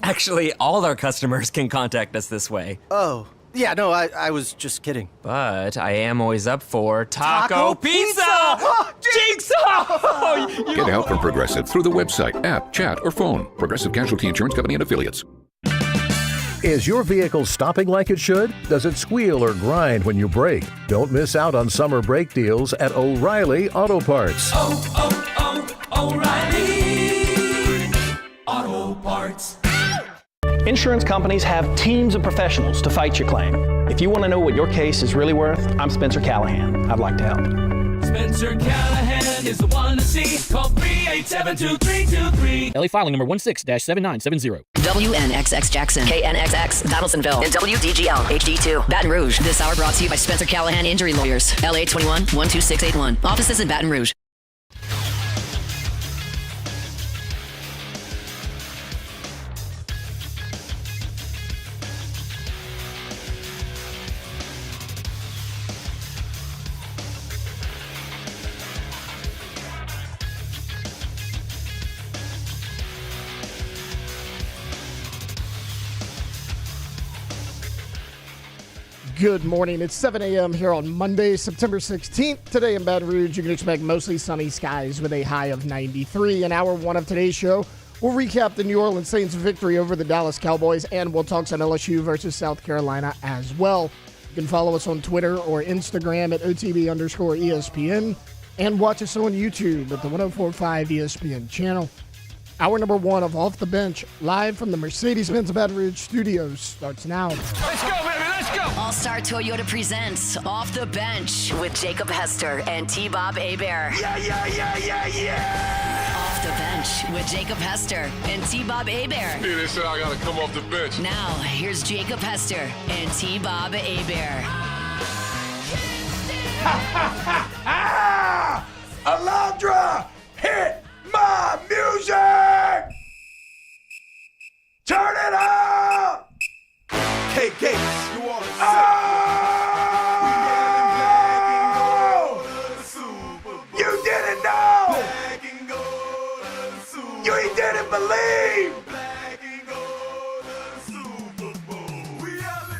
Actually, all our customers can contact us this way. Oh, yeah, no, I was just kidding. But I am always up for Taco Pizza! Jigsaw! Get help from Progressive through the website, app, chat, or phone. Progressive Casualty Insurance Company and Affiliates. Is your vehicle stopping like it should? Does it squeal or grind when you brake? Don't miss out on summer brake deals at O'Reilly Auto Parts. O'Reilly Auto Parts. Insurance companies have teams of professionals to fight your claim. If you want to know what your case is really worth, I'm Spencer Callahan. I'd like to help. Spencer Callahan is the one to see. Call 387-2323. LA filing number 16-7970. WNXX Jackson, KNXX Battlesonville, and WDGL HD2 Baton Rouge. This hour brought to you by Spencer Callahan Injury Lawyers. LA 21-12681. Offices in Baton Rouge. Good morning. It's 7 a.m. here on Monday, September 16th. Today in Baton Rouge, you can expect mostly sunny skies with a high of 93. In hour one of today's show, we'll recap the New Orleans Saints' victory over the Dallas Cowboys, and we'll talk some LSU versus South Carolina as well. You can follow us on Twitter or Instagram at OTB_ESPN and watch us on YouTube at the 104.5 ESPN channel. Hour number one of Off the Bench, live from the Mercedes-Benz Baton Rouge studios, starts now. Let's go, baby, let's go. All-Star Toyota presents Off the Bench with Jacob Hester and T-Bob Hebert. Yeah. Off the Bench with Jacob Hester and T-Bob Hebert. Yeah, they said I gotta come off the bench. Now, here's Jacob Hester and T-Bob Hebert. Alondra, hit my music! Turn it up! KK, you want to You didn't know! You didn't believe!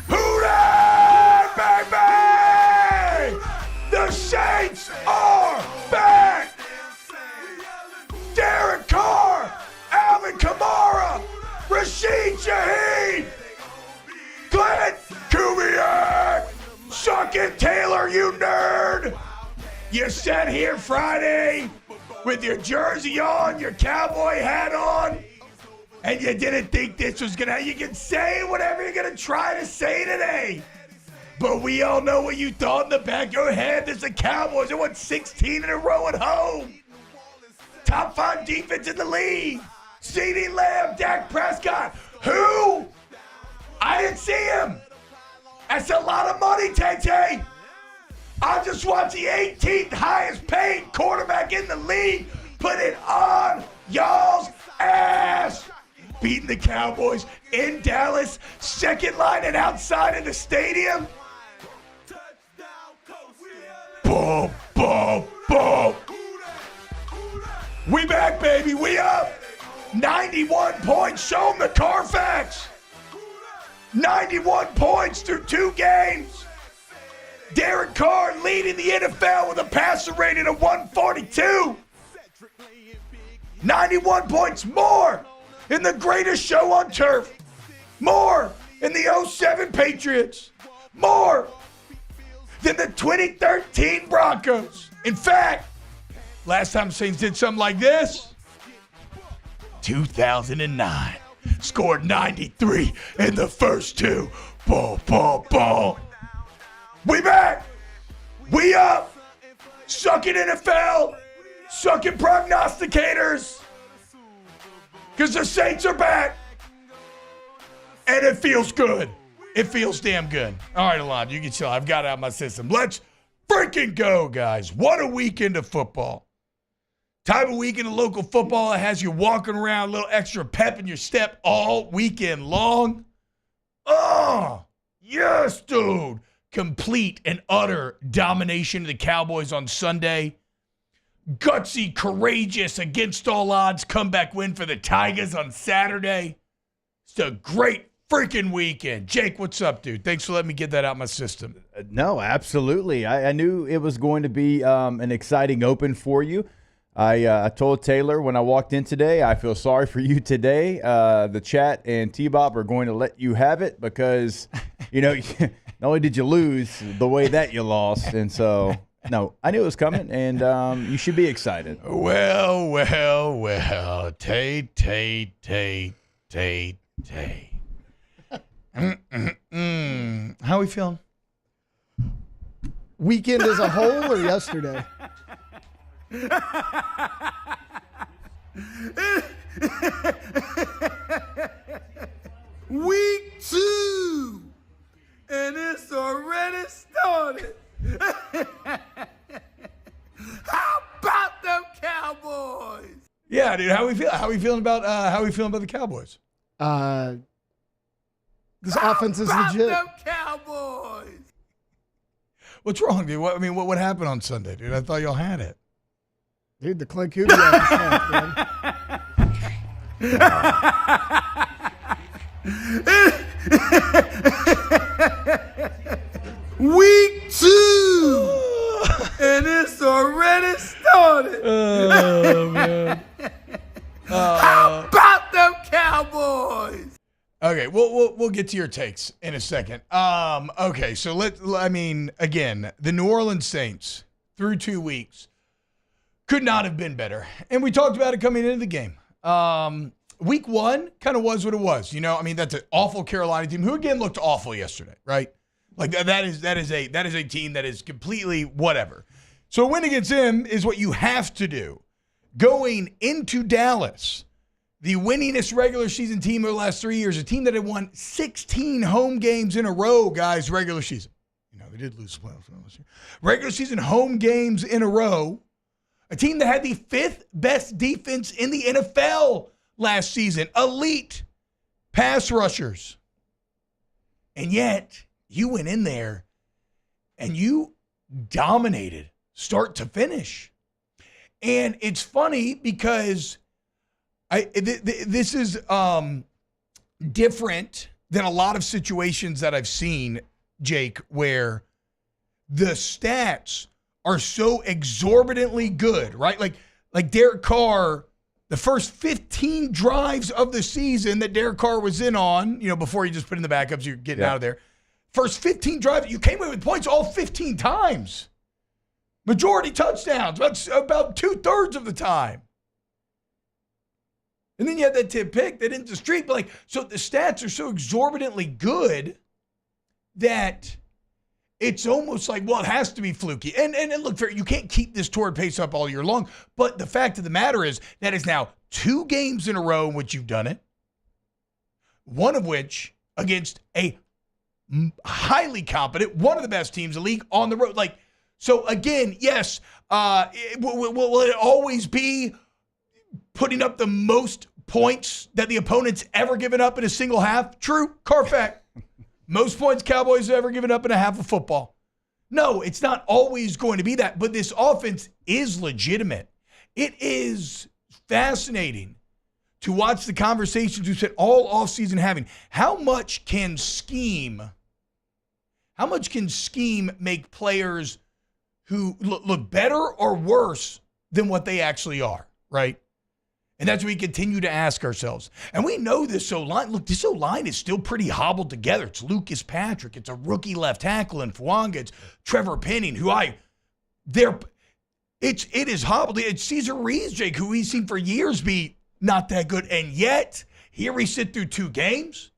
Hooray, baby! The Saints are back! Derek Carr, Alvin Kamara, Rashid Shaheed, Clint Kubiak, suck it, Taylor, you nerd. You sat here Friday with your jersey on, your cowboy hat on, and you didn't think this was gonna, you can say whatever you're gonna try to say today. But we all know what you thought in the back of your head. There's the Cowboys. They won 16 in a row at home. Top 5 defense in the league. CeeDee Lamb, Dak Prescott. Who? I didn't see him. That's a lot of money, Tay-Tay. I just watched the 18th highest paid quarterback in the league put it on y'all's ass. Beating the Cowboys in Dallas, second line and outside of the stadium. Boom, boom, boom. We back, baby. We up. 91 points. Show them the Carfax. 91 points through 2 games. Derek Carr leading the NFL with a passer rating of 142. 91 points more in the greatest show on turf. More in the 07 Patriots. More than the 2013 Broncos. In fact, last time Saints did something like this, 2009. Scored 93 in the first 2. Boom, boom, boom. We back. We up. Suck it, NFL. Suck it, prognosticators. Because the Saints are back. And it feels good. It feels damn good. All right, Alon, you can chill. I've got it out of my system. Let's freaking go, guys. What a weekend of football. Type of weekend of local football that has you walking around, a little extra pep in your step all weekend long. Oh, yes, dude. Complete and utter domination of the Cowboys on Sunday. Gutsy, courageous, against all odds comeback win for the Tigers on Saturday. It's a great freaking weekend. Jake, what's up, dude? Thanks for letting me get that out of my system. No, absolutely. I knew it was going to be an exciting open for you. I told Taylor when I walked in today, I feel sorry for you today. The chat and T-Bob are going to let you have it because, not only did you lose the way that you lost, and so, no, I knew it was coming, and you should be excited. Well. Tay. How are we feeling? Weekend as a whole or yesterday? Week 2, and it's already started. How about them Cowboys? Yeah, dude. How we feeling about the Cowboys? This offense is legit. Them Cowboys. What's wrong, dude? What happened on Sunday, dude? I thought y'all had it. Dude, the Clint Kubiak stuff, man. Week 2, and it's already started. Oh, man. How about them Cowboys? Okay, we'll get to your takes in a second. Okay, so again, the New Orleans Saints through 2 weeks could not have been better. And we talked about it coming into the game. Week 1 kind of was what it was. That's an awful Carolina team who again looked awful yesterday, right? Like that is a team that is completely whatever. So a win against them is what you have to do. Going into Dallas, the winningest regular season team of the last 3 years, a team that had won 16 home games in a row, guys, regular season. They did lose the playoffs last year. Regular season home games in a row. A team that had the 5th best defense in the NFL last season. Elite pass rushers. And yet, you went in there and you dominated start to finish. And it's funny because this is different than a lot of situations that I've seen, Jake, where the stats are so exorbitantly good, right? Like Derek Carr, the first 15 drives of the season that Derek Carr was in on, before you just put in the backups, you're getting out of there. First 15 drives, you came away with points all 15 times. Majority touchdowns, about 2/3 of the time. And then you had that tip pick that ended the streak. But so the stats are so exorbitantly good that it's almost like, well, it has to be fluky. And look, you can't keep this torrid pace up all year long. But the fact of the matter is that is now 2 games in a row in which you've done it. One of which against a highly competent, one of the best teams in the league on the road. So again, yes, will it always be putting up the most points that the opponent's ever given up in a single half? True, Carfax. Most points Cowboys have ever given up in a half of football. No, it's not always going to be that, but this offense is legitimate. It is fascinating to watch the conversations we've spent all offseason having. How much can scheme make players who look better or worse than what they actually are, right? And that's what we continue to ask ourselves. And we know this O-line. Look, this O-line is still pretty hobbled together. It's Lucas Patrick. It's a rookie left tackle in Fuanga. It's Trevor Penning, it is hobbled. It's Cesar Reeves, Jake, who we've seen for years be not that good. And yet, here we sit through 2 games.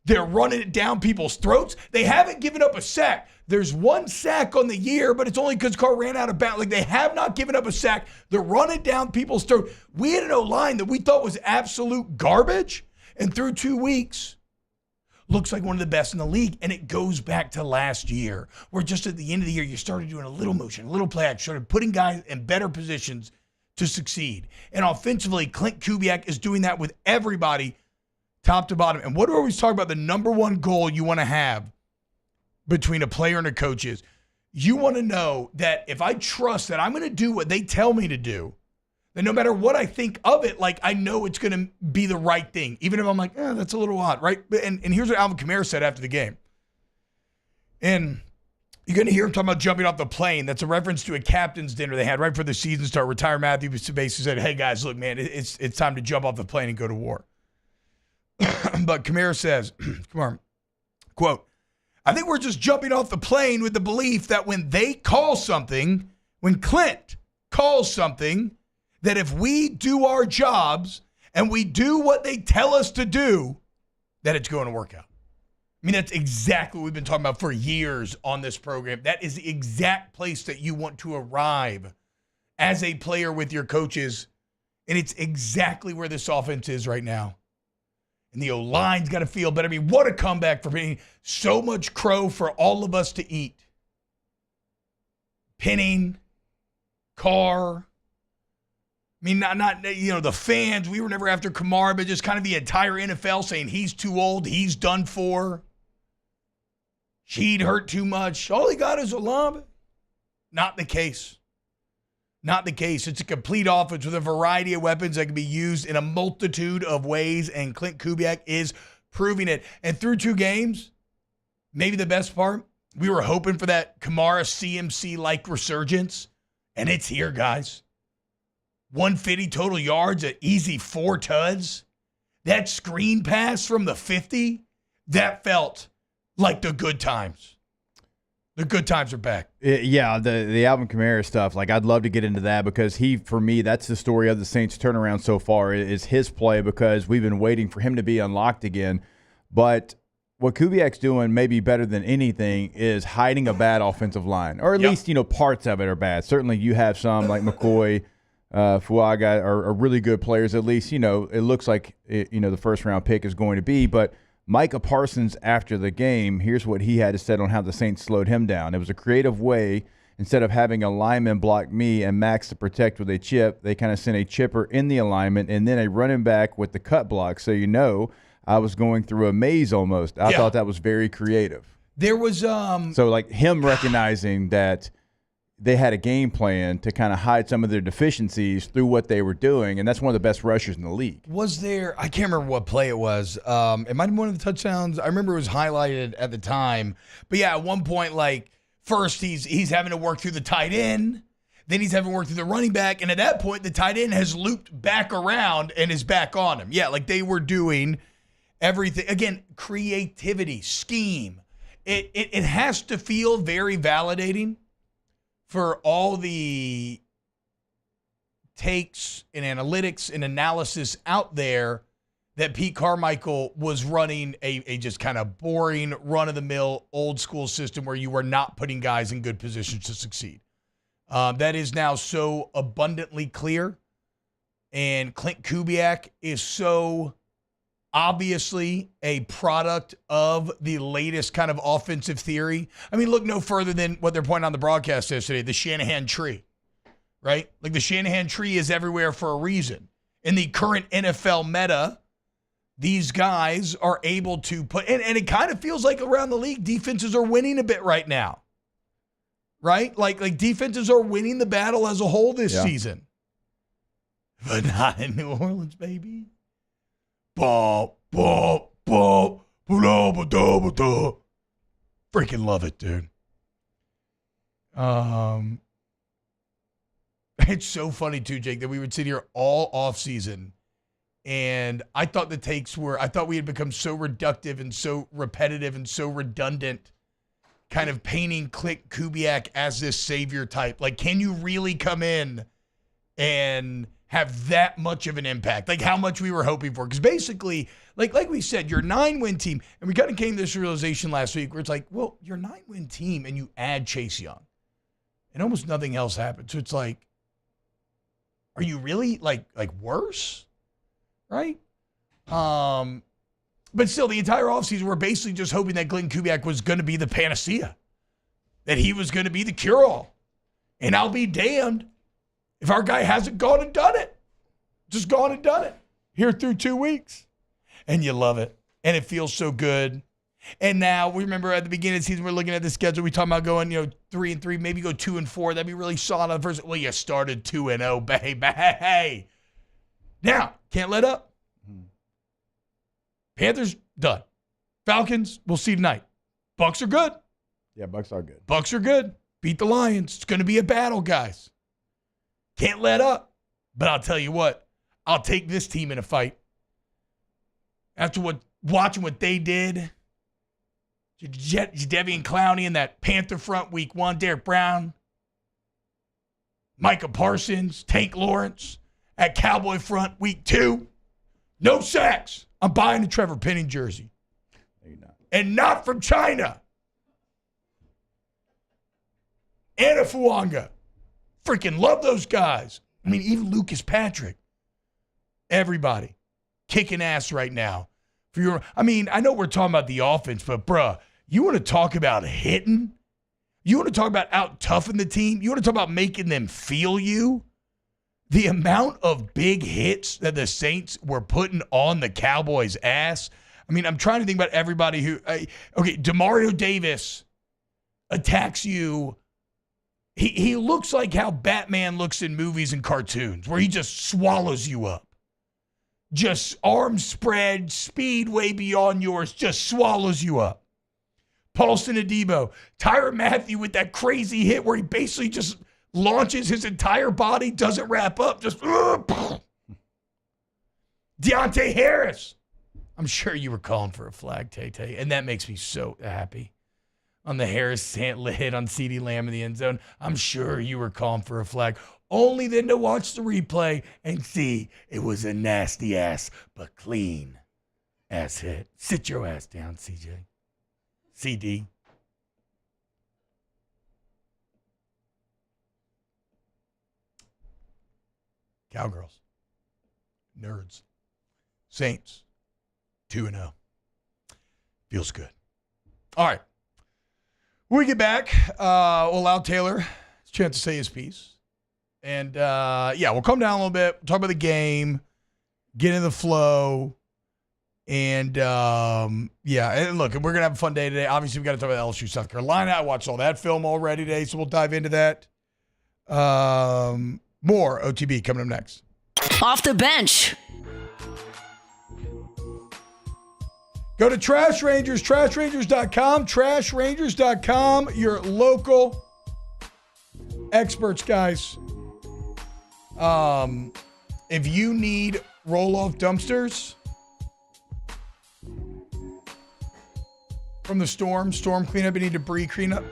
They're running it down people's throats. They haven't given up a sack. There's 1 sack on the year, but it's only because Carr ran out of bounds. They have not given up a sack. They're running down people's throats. We had an O-line that we thought was absolute garbage, and through 2 weeks, looks like one of the best in the league. And it goes back to last year, where just at the end of the year, you started doing a little motion, a little play action, started putting guys in better positions to succeed. And offensively, Clint Kubiak is doing that with everybody, top to bottom. And what do we always talk about? The number one goal you want to have between a player and a coach is you want to know that if I trust that I'm going to do what they tell me to do, that no matter what I think of it, like I know it's going to be the right thing, even if I'm like, that's a little odd, right? And here's what Alvin Kamara said after the game. And you're going to hear him talking about jumping off the plane. That's a reference to a captain's dinner they had right before the season started. Retire Matthew basically said, hey, guys, look, man, it's time to jump off the plane and go to war. But Kamara says, quote, I think we're just jumping off the plane with the belief that when they call something, when Clint calls something, that if we do our jobs and we do what they tell us to do, that it's going to work out. I mean, that's exactly what we've been talking about for years on this program. That is the exact place that you want to arrive as a player with your coaches. And it's exactly where this offense is right now. And the O-line's got to feel better. I mean, what a comeback for me. So much crow for all of us to eat. Penning, Carr. I mean, not the fans. We were never after Kamara, but just kind of the entire NFL saying he's too old, he's done for. She'd hurt too much. All he got is a lob. Not the case. Not the case. It's a complete offense with a variety of weapons that can be used in a multitude of ways, and Clint Kubiak is proving it. And through 2 games, maybe the best part, we were hoping for that Kamara CMC-like resurgence, and it's here, guys. 150 total yards, an easy 4 tuds. That screen pass from the 50, that felt like the good times. The good times are back. Yeah, the Alvin Kamara stuff, like I'd love to get into that because for me, that's the story of the Saints turnaround so far is his play because we've been waiting for him to be unlocked again. But what Kubiak's doing maybe better than anything is hiding a bad offensive line, or at least, parts of it are bad. Certainly you have some like McCoy, Fuaga are really good players. At least, it looks like, the first-round pick is going to be. But Micah Parsons, after the game, here's what he had to say on how the Saints slowed him down. It was a creative way. Instead of having a lineman block me and Max to protect with a chip, they kind of sent a chipper in the alignment and then a running back with the cut block. So, I was going through a maze almost. I thought that was very creative. There was so like him recognizing that they had a game plan to kind of hide some of their deficiencies through what they were doing, and that's one of the best rushers in the league. Was there – I can't remember what play it was. It might have been one of the touchdowns. I remember it was highlighted at the time. But, yeah, at one point, like, first he's having to work through the tight end. Then he's having to work through the running back. And at that point, the tight end has looped back around and is back on him. Yeah, like they were doing everything. Again, creativity, scheme. It has to feel very validating for all the takes and analytics and analysis out there that Pete Carmichael was running a just kind of boring, run-of-the-mill, old-school system where you were not putting guys in good positions to succeed. That is now so abundantly clear, and Clint Kubiak is so obviously a product of the latest kind of offensive theory. I mean, look no further than what they're pointing on the broadcast yesterday, the Shanahan tree, right? Like the Shanahan tree is everywhere for a reason. In the current NFL meta, these guys are able to put, and it kind of feels like around the league, defenses are winning a bit right now, right? Like defenses are winning the battle as a whole this season. But not in New Orleans, baby. Freaking love it, dude. It's so funny too, Jake, that we would sit here all off season, and I thought we had become so reductive and so repetitive and so redundant, kind of painting Clint Kubiak as this savior type. Like, can you really come in and have that much of an impact, like how much we were hoping for? Because basically, like we said, your 9-win team, and we kind of came to this realization last week where it's like, well, your 9-win team and you add Chase Young, and almost nothing else happened. So it's like, are you really like worse? Right? But still, the entire offseason, we're basically just hoping that Clint Kubiak was going to be the panacea, that he was going to be the cure-all. And I'll be damned if our guy hasn't gone and done it. Just gone and done it here through 2 weeks. And you love it. And it feels so good. And now we remember at the beginning of the season, we're looking at the schedule. We talking about going, 3-3, maybe go 2-4. That'd be really solid on the first. Well, you started 2-0, baby. Hey. Now, can't let up. Panthers, done. Falcons, we'll see tonight. Bucks are good. Yeah, Bucks are good. Bucks are good. Beat the Lions. It's going to be a battle, guys. Can't let up. But I'll tell you what, I'll take this team in a fight. After watching what they did, Jadeveon Clowney in that Panther front week 1, Derek Brown, Micah Parsons, Tank Lawrence at Cowboy front week 2. No sacks. I'm buying a Trevor Penning jersey. No, you're not. And not from China. And a Fuanga. Freaking love those guys. I mean, even Lucas Patrick. Everybody kicking ass right now. I know we're talking about the offense, but bruh, you want to talk about hitting? You want to talk about out-toughing the team? You want to talk about making them feel you? The amount of big hits that the Saints were putting on the Cowboys' ass. I mean, I'm trying to think about everybody who Demario Davis attacks you. He looks like how Batman looks in movies and cartoons, where he just swallows you up. Just arms spread, speed way beyond yours, just swallows you up. Paulson Adebo, Tyrann Mathieu with that crazy hit where he basically just launches his entire body, doesn't wrap up, just Deontay Harris. I'm sure you were calling for a flag, Tay-Tay, and that makes me so happy. On the Harris hit on CeeDee Lamb in the end zone, I'm sure you were calling for a flag. Only then to watch the replay and see it was a nasty ass, but clean ass hit. Sit your ass down, CJ. CD. Cowgirls. Nerds. Saints. 2-0. Feels good. All right. When we get back, we'll allow Taylor a chance to say his piece. And, we'll calm down a little bit, talk about the game, get in the flow. And, and look, we're going to have a fun day today. Obviously, we've got to talk about LSU, South Carolina. I watched all that film already today, so we'll dive into that. More OTB coming up next. Off the bench. Go to Trash Rangers, trashrangers.com, trashrangers.com, your local experts, guys. If you need roll-off dumpsters from the storm cleanup, you need debris cleanup,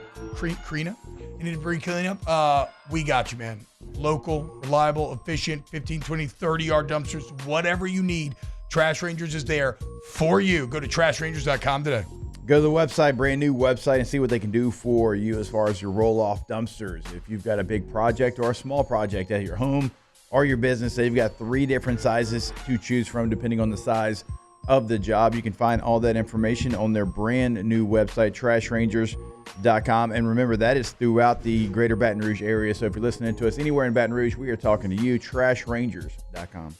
we got you, man. Local, reliable, efficient, 15, 20, 30-yard dumpsters, whatever you need. Trash Rangers is there for you. Go to trashrangers.com today. Go to the website, brand new website, and see what they can do for you as far as your roll-off dumpsters. If you've got a big project or a small project at your home or your business, they've got 3 different sizes to choose from depending on the size of the job. You can find all that information on their brand new website, trashrangers.com. And remember, that is throughout the greater Baton Rouge area. So if you're listening to us anywhere in Baton Rouge, we are talking to you, trashrangers.com.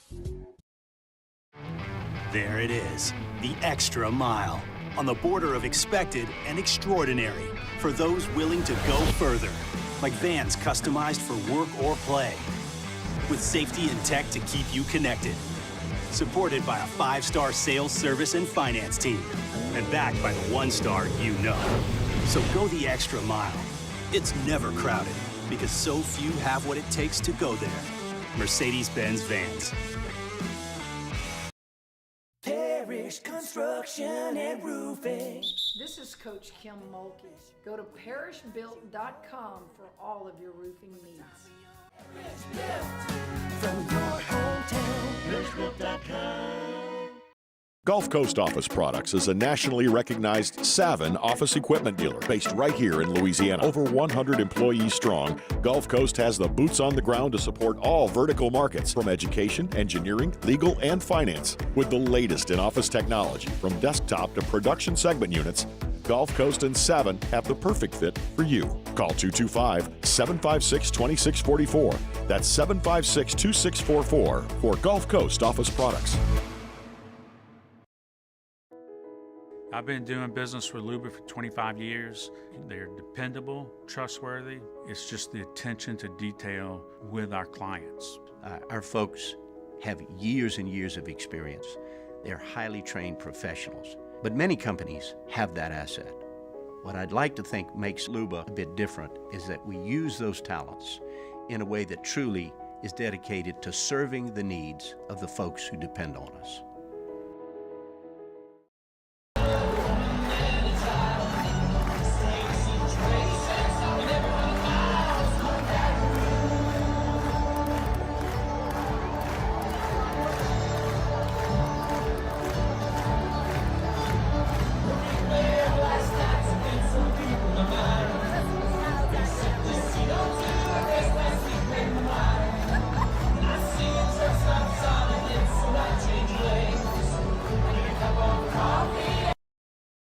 There it is, the extra mile, on the border of expected and extraordinary for those willing to go further, like vans customized for work or play, with safety and tech to keep you connected, supported by a 5-star sales, service, and finance team, and backed by the 1-star you know. So go the extra mile. It's never crowded, because so few have what it takes to go there. Mercedes-Benz Vans. Construction and Roofing. This is Coach Kim Mulkey. Go to parishbuilt.com for all of your roofing needs. From your hometown, parishbuilt.com. Gulf Coast Office Products is a nationally recognized Savin office equipment dealer based right here in Louisiana. Over 100 employees strong, Gulf Coast has the boots on the ground to support all vertical markets, from education, engineering, legal, and finance. With the latest in office technology, from desktop to production segment units, Gulf Coast and Savin have the perfect fit for you. Call 225-756-2644. That's 756-2644 for Gulf Coast Office Products. I've been doing business with Luba for 25 years. They're dependable, trustworthy. It's just the attention to detail with our clients. Our folks have years and years of experience. They're highly trained professionals, but many companies have that asset. What I'd like to think makes Luba a bit different is that we use those talents in a way that truly is dedicated to serving the needs of the folks who depend on us.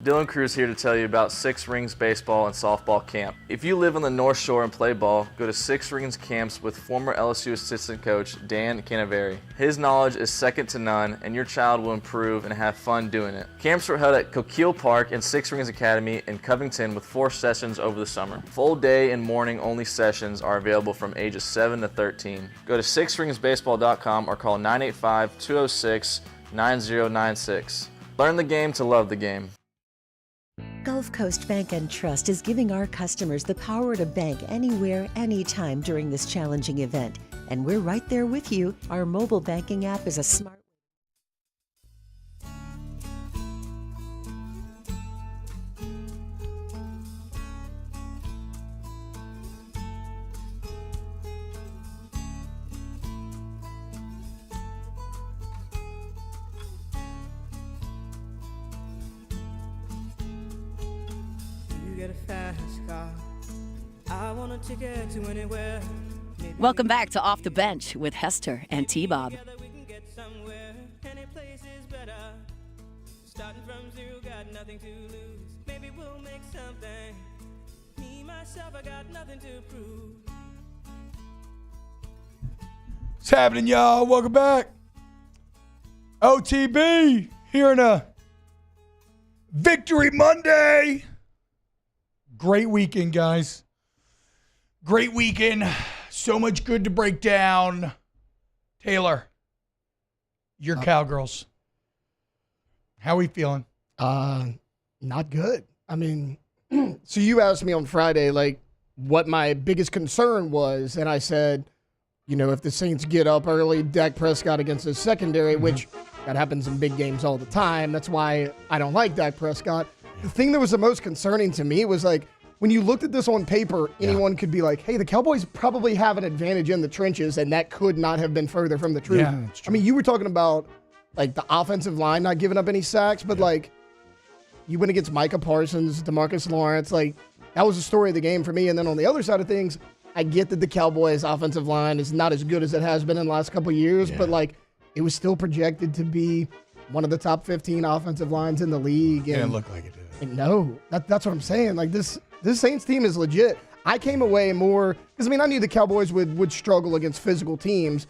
Dylan Cruz here to tell you about Six Rings Baseball and Softball Camp. If you live on the North Shore and play ball, go to Six Rings Camps with former LSU assistant coach Dan Canaveri. His knowledge is second to none, and your child will improve and have fun doing it. Camps were held at Coquille Park and Six Rings Academy in Covington with 4 sessions over the summer. Full day and morning only sessions are available from ages 7 to 13. Go to sixringsbaseball.com or call 985-206-9096. Learn the game to love the game. Gulf Coast Bank and Trust is giving our customers the power to bank anywhere, anytime during this challenging event. And we're right there with you. Our mobile banking app is a smart... Welcome back to Off the Bench with Hester and T-Bob. What's happening, y'all? Welcome back. OTB here in a Victory Monday. Great weekend, guys. Great weekend. So much good to break down. Taylor, your Cowgirls. How are we feeling? Not good. I mean, so you asked me on Friday, like, what my biggest concern was, and I said, you know, if the Saints get up early, Dak Prescott against the secondary, which that happens in big games all the time. That's why I don't like Dak Prescott. The thing that was the most concerning to me was, like, when you looked at this on paper, anyone could be like, hey, the Cowboys probably have an advantage in the trenches, and that could not have been further from the truth. Yeah, that's true. I mean, you were talking about, like, the offensive line not giving up any sacks, but, like, you went against Micah Parsons, DeMarcus Lawrence. Like, that was the story of the game for me. And then on the other side of things, I get that the Cowboys' offensive line is not as good as it has been in the last couple of years, but, like, it was still projected to be one of the top 15 offensive lines in the league. It And, didn't look like it did. and no, that's what I'm saying. Like, this Saints team is legit. I came away more, because, I mean, I knew the Cowboys would struggle against physical teams.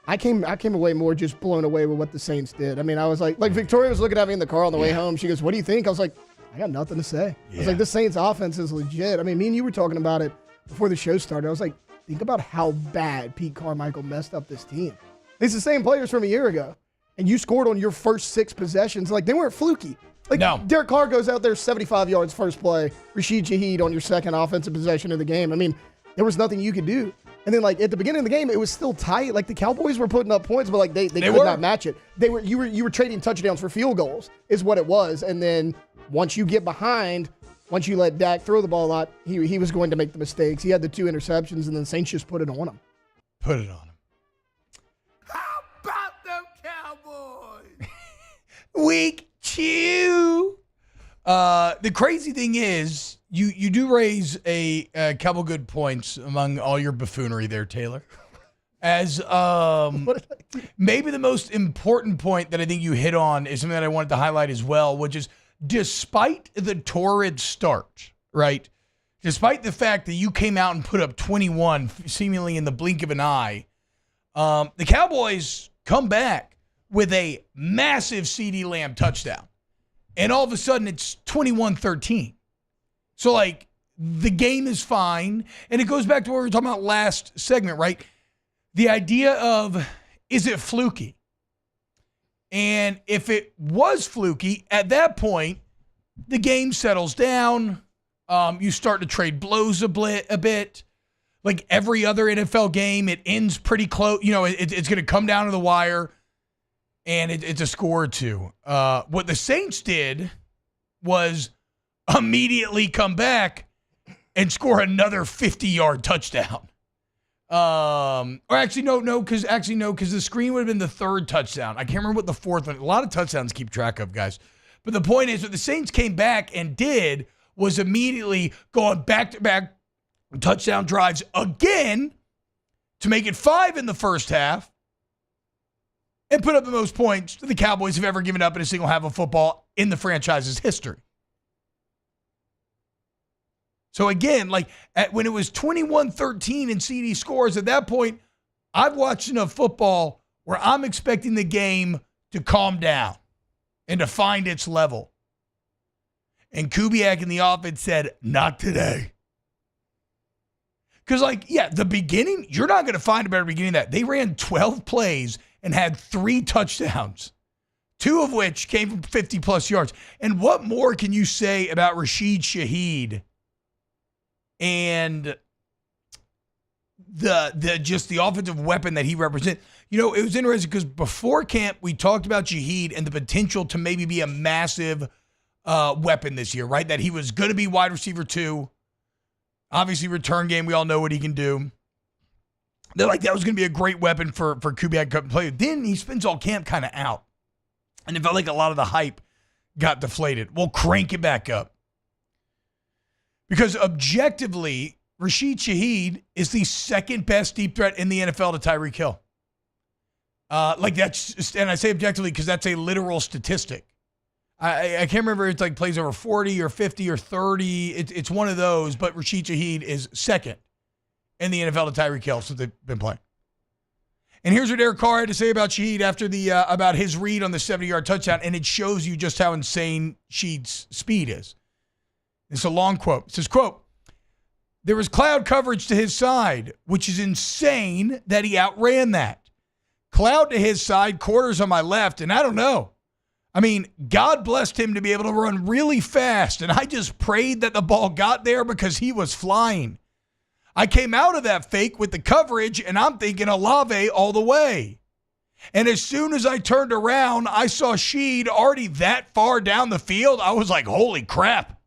I came away more just blown away with what the Saints did. I mean, I was like Victoria was looking at me in the car on the way home. She goes, what do you think? I was like, I got nothing to say. I was like, this Saints offense is legit. I mean, me and you were talking about it before the show started. I was like, think about how bad Pete Carmichael messed up this team. It's the same players from a year ago. And you scored on your first 6 possessions. Like, they weren't fluky. Like, no. Derek Carr goes out there 75 yards first play. Rashid Shaheed on your second offensive possession of the game. I mean, there was nothing you could do. And then, like, at the beginning of the game, it was still tight. Like, the Cowboys were putting up points, but, like, they could not match it. You were trading touchdowns for field goals is what it was. And then once you get behind, once you let Dak throw the ball a lot, he was going to make the mistakes. He had the 2 interceptions, and then the Saints just put it on him. Put it on him. Week 2. The crazy thing is, you do raise a couple good points among all your buffoonery there, Taylor. As maybe the most important point that I think you hit on is something that I wanted to highlight as well, which is despite the torrid start, right? Despite the fact that you came out and put up 21 seemingly in the blink of an eye, the Cowboys come back with a massive CeeDee Lamb touchdown. And all of a sudden, it's 21-13. So, like, the game is fine. And it goes back to what we were talking about last segment, right? The idea of, is it fluky? And if it was fluky, at that point, the game settles down. You start to trade blows a bit. Like every other NFL game, it ends pretty close. You know, it's going to come down to the wire, and it's a score or two. What the Saints did was immediately come back and score another 50-yard touchdown. Or actually, no, because the screen would have been the third touchdown. I can't remember what the fourth one. A lot of touchdowns to keep track of, guys. But the point is, what the Saints came back and did was immediately going back-to-back touchdown drives again to make it 5 in the first half and put up the most points that the Cowboys have ever given up in a single half of football in the franchise's history. So again, like when it was 21-13 and CD scores, at that point, I've watched enough football where I'm expecting the game to calm down and to find its level. And Kubiak in the offense said, not today. Because, like, yeah, the beginning, you're not going to find a better beginning than that. They ran 12 plays and had 3 touchdowns, 2 of which came from 50-plus yards. And what more can you say about Rashid Shaheed and the offensive weapon that he represents? You know, it was interesting because before camp, we talked about Shaheed and the potential to maybe be a massive weapon this year, right? That he was going to be wide receiver 2. Obviously, return game, we all know what he can do. They're like, that was going to be a great weapon for Kubiak to play. Then he spends all camp kind of out. And it felt like a lot of the hype got deflated. We'll crank it back up. Because objectively, Rashid Shaheed is the second best deep threat in the NFL to Tyreek Hill. And I say objectively because that's a literal statistic. I can't remember if it's like plays over 40 or 50 or 30. It's one of those, but Rashid Shaheed is second in the NFL to Tyreek Hill since they've been playing. And here's what Derek Carr had to say about Shaheed after about his read on the 70-yard touchdown, and it shows you just how insane Shaheed's speed is. It's a long quote. It says, quote, "There was cloud coverage to his side, which is insane that he outran that. Cloud to his side, quarters on my left, and I don't know. I mean, God blessed him to be able to run really fast, and I just prayed that the ball got there because he was flying. I came out of that fake with the coverage, and I'm thinking Olave all the way. And as soon as I turned around, I saw Sheed already that far down the field. I was like, holy crap.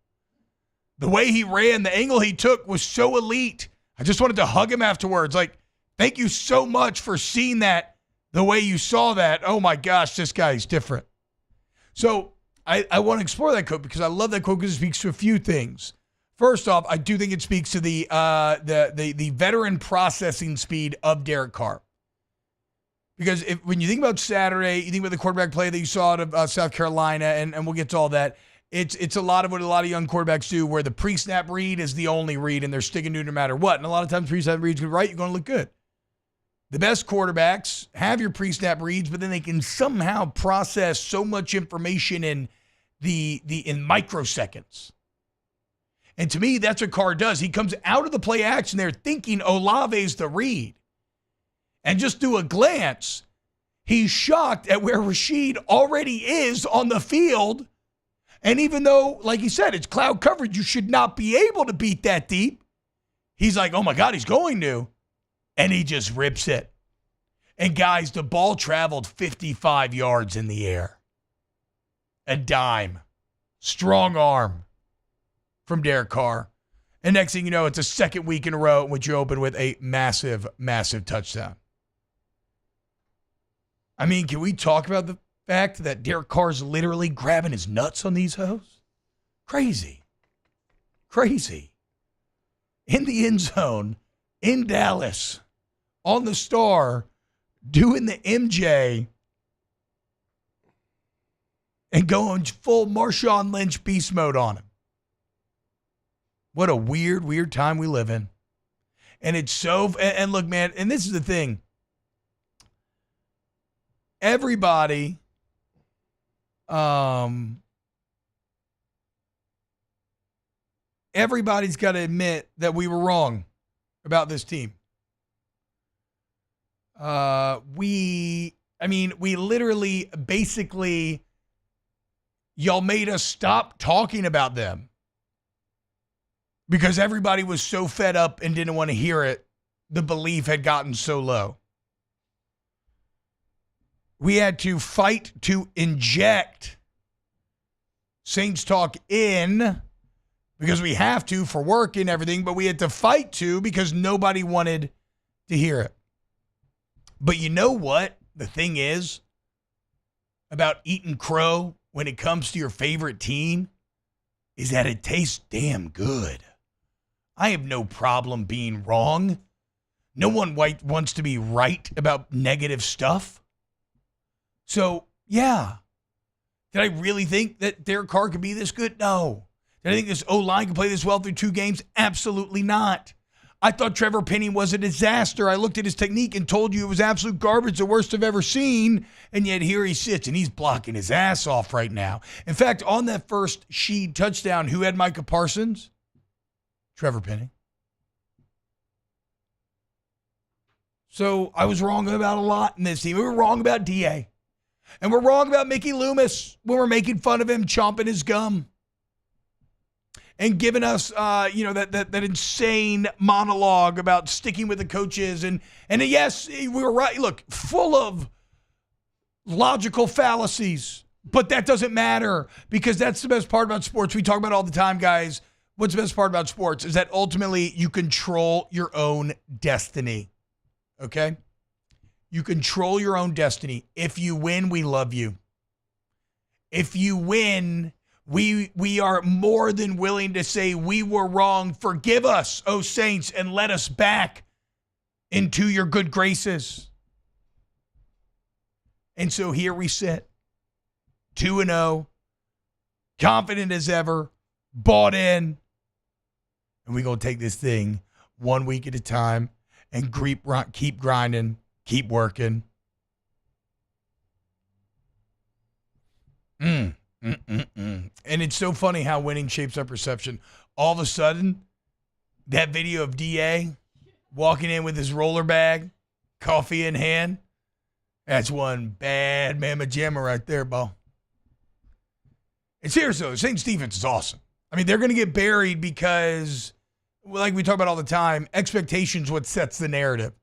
The way he ran, the angle he took was so elite. I just wanted to hug him afterwards. Like, thank you so much for seeing that the way you saw that. Oh, my gosh, this guy's different." So I want to explore that quote because I love that quote because it speaks to a few things. First off, I do think it speaks to the veteran processing speed of Derek Carr. Because when you think about Saturday, you think about the quarterback play that you saw out of South Carolina, and we'll get to all that. It's a lot of what a lot of young quarterbacks do, where the pre-snap read is the only read, and they're sticking to it no matter what. And a lot of times pre-snap reads go right, you're going to look good. The best quarterbacks have your pre-snap reads, but then they can somehow process so much information in microseconds. And to me, that's what Carr does. He comes out of the play action there thinking Olave's the read. And just through a glance, he's shocked at where Rashid already is on the field. And even though, like he said, it's cloud coverage, you should not be able to beat that deep. He's like, oh my God, he's going to. And he just rips it. And guys, the ball traveled 55 yards in the air. A dime. Strong arm from Derek Carr. And next thing you know, it's a second week in a row in which you open with a massive, massive touchdown. I mean, can we talk about the fact that Derek Carr's literally grabbing his nuts on these hoes? Crazy. Crazy. In the end zone, in Dallas, on the Star, doing the MJ and going full Marshawn Lynch beast mode on him. What a weird, weird time we live in. And it's so, and look, man, and this is the thing. Everybody everybody's got to admit that we were wrong about this team. We literally, basically, y'all made us stop talking about them because everybody was so fed up and didn't want to hear it. The belief had gotten so low. We had to fight to inject Saints talk in because we have to for work and everything, but we had to fight to because nobody wanted to hear it. But you know what the thing is about eating crow when it comes to your favorite team is that it tastes damn good. I have no problem being wrong. No one wants to be right about negative stuff. So, yeah. Did I really think that Derek Carr could be this good? No. Did I think this O-line could play this well through 2 games? Absolutely not. I thought Trevor Penny was a disaster. I looked at his technique and told you it was absolute garbage, the worst I've ever seen. And yet here he sits and he's blocking his ass off right now. In fact, on that first Sheed touchdown, who had Micah Parsons? Trevor Penny. So I was wrong about a lot in this team. We were wrong about DA. And we're wrong about Mickey Loomis when we're making fun of him chomping his gum. And giving us, that insane monologue about sticking with the coaches. And yes, we were right. Look, full of logical fallacies. But that doesn't matter because that's the best part about sports. We talk about it all the time, guys. What's the best part about sports is that ultimately you control your own destiny. Okay? You control your own destiny. If you win, we love you. If you win, we are more than willing to say we were wrong. Forgive us, O Saints, and let us back into your good graces. And so here we sit, 2-0, confident as ever, bought in, and we're going to take this thing 1 week at a time and keep grinding, keep working. And it's so funny how winning shapes up perception. All of a sudden, that video of DA walking in with his roller bag, coffee in hand, that's one bad mamma jamma right there, Bo. And seriously, the Saints defense is awesome. I mean, they're going to get buried because, like we talk about all the time, expectations what sets the narrative.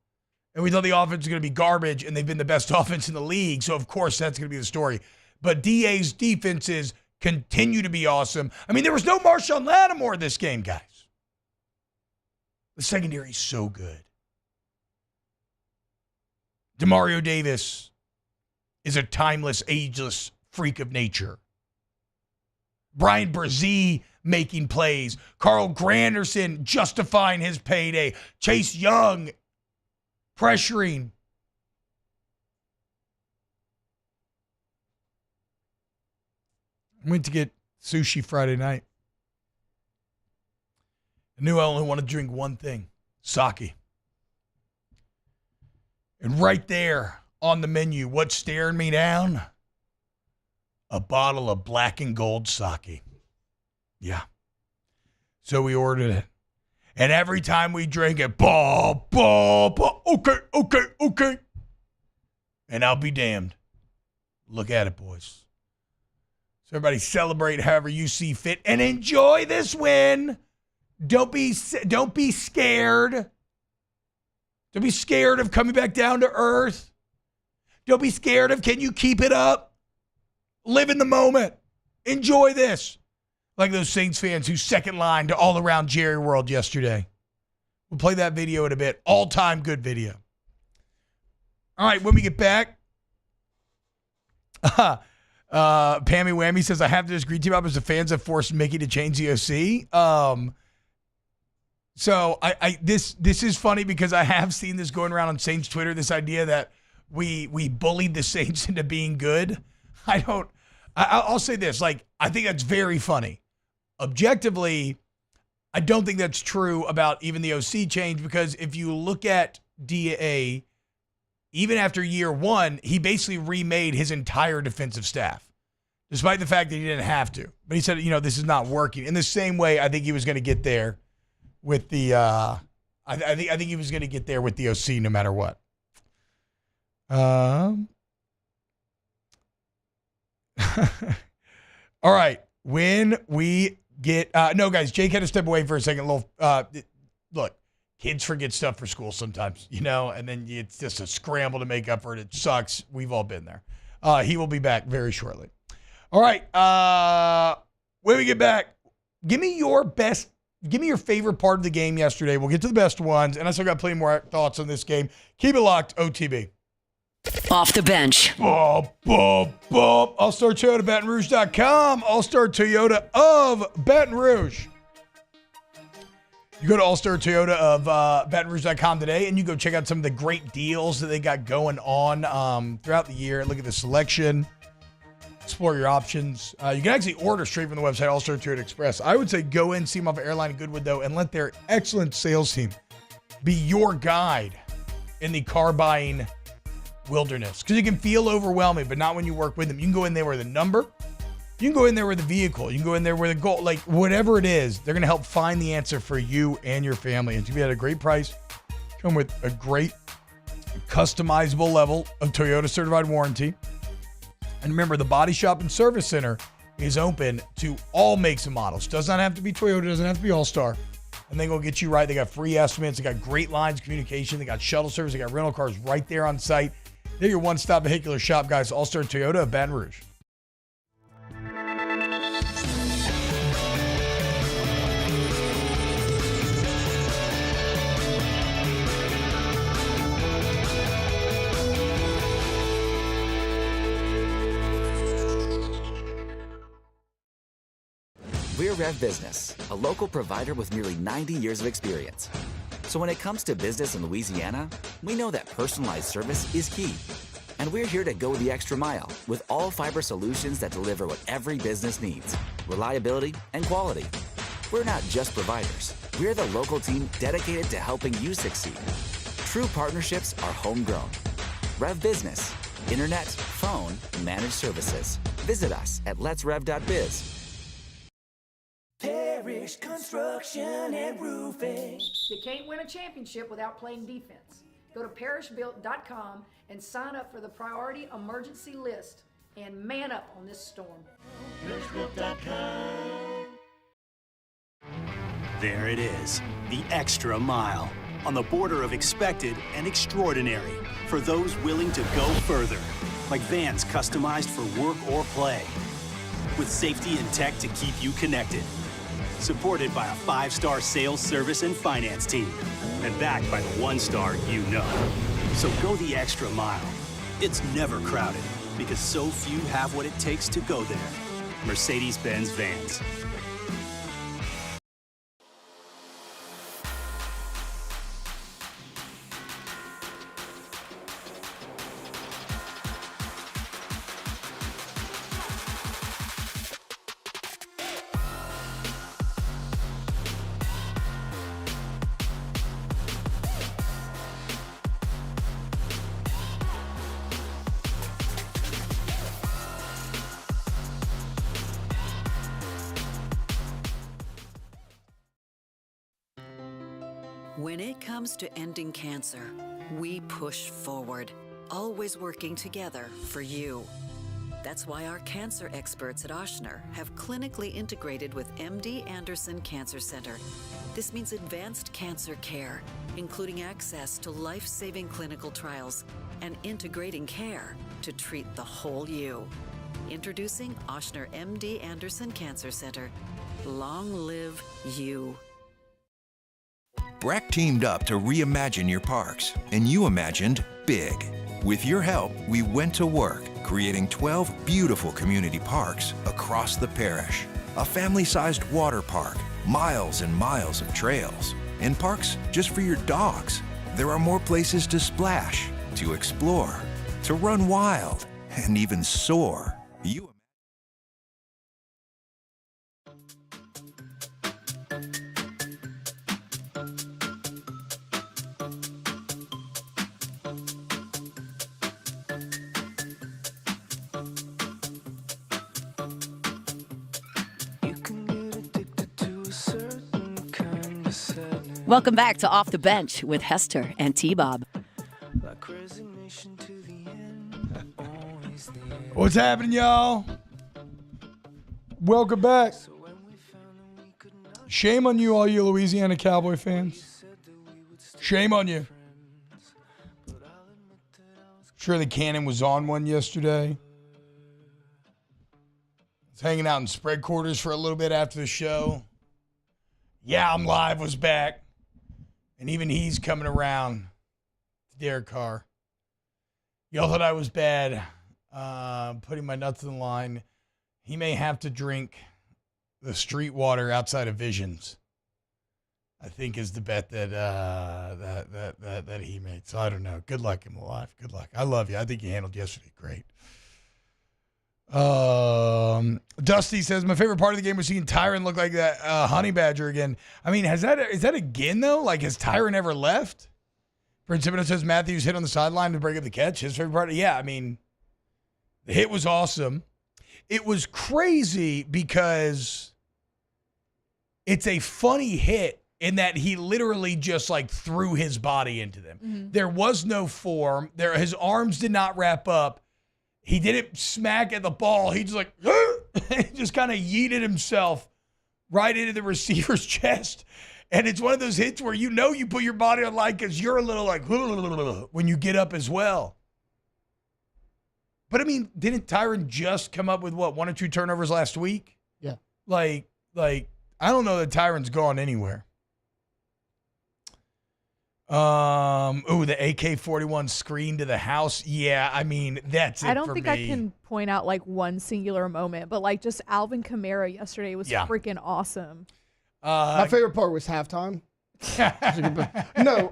And we thought the offense was going to be garbage, and they've been the best offense in the league, so of course that's going to be the story. But DA's defenses continue to be awesome. I mean, there was no Marshawn Lattimore this game, guys. The secondary is so good. Demario Davis is a timeless, ageless freak of nature. Brian Brzee making plays. Carl Granderson justifying his payday. Chase Young pressuring. I went to get sushi Friday night. I knew I only wanted to drink one thing, sake. And right there on the menu, what's staring me down? A bottle of black and gold sake. Yeah. So we ordered it. And every time we drink it, okay. And I'll be damned. Look at it, boys. So everybody celebrate however you see fit and enjoy this win. Don't be scared. Don't be scared of coming back down to earth. Don't be scared of, can you keep it up? Live in the moment. Enjoy this. Like those Saints fans who second line to all around Jerry World yesterday. We'll play that video in a bit. All-time good video. All right, when we get back, Pammy Whammy says, I have to disagree, T-Bob, as the fans have forced Mickey to change the OC. So this is funny because I have seen this going around on Saints Twitter, this idea that we bullied the Saints into being good. I'll say this, like, I think that's very funny. Objectively, I don't think that's true about even the OC change, because if you look at DA, even after year one, he basically remade his entire defensive staff. despite the fact that he didn't have to. But he said, this is not working. In the same way, I think he was going to get there with the I think he was going to get there with the OC no matter what. All right. When we get no, guys, Jake had to step away for a second. Look, kids forget stuff for school sometimes, and then it's just a scramble to make up for it. It sucks. We've all been there. He will be back very shortly. All right. When we get back, give me your favorite part of the game yesterday. We'll get to the best ones, and I still got plenty more thoughts on this game. Keep it locked, OTB. Off the bench. All-Star Toyota, BatonRouge.com. All-Star Toyota of Baton Rouge. You go to All-Star Toyota of BatonRouge.com today, and you go check out some of the great deals that they got going on throughout the year. Look at the selection. Explore your options. You can actually order straight from the website, All-Star Toyota Express. I would say go in, see them off of Airline and Goodwood, though, and let their excellent sales team be your guide in the car buying wilderness, because it can feel overwhelming, but not when you work with them. You can go in there with a number, you can go in there with a vehicle, you can go in there with a goal, like whatever it is, they're going to help find the answer for you and your family. And to be at a great price, come with a great customizable level of Toyota certified warranty. And remember, the body shop and service center is open to all makes and models. Does not have to be Toyota, doesn't have to be All-Star. And they go get you right. They got free estimates, they got great lines of communication, they got shuttle service, they got rental cars right there on site. They're your one-stop vehicular shop, guys. All-Star Toyota of Baton Rouge. We're Rev Business, a local provider with nearly 90 years of experience. So when it comes to business in Louisiana, we know that personalized service is key. And we're here to go the extra mile with all fiber solutions that deliver what every business needs: reliability and quality. We're not just providers. We're the local team dedicated to helping you succeed. True partnerships are homegrown. Rev Business, internet, phone, managed services. Visit us at letsrev.biz. Parish Construction and Roofing. You can't win a championship without playing defense. Go to parishbuilt.com and sign up for the priority emergency list and man up on this storm. There it is, the extra mile, on the border of expected and extraordinary, for those willing to go further, like vans customized for work or play, with safety and tech to keep you connected. Supported by a 5-star sales, service, and finance team. And backed by the 1-star you know. So go the extra mile. It's never crowded, because so few have what it takes to go there. Mercedes-Benz Vans. When it comes to ending cancer, we push forward, always working together for you. That's why our cancer experts at Ochsner have clinically integrated with MD Anderson Cancer Center. This means advanced cancer care, including access to life-saving clinical trials and integrating care to treat the whole you. Introducing Ochsner MD Anderson Cancer Center. Long live you. Breck teamed up to reimagine your parks, and you imagined big. With your help, we went to work, creating 12 beautiful community parks across the parish. A family-sized water park, miles and miles of trails, and parks just for your dogs. There are more places to splash, to explore, to run wild, and even soar. You Welcome back to Off the Bench with Hester and T-Bob. What's happening, y'all? Welcome back. Shame on you, all you Louisiana Cowboy fans. Shame on you. Sure, the cannon was on one yesterday. I was hanging out in spread quarters for a little bit after the show. Yeah, I'm live was back. And even he's coming around. Derek Carr. Y'all thought I was bad. Putting my nuts in line. He may have to drink the street water outside of Visions, I think, is the bet that that he made. So I don't know. Good luck in life. Good luck. I love you. I think you handled yesterday great. Dusty says, my favorite part of the game was seeing Tyron look like that honey badger again. I mean, is that again, though? Like, has Tyron ever left? Prince Simino says Matthews hit on the sideline to break up the catch. His favorite part? Yeah, I mean, the hit was awesome. It was crazy because it's a funny hit in that he literally just, like, threw his body into them. Mm-hmm. There was no form. His arms did not wrap up. He didn't smack at the ball. He just like, he just kind of yeeted himself right into the receiver's chest. And it's one of those hits where you know you put your body on line because you're a little like, when you get up as well. But, I mean, didn't Tyron just come up with, what, 1 or 2 turnovers last week? Yeah. Like I don't know that Tyron's gone anywhere. The AK-41 screen to the house. Yeah, I mean, that's it for me. I don't think I can point out like one singular moment, but like just Alvin Kamara yesterday was freaking awesome. My favorite part was halftime. No,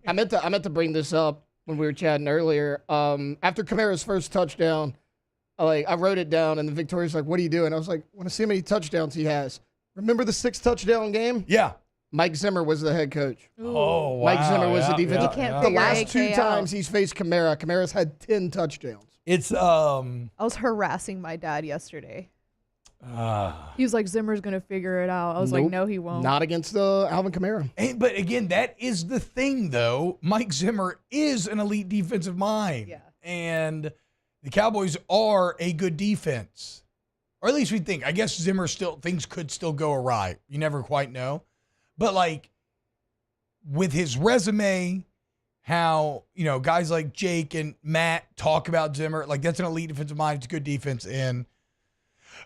I meant to bring this up when we were chatting earlier. After Kamara's first touchdown, I wrote it down, and Victoria's like, "What are you doing?" I was like, "I want to see how many touchdowns he has." Remember the 6 touchdown game? Yeah. Mike Zimmer was the head coach. Ooh. Oh, wow. Mike Zimmer was the defensive. The last 2 AK times he's faced Kamara, Kamara's had 10 touchdowns. It's I was harassing my dad yesterday. He was like, Zimmer's going to figure it out. I was like, no, he won't. Not against Alvin Kamara. But again, that is the thing, though. Mike Zimmer is an elite defensive mind. Yeah. And the Cowboys are a good defense. Or at least we think. I guess Zimmer things could still go awry. You never quite know. But, like, with his resume, how, guys like Jake and Matt talk about Zimmer, like, that's an elite defensive mind. It's a good defense. And,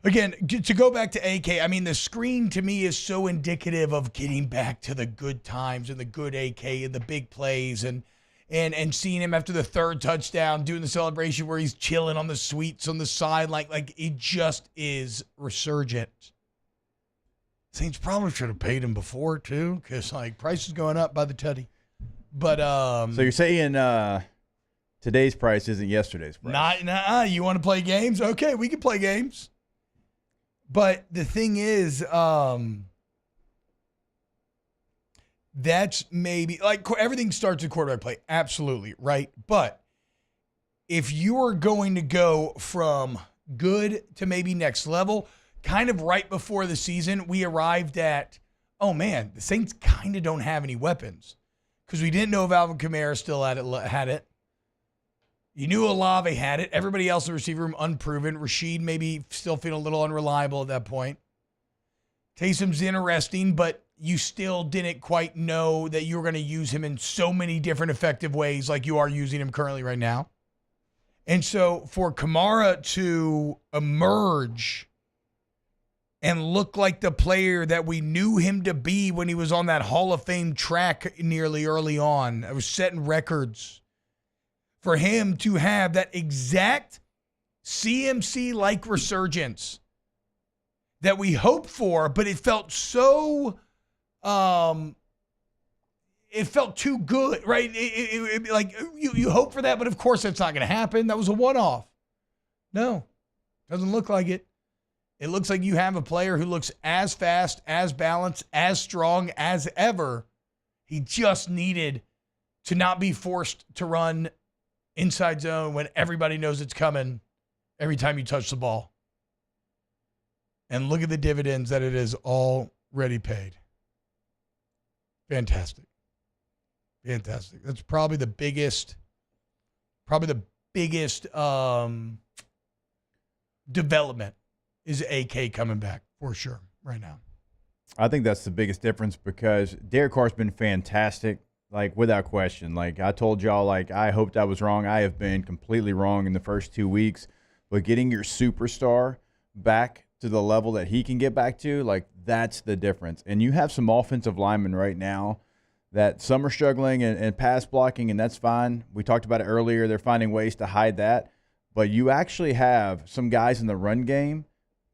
again, to go back to AK, I mean, the screen to me is so indicative of getting back to the good times and the good AK and the big plays and seeing him after the 3rd touchdown doing the celebration where he's chilling on the suites on the side. Like it just is resurgent. Saints probably should have paid him before, too, because, like, price is going up by the tutty. But, so you're saying today's price isn't yesterday's price? You want to play games? Okay, we can play games. But the thing is, that's maybe, like, everything starts at quarterback play. Absolutely, right? But if you're going to go from good to maybe next level, kind of right before the season, we arrived at, oh, man, the Saints kind of don't have any weapons because we didn't know if Alvin Kamara still had it. You knew Olave had it. Everybody else in the receiver room, unproven. Rashid maybe still feeling a little unreliable at that point. Taysom's interesting, but you still didn't quite know that you were going to use him in so many different effective ways like you are using him currently right now. And so for Kamara to emerge and look like the player that we knew him to be when he was on that Hall of Fame track nearly early on, I was setting records. For him to have that exact CMC-like resurgence that we hoped for, but it felt so, it felt too good, right? Like you hope for that, but of course that's not going to happen. That was a one-off. No, doesn't look like it. It looks like you have a player who looks as fast, as balanced, as strong as ever. He just needed to not be forced to run inside zone when everybody knows it's coming every time you touch the ball. And look at the dividends that it has already paid. Fantastic. That's probably the biggest development is AK coming back for sure right now. I think that's the biggest difference because Derek Carr's been fantastic, like without question. Like I told y'all, like I hoped I was wrong. I have been completely wrong in the first 2 weeks. But getting your superstar back to the level that he can get back to, like that's the difference. And you have some offensive linemen right now that some are struggling and pass blocking, and that's fine. We talked about it earlier. They're finding ways to hide that. But you actually have some guys in the run game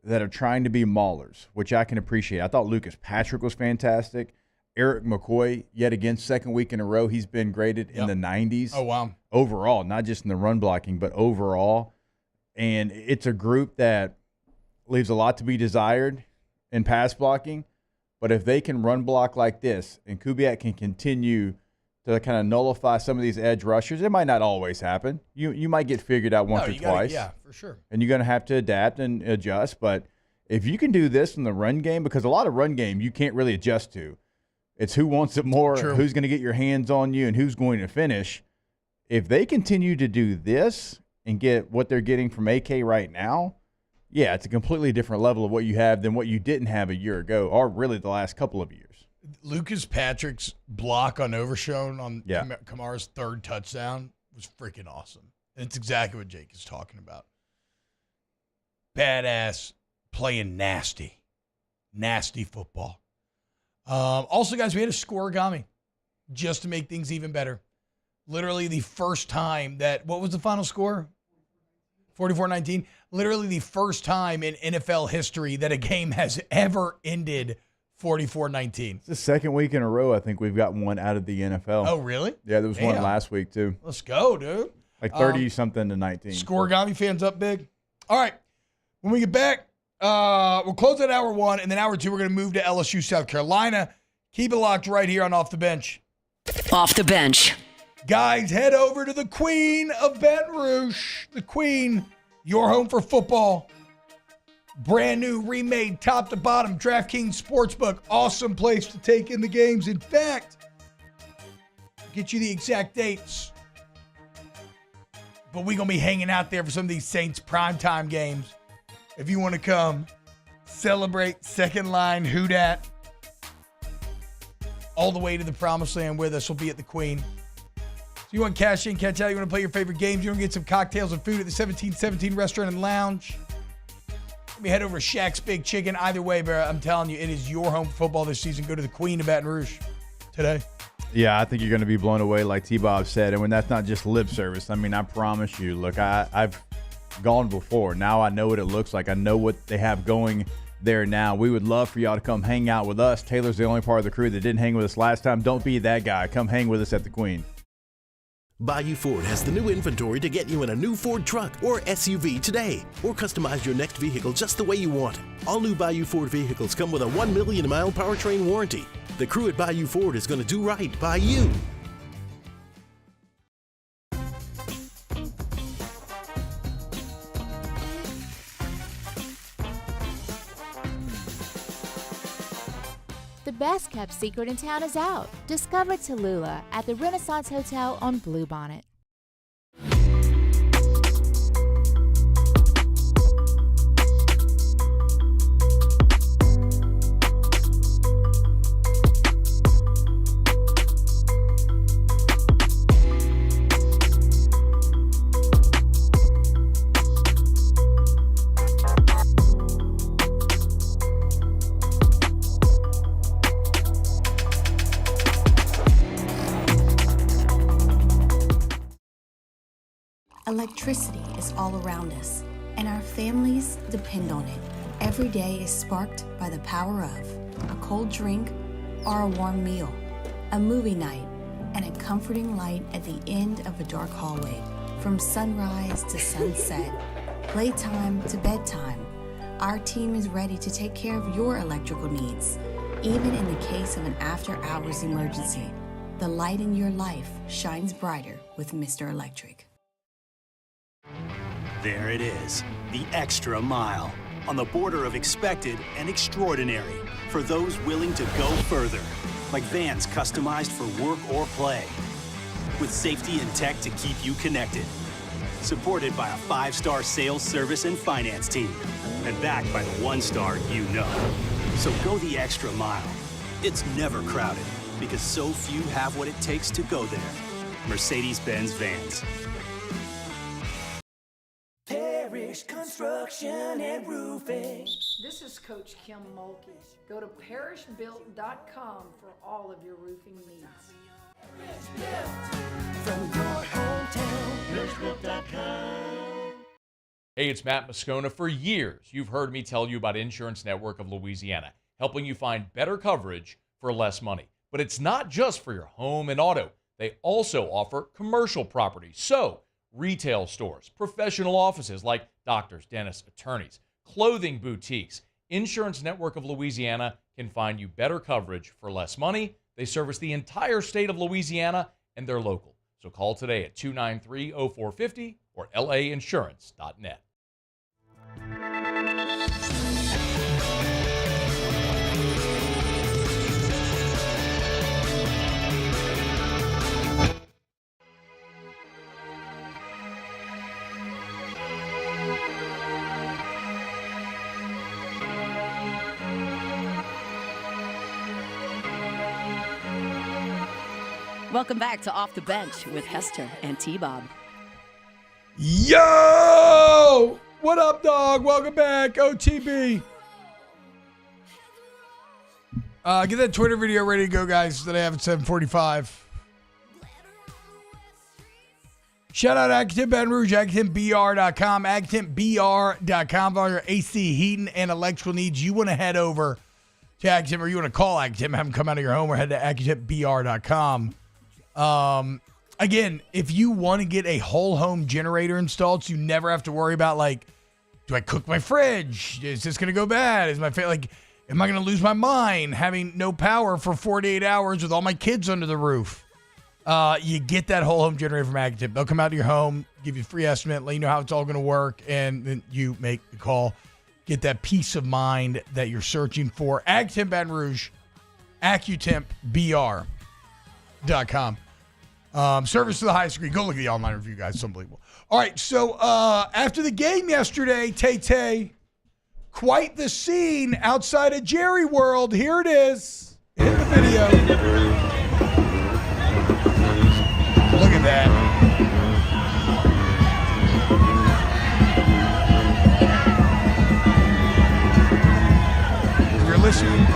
that are trying to be maulers, which I can appreciate. I thought Lucas Patrick was fantastic. Eric McCoy, yet again, second week in a row, he's been graded in the 90s. Oh, wow. Overall, not just in the run blocking, but overall. And it's a group that leaves a lot to be desired in pass blocking. But if they can run block like this and Kubiak can continue to kind of nullify some of these edge rushers, it might not always happen. You might get figured out once or twice. Yeah, for sure. And you're going to have to adapt and adjust. But if you can do this in the run game, because a lot of run game you can't really adjust to. It's who wants it more, who's going to get your hands on you, and who's going to finish. If they continue to do this and get what they're getting from AK right now, yeah, it's a completely different level of what you have than what you didn't have a year ago, or really the last couple of years. Lucas Patrick's block on Overshown on Kamara's third touchdown was freaking awesome. And it's exactly what Jake is talking about. Badass, playing nasty football. Also, guys, we had a scoregami just to make things even better. Literally the first time that, what was the final score? 44-19. Literally the first time in NFL history that a game has ever ended 44-19. It's the second week in a row I think we've got one out of the NFL. Oh, really? Yeah, there was one last week too. Let's go, dude. Like 30-something to 19. Scoregami fans up big. All right. When we get back, we'll close at hour one, and then hour two, we're going to move to LSU, South Carolina. Keep it locked right here on Off the Bench. Off the Bench. Guys, head over to the Queen of Baton Rouge. The Queen, your home for football. Brand new, remade, top to bottom, DraftKings Sportsbook. Awesome place to take in the games. In fact, get you the exact dates. But we're going to be hanging out there for some of these Saints primetime games. If you want to come celebrate second line Who Dat all the way to the promised land with us, we'll be at the Queen. So you want cash in, catch out, you want to play your favorite games, you want to get some cocktails and food at the 1717 Restaurant and Lounge. Let me head over to Shaq's Big Chicken. Either way, bro, I'm telling you, it is your home for football this season. Go to the Queen of Baton Rouge today. Yeah, I think you're going to be blown away, like T-Bob said. And when that's not just lip service, I mean, I promise you, look, I've gone before. Now I know what it looks like. I know what they have going there now. We would love for y'all to come hang out with us. Taylor's the only part of the crew that didn't hang with us last time. Don't be that guy. Come hang with us at the Queen. Bayou Ford has the new inventory to get you in a new Ford truck or SUV today, or customize your next vehicle just the way you want. All new Bayou Ford vehicles come with a 1 million mile powertrain warranty. The crew at Bayou Ford is going to do right by you. The best kept secret in town is out. Discover Tallulah at the Renaissance Hotel on Bluebonnet. Electricity is all around us, and our families depend on it. Every day is sparked by the power of a cold drink or a warm meal, a movie night, and a comforting light at the end of a dark hallway. From sunrise to sunset, playtime to bedtime, our team is ready to take care of your electrical needs. Even in the case of an after-hours emergency, the light in your life shines brighter with Mr. Electric. There it is, the extra mile, on the border of expected and extraordinary, for those willing to go further. like vans customized for work or play, with safety and tech to keep you connected. Supported by a 5-star sales, service, and finance team, and backed by the 1-star you know. So go the extra mile. It's never crowded, because so few have what it takes to go there. Mercedes-Benz Vans. Parish Construction and Roofing. This is Coach Kim Mulkey. Go to parishbuilt.com for all of your roofing needs. From your hometown, parishbuilt.com. Hey, it's Matt Moscona. For years, you've heard me tell you about Insurance Network of Louisiana, helping you find better coverage for less money. But it's not just for your home and auto. They also offer commercial property. So, retail stores, professional offices like doctors, dentists, attorneys, clothing boutiques. Insurance Network of Louisiana can find you better coverage for less money. They service the entire state of Louisiana, and they're local. So call today at 293-0450 or lainsurance.net. Welcome back to Off the Bench with Hester and T-Bob. Yo! What up, dog? Welcome back, OTB. Get that Twitter video ready to go, guys, that I have at 7:45. Shout out Acton Baton Rouge, ActonBR.com, ActonBR.com for all your AC, heating, and electrical needs. You want to head over to Acton, or you want to call Acton, have them come out of your home, or head to ActonBR.com. Again, if you want to get a whole home generator installed, so you never have to worry about, like, do I cook my fridge? Is this going to go bad? Am I going to lose my mind having no power for 48 hours with all my kids under the roof? You get that whole home generator from Actip. They'll come out to your home, give you a free estimate, let you know how it's all going to work, and then you make the call. Get that peace of mind that you're searching for. Actemp Baton Rouge, AccuTempBR.com. Service to the highest degree. Go look at the online review, guys. It's unbelievable. All right, so after the game yesterday, Tay, quite the scene outside of Jerry World. Here it is. In the video. Look at that. If you're listening.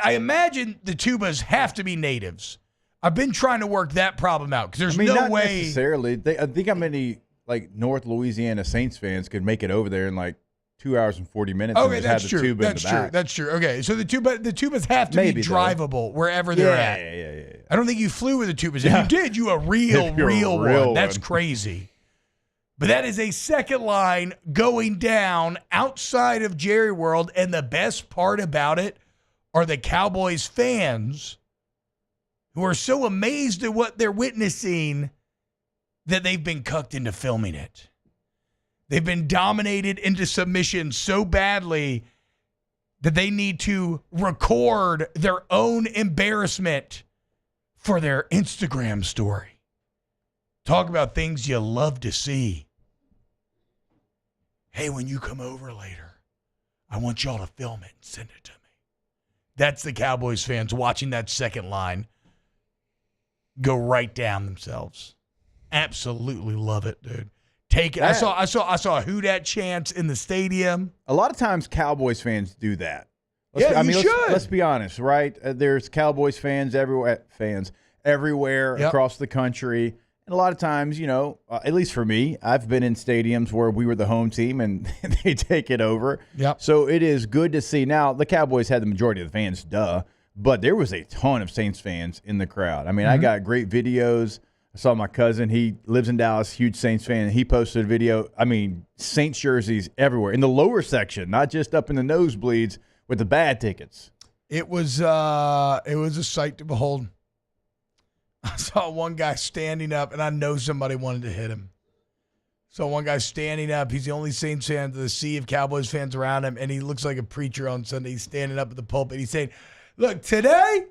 I imagine the tubas have to be natives. I've been trying to work that problem out because there's no not way. Necessarily. I think how many North Louisiana Saints fans could make it over there in 2 hours and 40 minutes. Okay, and that's just true. Have the tuba That's in the true. back. That's true. Okay, so the tubas have to Maybe, be though. drivable wherever they're at. Yeah. I don't think you flew with the tubas. If you did, you a real one. That's crazy. But that is a second line going down outside of Jerry World, and the best part about it are the Cowboys fans who are so amazed at what they're witnessing that they've been cucked into filming it. They've been dominated into submission so badly that they need to record their own embarrassment for their Instagram story. Talk about things you love to see. Hey, when you come over later, I want y'all to film it and send it to me. That's the Cowboys fans watching that second line go right down themselves. Absolutely love it, dude. Take it. I saw a Who Dat chants in the stadium. A lot of times Cowboys fans do that. Let's be honest, right? There's Cowboys fans everywhere, across the country. And a lot of times, at least for me, I've been in stadiums where we were the home team and they take it over. Yep. So it is good to see. Now, the Cowboys had the majority of the fans, but there was a ton of Saints fans in the crowd. I mean, I got great videos. I saw my cousin. He lives in Dallas, huge Saints fan, and he posted a video. I mean, Saints jerseys everywhere in the lower section, not just up in the nosebleeds with the bad tickets. It was a sight to behold. I saw one guy standing up, and I know somebody wanted to hit him. So one guy standing up. He's the only Saints fan to the sea of Cowboys fans around him, and he looks like a preacher on Sunday. He's standing up at the pulpit. He's saying, look, today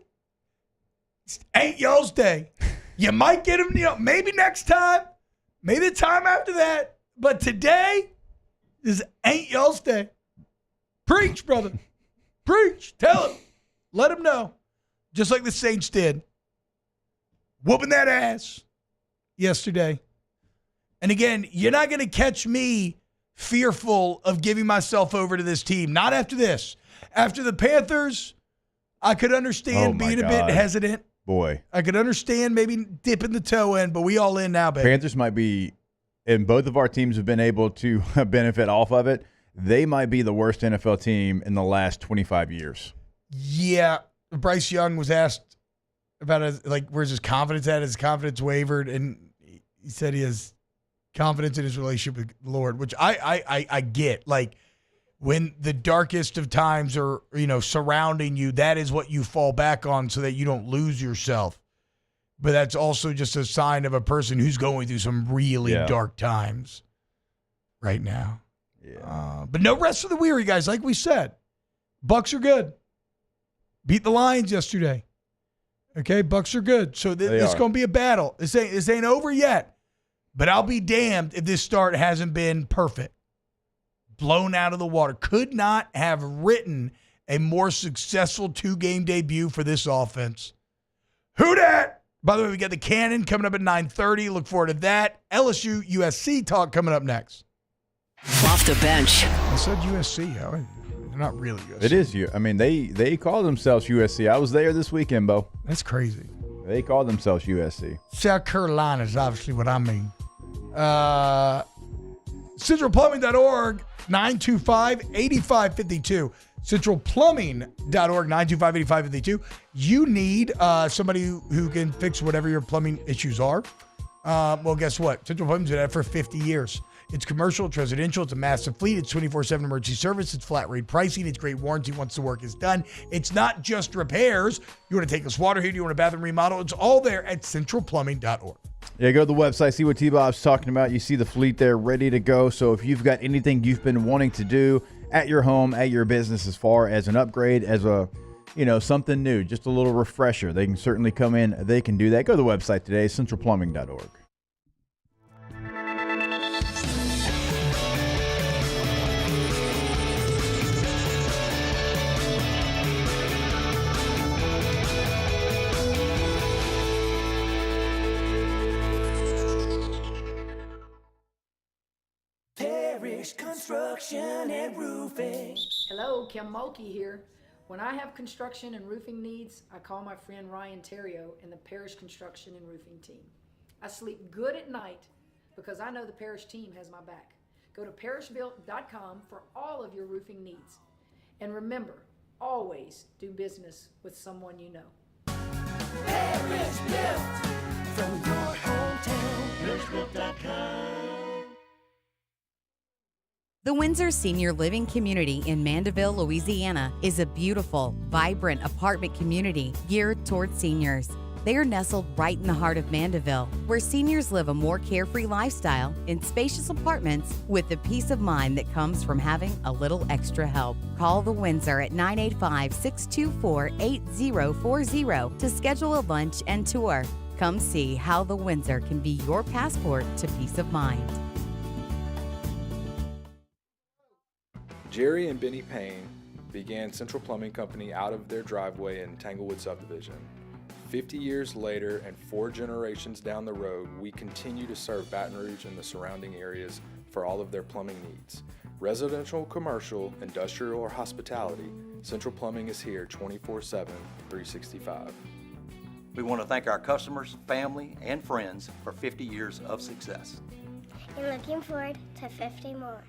ain't y'all's day. You might get him, maybe next time, maybe the time after that, but today, this ain't y'all's day. Preach, brother. Preach. Tell him. Let him know. Just like the Saints did. Whooping that ass yesterday. And again, you're not going to catch me fearful of giving myself over to this team. Not after this. After the Panthers, I could understand being a bit hesitant. Boy. I could understand maybe dipping the toe in, but we all in now, baby. Panthers might be, and both of our teams have been able to benefit off of it. They might be the worst NFL team in the last 25 years. Yeah. Bryce Young was asked about where's his confidence at? His confidence wavered, and he said he has confidence in his relationship with the Lord, which I get. Like, when the darkest of times are, surrounding you, that is what you fall back on so that you don't lose yourself. But that's also just a sign of a person who's going through some really dark times right now. Yeah. But no rest for the weary, guys. Like we said, Bucks are good. Beat the Lions yesterday. Okay, Bucks are good. So it's going to be a battle. This ain't over yet. But I'll be damned if this start hasn't been perfect. Blown out of the water. Could not have written a more successful 2-game debut for this offense. Who dat? By the way, we got the Cannon coming up at 9:30. Look forward to that. LSU USC talk coming up next. Off the bench. I said USC. They're not really USC. It is you. I mean, they call themselves USC. I was there this weekend, Bo. That's crazy. They call themselves USC. South Carolina is obviously what I mean. CentralPlumbing.org, 925-8552. CentralPlumbing.org, 925-8552. You need somebody who can fix whatever your plumbing issues are. Well, guess what? Central Plumbing's been at it for 50 years. It's commercial, it's residential, it's a massive fleet, it's 24/7 emergency service, it's flat rate pricing, it's great warranty once the work is done. It's not just repairs. You want to take this water heater, you want a bathroom remodel, it's all there at centralplumbing.org. Yeah, go to the website, see what T-Bob's talking about. You see the fleet there ready to go. So if you've got anything you've been wanting to do at your home, at your business, as far as an upgrade, as a, something new, just a little refresher, they can certainly come in. They can do that. Go to the website today, centralplumbing.org. Construction and Roofing. Hello, Kim Mulkey here. When I have construction and roofing needs, I call my friend Ryan Terrio and the Parish Construction and Roofing team. I sleep good at night because I know the Parish team has my back. Go to parishbuilt.com for all of your roofing needs. And remember, always do business with someone you know. Parish Built from your hometown. Parishbuilt.com. The Windsor Senior Living Community in Mandeville, Louisiana is a beautiful, vibrant apartment community geared toward seniors. They are nestled right in the heart of Mandeville, where seniors live a more carefree lifestyle in spacious apartments with the peace of mind that comes from having a little extra help. Call the Windsor at 985-624-8040 to schedule a lunch and tour. Come see how the Windsor can be your passport to peace of mind. Jerry and Benny Payne began Central Plumbing Company out of their driveway in Tanglewood Subdivision. 50 years later and 4 generations down the road, we continue to serve Baton Rouge and the surrounding areas for all of their plumbing needs. Residential, commercial, industrial, or hospitality, Central Plumbing is here 24/7, 365. We want to thank our customers, family, and friends for 50 years of success. And looking forward to 50 more.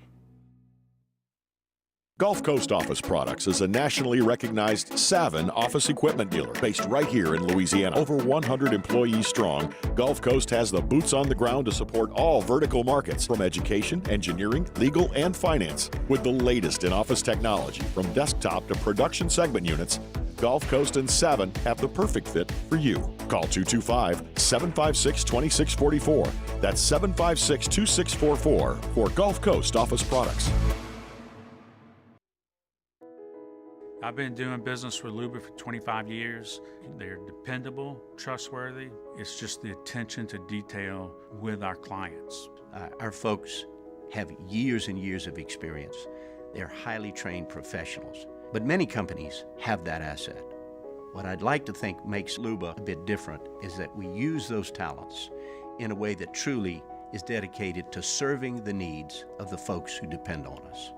Gulf Coast Office Products is a nationally recognized Savin office equipment dealer based right here in Louisiana. Over 100 employees strong, Gulf Coast has the boots on the ground to support all vertical markets from education, engineering, legal, and finance. With the latest in office technology from desktop to production segment units, Gulf Coast and Savin have the perfect fit for you. Call 225-756-2644. That's 756-2644 for Gulf Coast Office Products. I've been doing business with Luba for 25 years. They're dependable, trustworthy. It's just the attention to detail with our clients. Our folks have years and years of experience. They're highly trained professionals, but many companies have that asset. What I'd like to think makes Luba a bit different is that we use those talents in a way that truly is dedicated to serving the needs of the folks who depend on us.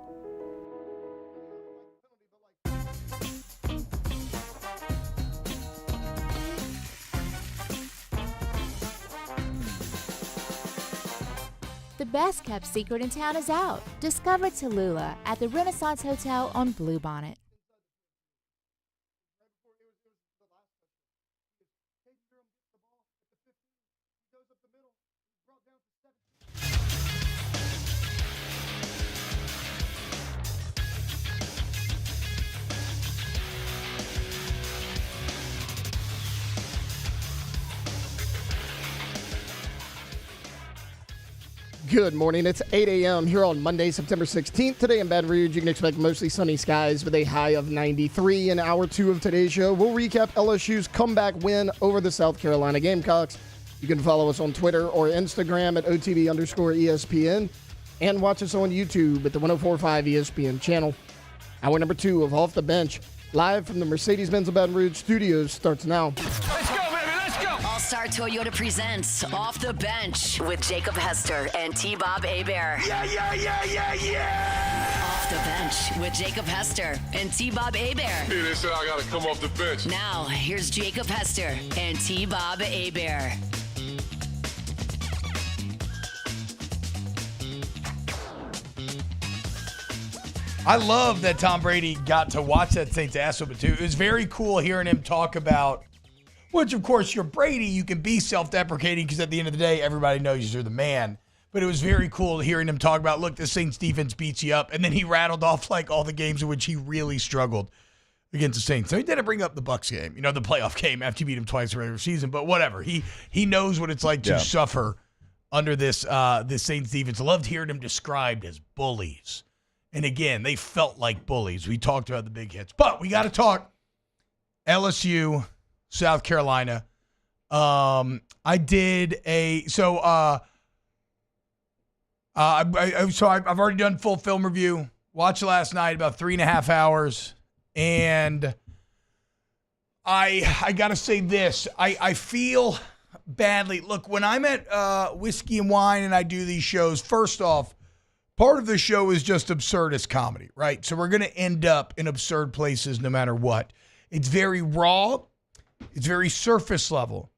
The best-kept secret in town is out. Discover Tallulah at the Renaissance Hotel on Bluebonnet. Good morning. It's 8 a.m. here on Monday, September 16th. Today in Baton Rouge, you can expect mostly sunny skies with a high of 93. In hour 2 of today's show, we'll recap LSU's comeback win over the South Carolina Gamecocks. You can follow us on Twitter or Instagram at OTB_ESPN and watch us on YouTube at the 104.5 ESPN channel. Hour number 2 of Off the Bench, live from the Mercedes-Benz of Baton Rouge studios, starts now. Let's go, baby, let's go. All-Star Toyota presents Off the Bench with Jacob Hester and T-Bob Hebert. Yeah. Off the Bench with Jacob Hester and T-Bob Hebert. Hey, they said I got to come off the bench. Now, here's Jacob Hester and T-Bob Hebert. I love that Tom Brady got to watch that Saints ass whooping too. It was very cool hearing him talk about, which of course you're Brady, you can be self-deprecating because at the end of the day, everybody knows you're the man. But it was very cool hearing him talk about, look, the Saints defense beats you up. And then he rattled off like all the games in which he really struggled against the Saints. So he didn't bring up the Bucs game, the playoff game after you beat him twice in the regular season, but whatever. He knows what it's like to suffer under this Saints defense. I loved hearing him described as bullies. And again, they felt like bullies. We talked about the big hits. But we got to talk LSU, South Carolina. I've already done full film review. Watched it last night, about 3.5 hours. And I got to say this. I feel badly. Look, when I'm at Whiskey and Wine and I do these shows, first off, part of the show is just absurdist comedy, right? So we're going to end up in absurd places no matter what. It's very raw. It's very surface level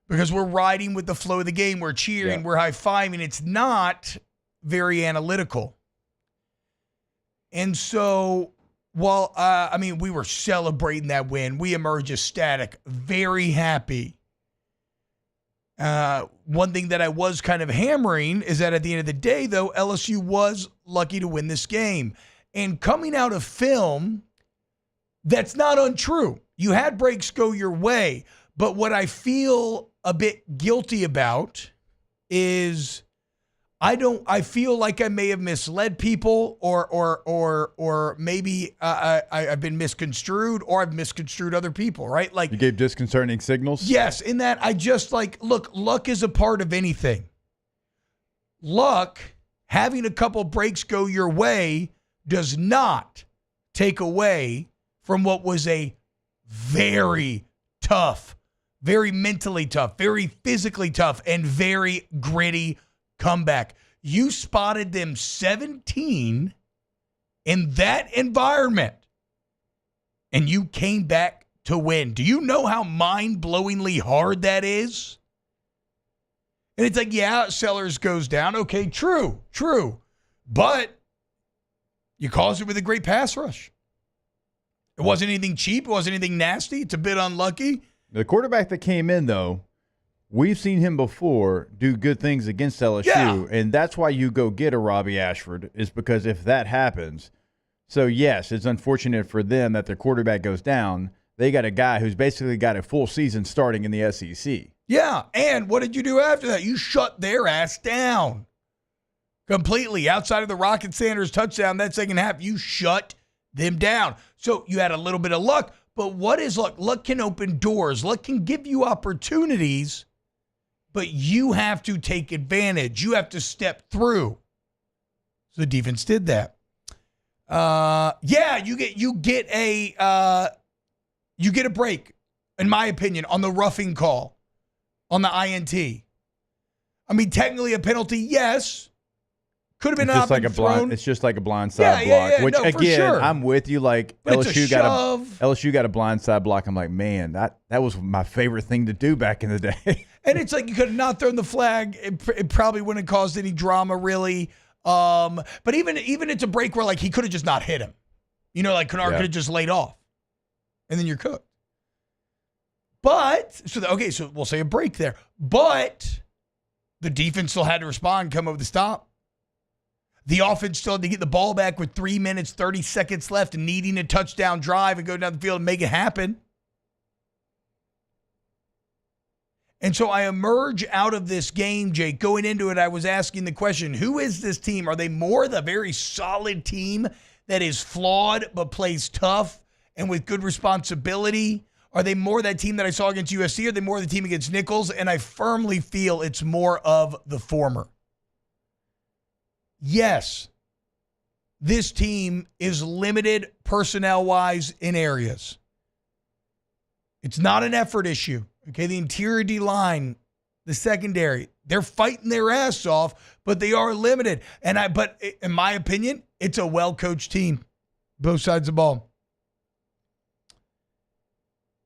because we're riding with the flow of the game. We're cheering. We're high-fiving. It's not very analytical. And so while, we were celebrating that win. We emerged ecstatic, very happy. One thing that I was kind of hammering is that at the end of the day, though, LSU was lucky to win this game. And coming out of film, that's not untrue. You had breaks go your way. But what I feel a bit guilty about is I feel like I may have misled people or maybe I've been misconstrued or I've misconstrued other people, right? Like you gave disconcerting signals? Yes, in that I just look, luck is a part of anything. Luck, having a couple breaks go your way does not take away from what was a very tough, very mentally tough, very physically tough, and very gritty comeback. You spotted them 17 in that environment, and you came back to win. Do you know how mind-blowingly hard that is? And it's like, yeah, Sellers goes down. Okay, true. But you caused it with a great pass rush. It wasn't anything cheap. It wasn't anything nasty. It's a bit unlucky. The quarterback that came in, though, we've seen him before do good things against LSU, and that's why you go get a Robbie Ashford, is because if that happens. So, yes, it's unfortunate for them that their quarterback goes down. they got a guy who's basically got a full season starting in the SEC. Yeah, and what did you do after that? You shut their ass down completely. Outside of the Rocket Sanders touchdown that second half, you shut them down. So you had a little bit of luck, but what is luck? Luck can open doors. Luck can give you opportunities, but you have to take advantage. You have to step through. So the defense did that. You get a break, in my opinion, on the roughing call, on the INT. I mean, technically a penalty, yes. Could have been It's just up and thrown. It's just like a blindside block. Which no, again, sure. I'm with you. Like But it's a LSU got a blindside block. I'm like, man, that was my favorite thing to do back in the day. And it's like you could have not thrown the flag. It probably wouldn't have caused any drama, really. But even it's a break where like he could have just not hit him. You know, like Kennard could have just laid off, and then you're cooked. But so we'll say a break there. But the defense still had to respond, come over the stop. The offense still had to get the ball back with 3 minutes, 30 seconds left and needing a touchdown drive and go down the field and make it happen. And so I emerge out of this game, Jake. Going into it, I was asking the question, who is this team? Are they more the very solid team that is flawed but plays tough and with good responsibility? Are they more that team that I saw against USC? Are they more the team against Nichols? And I firmly feel it's more of the former. Yes, this team is limited personnel-wise in areas. It's not an effort issue. Okay, the interior D-line, the secondary, they're fighting their ass off, but they are limited. But in my opinion, it's a well-coached team, both sides of the ball.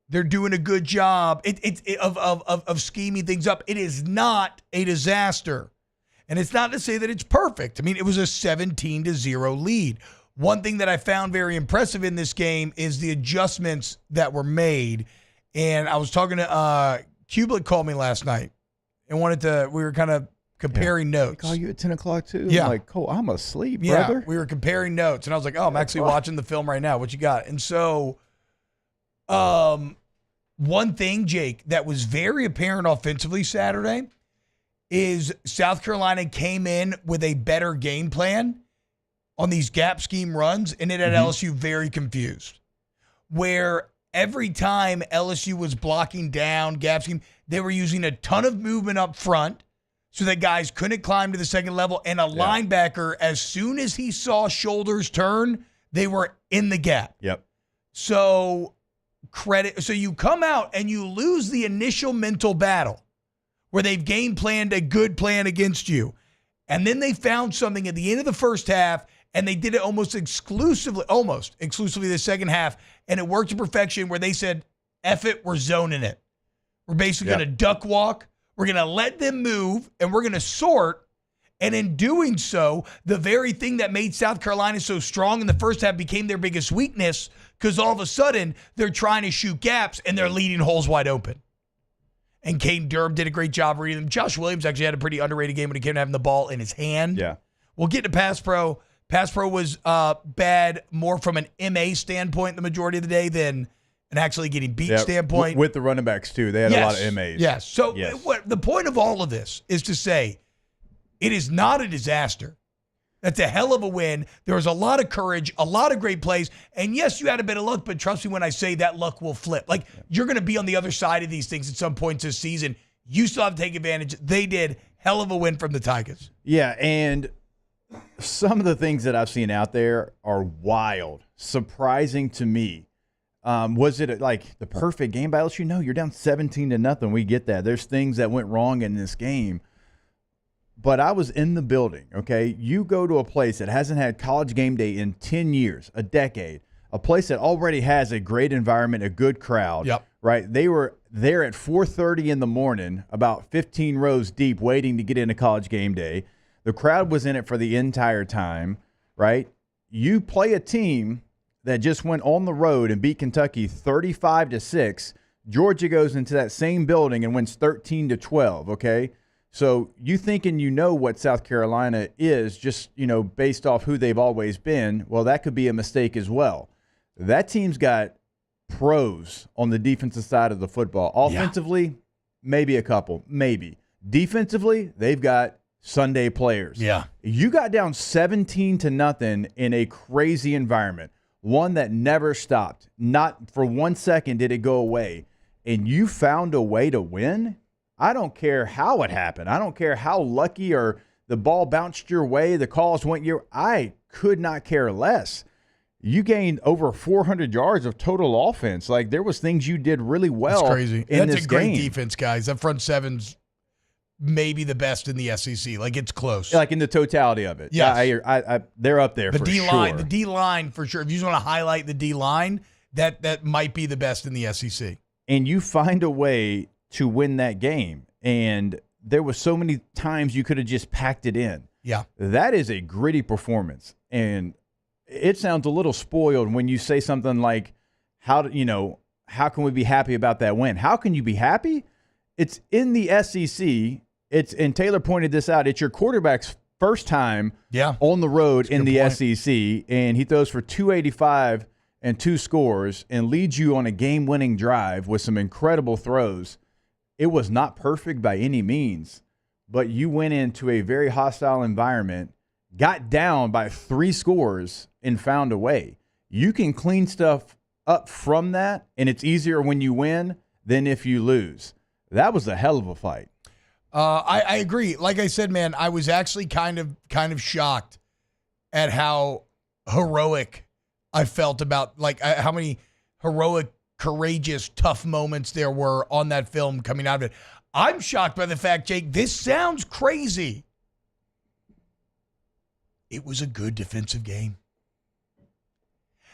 They're doing a good job of scheming things up. It is not a disaster. And it's not to say that it's perfect. I mean, it was a 17-0 lead. One thing that I found very impressive in this game is the adjustments that were made. And I was talking to Kublik called me last night and we were kind of comparing notes. Call you at 10 o'clock too? Yeah. I'm like, Cole, I'm asleep, brother. We were comparing notes. And I was like, oh, I'm actually watching the film right now. What you got? And so one thing, Jake, that was very apparent offensively Saturday is South Carolina came in with a better game plan on these gap scheme runs, and it had LSU very confused. Where every time LSU was blocking down gap scheme, they were using a ton of movement up front so that guys couldn't climb to the second level, and a linebacker, as soon as he saw shoulders turn, they were in the gap. Yep. So you come out and you lose the initial mental battle where they've game planned a good plan against you. And then they found something at the end of the first half, and they did it almost exclusively the second half, and it worked to perfection where they said, F it, we're zoning it. We're basically going to duck walk. We're going to let them move, and we're going to sort. And in doing so, the very thing that made South Carolina so strong in the first half became their biggest weakness, because all of a sudden they're trying to shoot gaps, and they're leaving holes wide open. And Caden Durham did a great job reading them. Josh Williams actually had a pretty underrated game when it came to having the ball in his hand. Yeah. We'll get to pass pro. Pass pro was bad more from an MA standpoint the majority of the day than an actually getting beat standpoint. With the running backs, too. They had a lot of MAs. Yes. So the point of all of this is to say it is not a disaster. That's a hell of a win. There was a lot of courage, a lot of great plays. And yes, you had a bit of luck, but trust me when I say that luck will flip. Like, you're going to be on the other side of these things at some points this season. You still have to take advantage. They did. Hell of a win from the Tigers. Yeah, and some of the things that I've seen out there are wild, surprising to me. Was it like the perfect game by LSU? No, you're down 17-0. We get that. There's things that went wrong in this game. But I was in the building, okay? You go to a place that hasn't had college game day in 10 years, a decade, a place that already has a great environment, a good crowd, right? They were there at 4:30 in the morning, about 15 rows deep, waiting to get into college game day. The crowd was in it for the entire time, right? You play a team that just went on the road and beat Kentucky 35-6. Georgia goes into that same building and wins 13-12, okay? So you thinking you know what South Carolina is just, based off who they've always been, well, that could be a mistake as well. That team's got pros on the defensive side of the football. Offensively, maybe a couple, maybe. Defensively, they've got Sunday players. Yeah. You got down 17-0 in a crazy environment, one that never stopped. Not for 1 second did it go away, and you found a way to win. I don't care how it happened. I don't care how lucky or the ball bounced your way, the calls went your – I could not care less. You gained over 400 yards of total offense. Like, there was things you did really well. That's crazy. In That's this a great game. defense, guys. That front seven's maybe the best in the SEC. Like, it's close. Like, in the totality of it. Yes. I they're up there The for D-line, sure. the D-line for sure. If you just want to highlight the D-line, that might be the best in the SEC. And you find a way to win that game. And there was so many times you could have just packed it in. Yeah. That is a gritty performance. And it sounds a little spoiled when you say something like, how can we be happy about that win? How can you be happy? It's in the SEC. And Taylor pointed this out. It's your quarterback's first time on the road in the SEC, and he throws for 285 and 2 scores and leads you on a game-winning drive with some incredible throws. It was not perfect by any means, but you went into a very hostile environment, got down by 3 scores, and found a way. You can clean stuff up from that, and it's easier when you win than if you lose. That was a hell of a fight. I agree. Like I said, man, I was actually kind of shocked at how heroic I felt about, like, how many heroic, courageous, tough moments there were on that film coming out of it. I'm shocked by the fact, Jake, this sounds crazy. It was a good defensive game.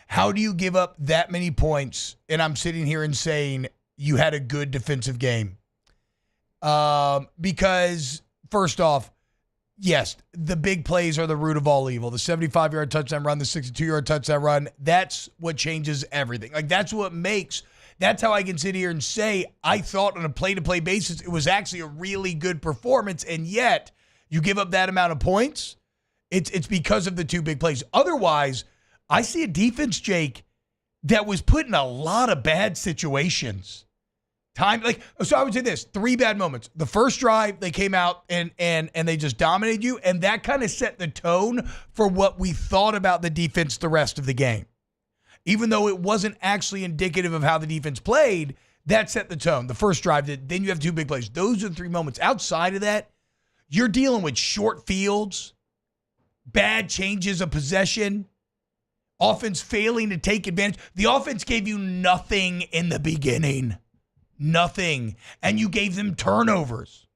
How do you give up that many points? And I'm sitting here and saying you had a good defensive game. Because first off, yes, the big plays are the root of all evil. The 75-yard touchdown run, the 62-yard touchdown run, that's what changes everything. Like, that's how I can sit here and say I thought on a play-to-play basis it was actually a really good performance, and yet you give up that amount of points, it's because of the 2 big plays. Otherwise, I see a defense, Jake, that was put in a lot of bad situations. So I would say this, 3 bad moments. The first drive, they came out and they just dominated you, and that kind of set the tone for what we thought about the defense the rest of the game. Even though it wasn't actually indicative of how the defense played, that set the tone. The first drive, then you have 2 big plays. Those are the 3 moments. Outside of that, you're dealing with short fields, bad changes of possession, offense failing to take advantage. The offense gave you nothing in the beginning. Nothing. And you gave them turnovers.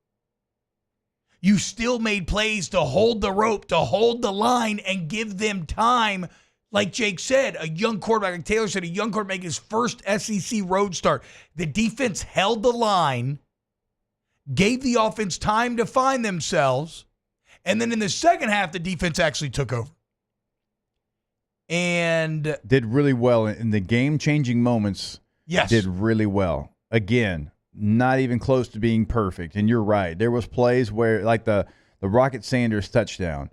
You still made plays to hold the rope, to hold the line, and give them time. Like Jake said, a young quarterback, like Taylor said, a young quarterback making his first SEC road start. The defense held the line, gave the offense time to find themselves, and then in the second half, the defense actually took over. And did really well in the game-changing moments. Yes. Did really well. Again, not even close to being perfect. And you're right. There was plays where, like the Rocket Sanders touchdown,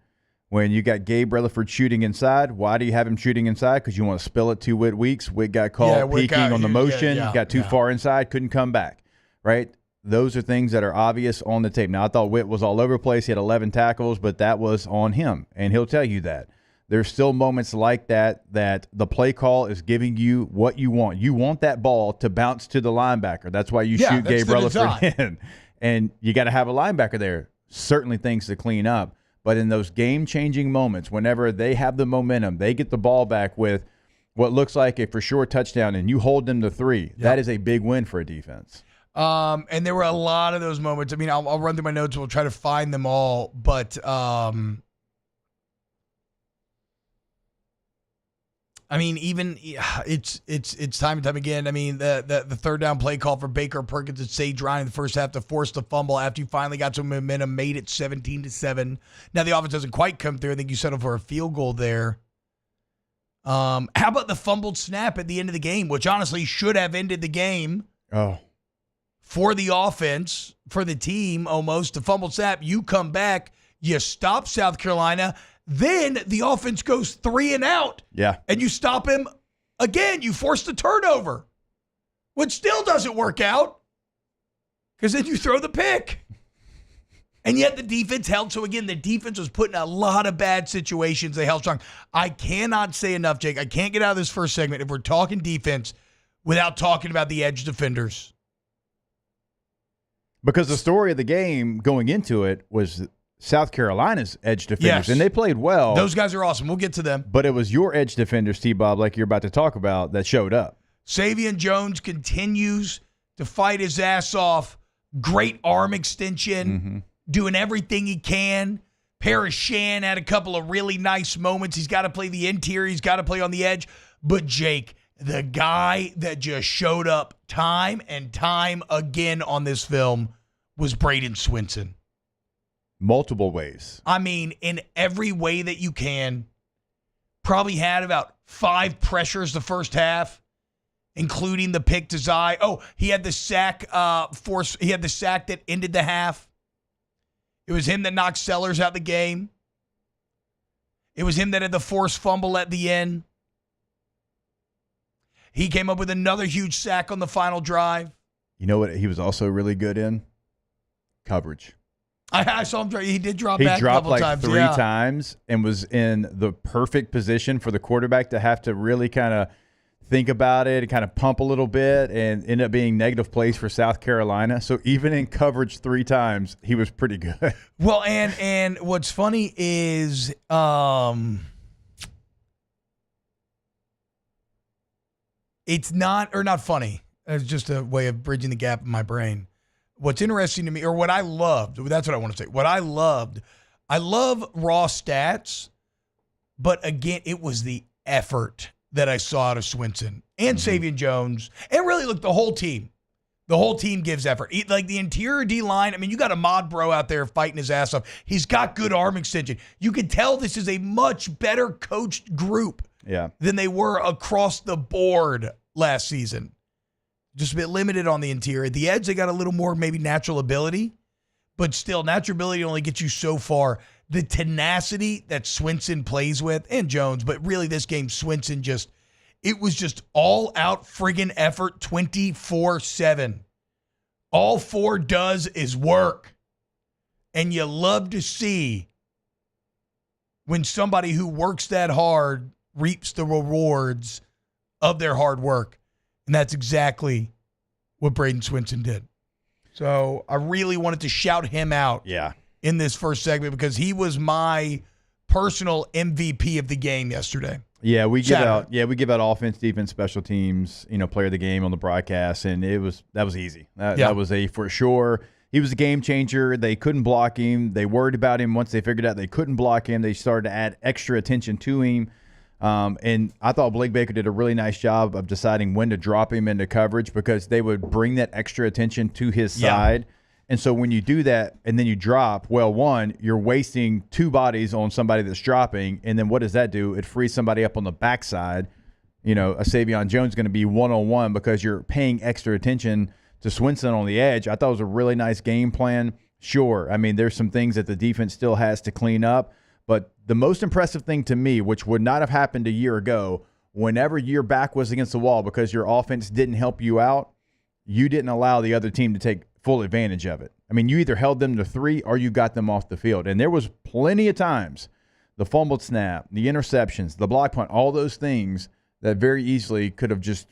when you got Gabe Rutherford shooting inside. Why do you have him shooting inside? Because you want to spill it to Whit Weeks. Whit got called peeking on the motion, got too far inside, couldn't come back, right? Those are things that are obvious on the tape. Now, I thought Whit was all over the place. He had 11 tackles, but that was on him, and he'll tell you that. There's still moments like that the play call is giving you what you want. You want that ball to bounce to the linebacker. That's why you shoot Gabe Rutherford in. And you got to have a linebacker there. Certainly things to clean up. But in those game-changing moments, whenever they have the momentum, they get the ball back with what looks like a for sure touchdown, and you hold them to 3. That is a big win for a defense. And there were a lot of those moments. I mean, I'll run through my notes. We'll try to find them all. But I mean, even it's time and time again. I mean, the third down play call for Baker Perkins and Sage Ryan in the first half to force the fumble after you finally got some momentum, made it 17-7. Now the offense doesn't quite come through. I think you settled for a field goal there. How about the fumbled snap at the end of the game, which honestly should have ended the game? Oh. For the offense, for the team, almost. The fumbled snap, you come back, you stop South Carolina. Then the offense goes 3 and out. Yeah. And you stop him again. You force the turnover. which still doesn't work out because then you throw the pick. And yet the defense held. So, again, the defense was put in a lot of bad situations. They held strong. I cannot say enough, Jake. I can't get out of this first segment if we're talking defense without talking about the edge defenders. Because the story of the game going into it was South Carolina's edge defenders, Yes. and they played well. Those guys are awesome. We'll get to them. But it was your edge defenders, T-Bob, like you're about to talk about, that showed up. Savion Jones continues to fight his ass off. Great arm extension, doing everything he can. Paris Shan had a couple of really nice moments. He's got to play the interior. He's got to play on the edge. But Jake, the guy that just showed up time and time again on this film was Braden Swinson. Multiple ways. I mean, in every way that you can. Probably had about 5 pressures the first half, including the pick to Zai. Oh, he had the sack He had the sack that ended the half. It was him that knocked Sellers out the game. It was him that had the forced fumble at the end. He came up with another huge sack on the final drive. You know what he was also really good in? Coverage. I saw him. He did drop He back dropped a couple like times. 3 times and was in the perfect position for the quarterback to have to really kind of think about it and kind of pump a little bit, and ended up being negative plays for South Carolina. So even in coverage 3 times, he was pretty good. Well, and what's funny is it's not funny. It's just a way of bridging the gap in my brain. What's interesting to me, or what I loved, that's what I want to say. What I love raw stats, but again, it was the effort that I saw out of Swinson and Savion Jones, and really, look, the whole team. The whole team gives effort. Like the interior D-line, I mean, you got Ahmad Bro out there fighting his ass off. He's got good arm extension. You can tell this is a much better coached group than they were across the board last season. Just a bit limited on the interior. At the edge, they got a little more maybe natural ability, but still, natural ability only gets you so far. The tenacity that Swinson plays with, and Jones, but really this game, Swinson it was just all-out friggin' effort 24/7. All 4 does is work. And you love to see when somebody who works that hard reaps the rewards of their hard work. And that's exactly what Braden Swinson did. So I really wanted to shout him out in this first segment because he was my personal MVP of the game yesterday. Yeah, we give out offense, defense, special teams, player of the game on the broadcast, and that was easy. That was for sure. He was a game changer. They couldn't block him. They worried about him once they figured out they couldn't block him. They started to add extra attention to him. And I thought Blake Baker did a really nice job of deciding when to drop him into coverage because they would bring that extra attention to his side. And so when you do that and then you drop, well, one, you're wasting 2 bodies on somebody that's dropping. And then what does that do? It frees somebody up on the backside. A Savion Jones going to be one-on-one because you're paying extra attention to Swinson on the edge. I thought it was a really nice game plan. Sure, I mean, there's some things that the defense still has to clean up. But the most impressive thing to me, which would not have happened a year ago, whenever your back was against the wall because your offense didn't help you out, you didn't allow the other team to take full advantage of it. I mean, you either held them to 3 or you got them off the field. And there was plenty of times, the fumbled snap, the interceptions, the block punt, all those things that very easily could have just,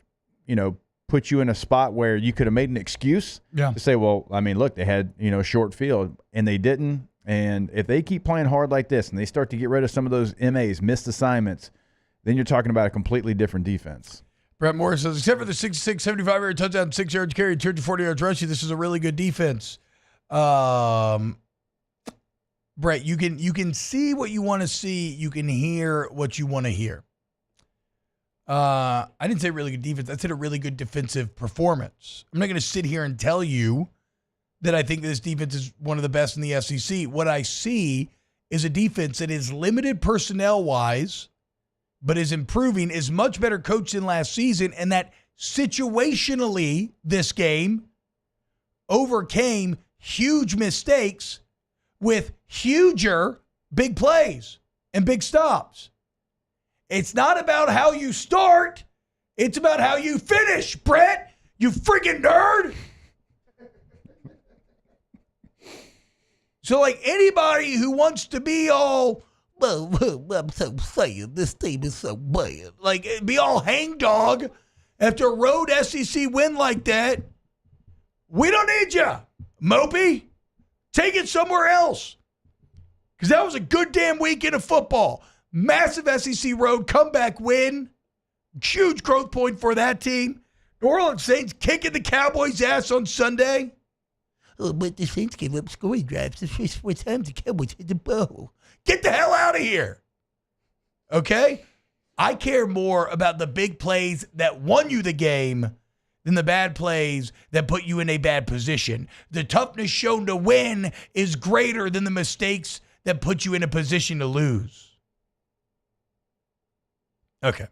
put you in a spot where you could have made an excuse to say, well, I mean, look, they had, a short field, and they didn't. And if they keep playing hard like this and they start to get rid of some of those MAs, missed assignments, then you're talking about a completely different defense. Brett Morris says, except for the 66, 75-yard touchdown, 6 yards carry, 240 yards rushing, this is a really good defense. Brett, you can see what you want to see. You can hear what you want to hear. I didn't say really good defense. I said a really good defensive performance. I'm not going to sit here and tell you that I think this defense is one of the best in the SEC. What I see is a defense that is limited personnel-wise, but is improving, is much better coached than last season, and that situationally this game overcame huge mistakes with huger big plays and big stops. It's not about how you start. It's about how you finish, Brett. You freaking nerd! So, like, anybody who wants to be all, well, I'm so sad, this team is so bad. Like, be all hangdog after a road SEC win like that, we don't need you, Mopey. Take it somewhere else. Because that was a good damn weekend of football. Massive SEC road comeback win. Huge growth point for that team. New Orleans Saints kicking the Cowboys' ass on Sunday. Oh, but the Saints gave up scoring drives. The first 4 times the Cowboys hit the ball. Get the hell out of here. Okay? I care more about the big plays that won you the game than the bad plays that put you in a bad position. The toughness shown to win is greater than the mistakes that put you in a position to lose. Okay.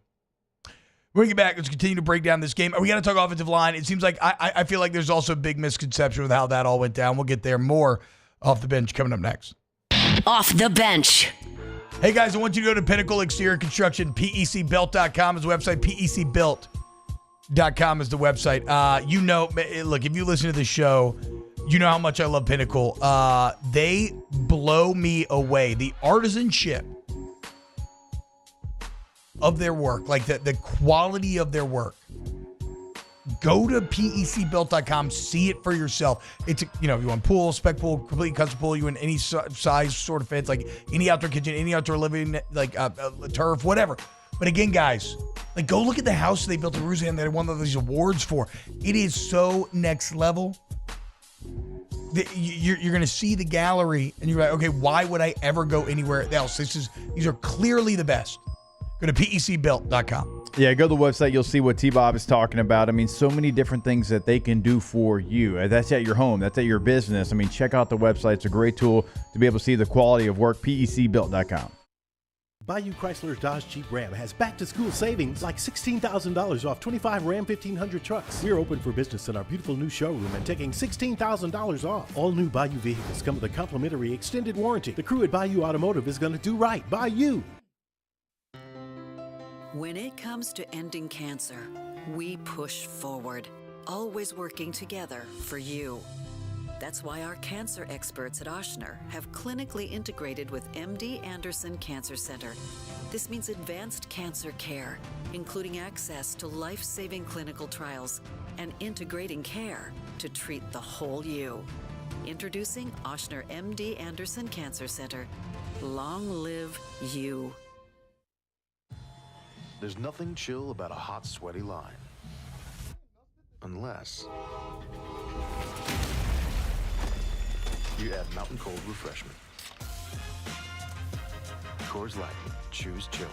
We're going to get back. Let's continue to break down this game. We got to talk offensive line. It seems like I feel like there's also a big misconception with how that all went down. We'll get there. More off the bench coming up next. Off the bench. Hey, guys, I want you to go to Pinnacle Exterior Construction. PECbuilt.com is the website. PECbuilt.com is the website. Look, if you listen to the show, you know how much I love Pinnacle. They blow me away. The artisanship of their work, like the quality of their work. Go to PECbuilt.com, see it for yourself. It's, if you want pool, spec pool, complete custom pool, you want any size sort of fits, like any outdoor kitchen, any outdoor living, like turf, whatever. But again, guys, like go look at the house they built in Louisiana that they won these awards for. It is so next level. You're going to see the gallery and you're like, okay, why would I ever go anywhere else? These are clearly the best. Go to PECbuilt.com. Yeah, go to the website. You'll see what T-Bob is talking about. I mean, so many different things that they can do for you. That's at your home. That's at your business. I mean, check out the website. It's a great tool to be able to see the quality of work. PECbuilt.com. Bayou Chrysler Dodge Jeep Ram has back-to-school savings like $16,000 off 25 Ram 1500 trucks. We're open for business in our beautiful new showroom and taking $16,000 off. All new Bayou vehicles come with a complimentary extended warranty. The crew at Bayou Automotive is going to do right by you. When it comes to ending cancer, we push forward, always working together for you. That's why our cancer experts at Ochsner have clinically integrated with MD Anderson Cancer Center. This means advanced cancer care, including access to life-saving clinical trials and integrating care to treat the whole you. Introducing Ochsner MD Anderson Cancer Center. Long live you. There's nothing chill about a hot, sweaty line. Unless you add Mountain Cold Refreshment. Coors Light. Choose chill.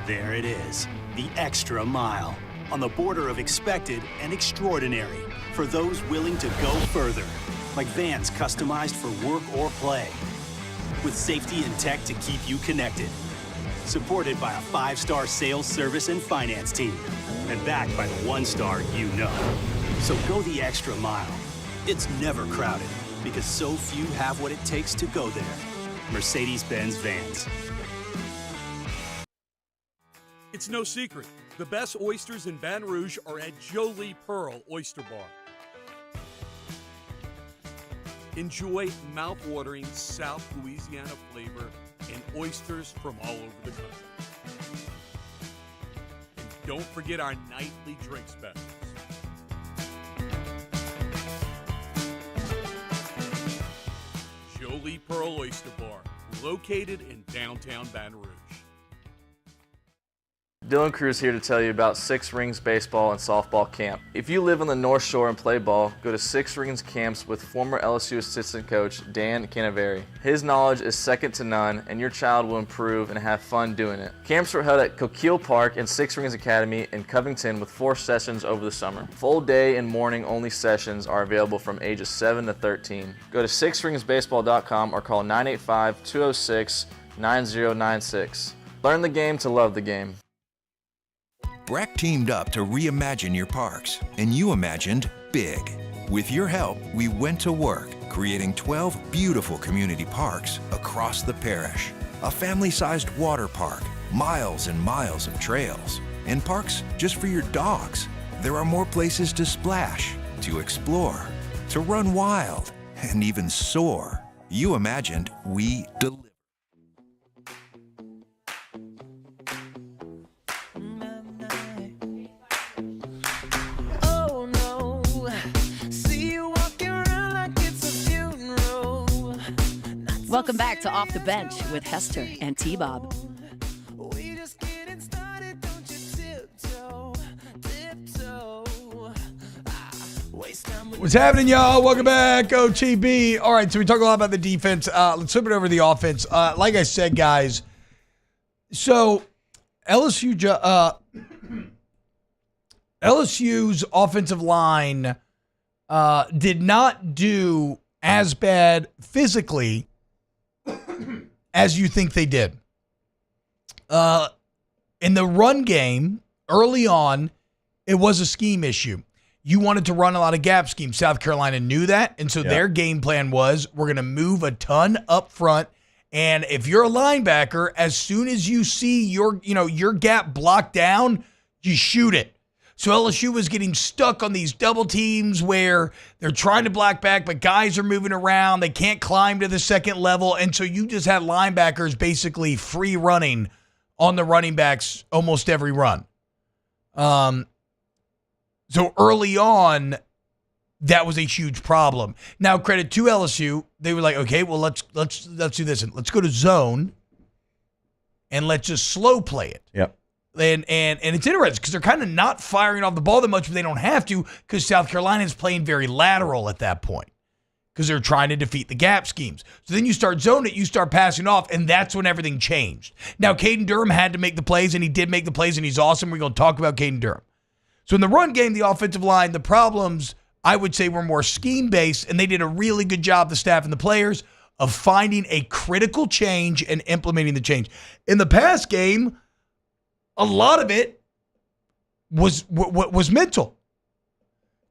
There it is, the extra mile. On the border of expected and extraordinary. For those willing to go further. Like vans customized for work or play. With safety and tech to keep you connected. Supported by a 5-star sales, service, and finance team. And backed by the 1-star you know. So go the extra mile. It's never crowded because so few have what it takes to go there. Mercedes-Benz Vans. It's no secret. The best oysters in Baton Rouge are at Jolie Pearl Oyster Bar. Enjoy mouth-watering South Louisiana flavor and oysters from all over the country. And don't forget our nightly drink specials. Jolie Pearl Oyster Bar, located in downtown Baton Rouge. Dylan Cruz here to tell you about Six Rings Baseball and Softball Camp. If you live on the North Shore and play ball, go to Six Rings Camps with former LSU assistant coach Dan Canaveri. His knowledge is second to none, and your child will improve and have fun doing it. Camps were held at Coquille Park and Six Rings Academy in Covington with 4 sessions over the summer. Full day and morning only sessions are available from ages 7 to 13. Go to sixringsbaseball.com or call 985-206-9096. Learn the game to love the game. Breck teamed up to reimagine your parks, and you imagined big. With your help, we went to work, creating 12 beautiful community parks across the parish. A family-sized water park, miles and miles of trails, and parks just for your dogs. there are more places to splash, to explore, to run wild, and even soar. You imagined, we deliver. Welcome back to Off the Bench with Hester and T-Bob. What's happening, y'all? Welcome back, OTB. All right, so we talk a lot about the defense. Let's flip it over to the offense. Like I said, guys, so LSU's offensive line did not do as bad physically as you think they did. In the run game, early on, it was a scheme issue. You wanted to run a lot of gap schemes. South Carolina knew that, and so their game plan was, we're going to move a ton up front, and if you're a linebacker, as soon as you see your gap blocked down, you shoot it. So LSU was getting stuck on these double teams where they're trying to block back, but guys are moving around. They can't climb to the second level, and so you just had linebackers basically free running on the running backs almost every run. So early on, that was a huge problem. Now, credit to LSU, they were like, okay, well, let's do this. Let's go to zone, and let's just slow play it. Yep. And it's interesting because they're kind of not firing off the ball that much, but they don't have to because South Carolina is playing very lateral at that point because they're trying to defeat the gap schemes. So then you start zoning it, you start passing off, and that's when everything changed. Now, Caden Durham had to make the plays, and he did make the plays, and he's awesome. We're going to talk about Caden Durham. So in the run game, the offensive line, the problems, I would say, were more scheme-based, and they did a really good job, the staff and the players, of finding a critical change and implementing the change. In the pass game, a lot of it was mental.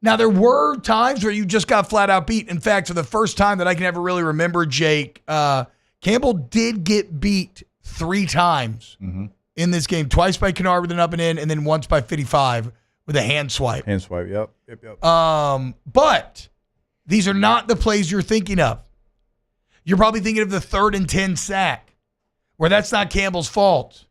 Now, there were times where you just got flat out beat. In fact, for the first time that I can ever really remember, Jake, Campbell did get beat 3 times in this game. Twice by Kennard with an up and in, and then once by 55 with a hand swipe. Hand swipe, yep. But these are not the plays you're thinking of. You're probably thinking of the 3rd and 10 sack, where that's not Campbell's fault.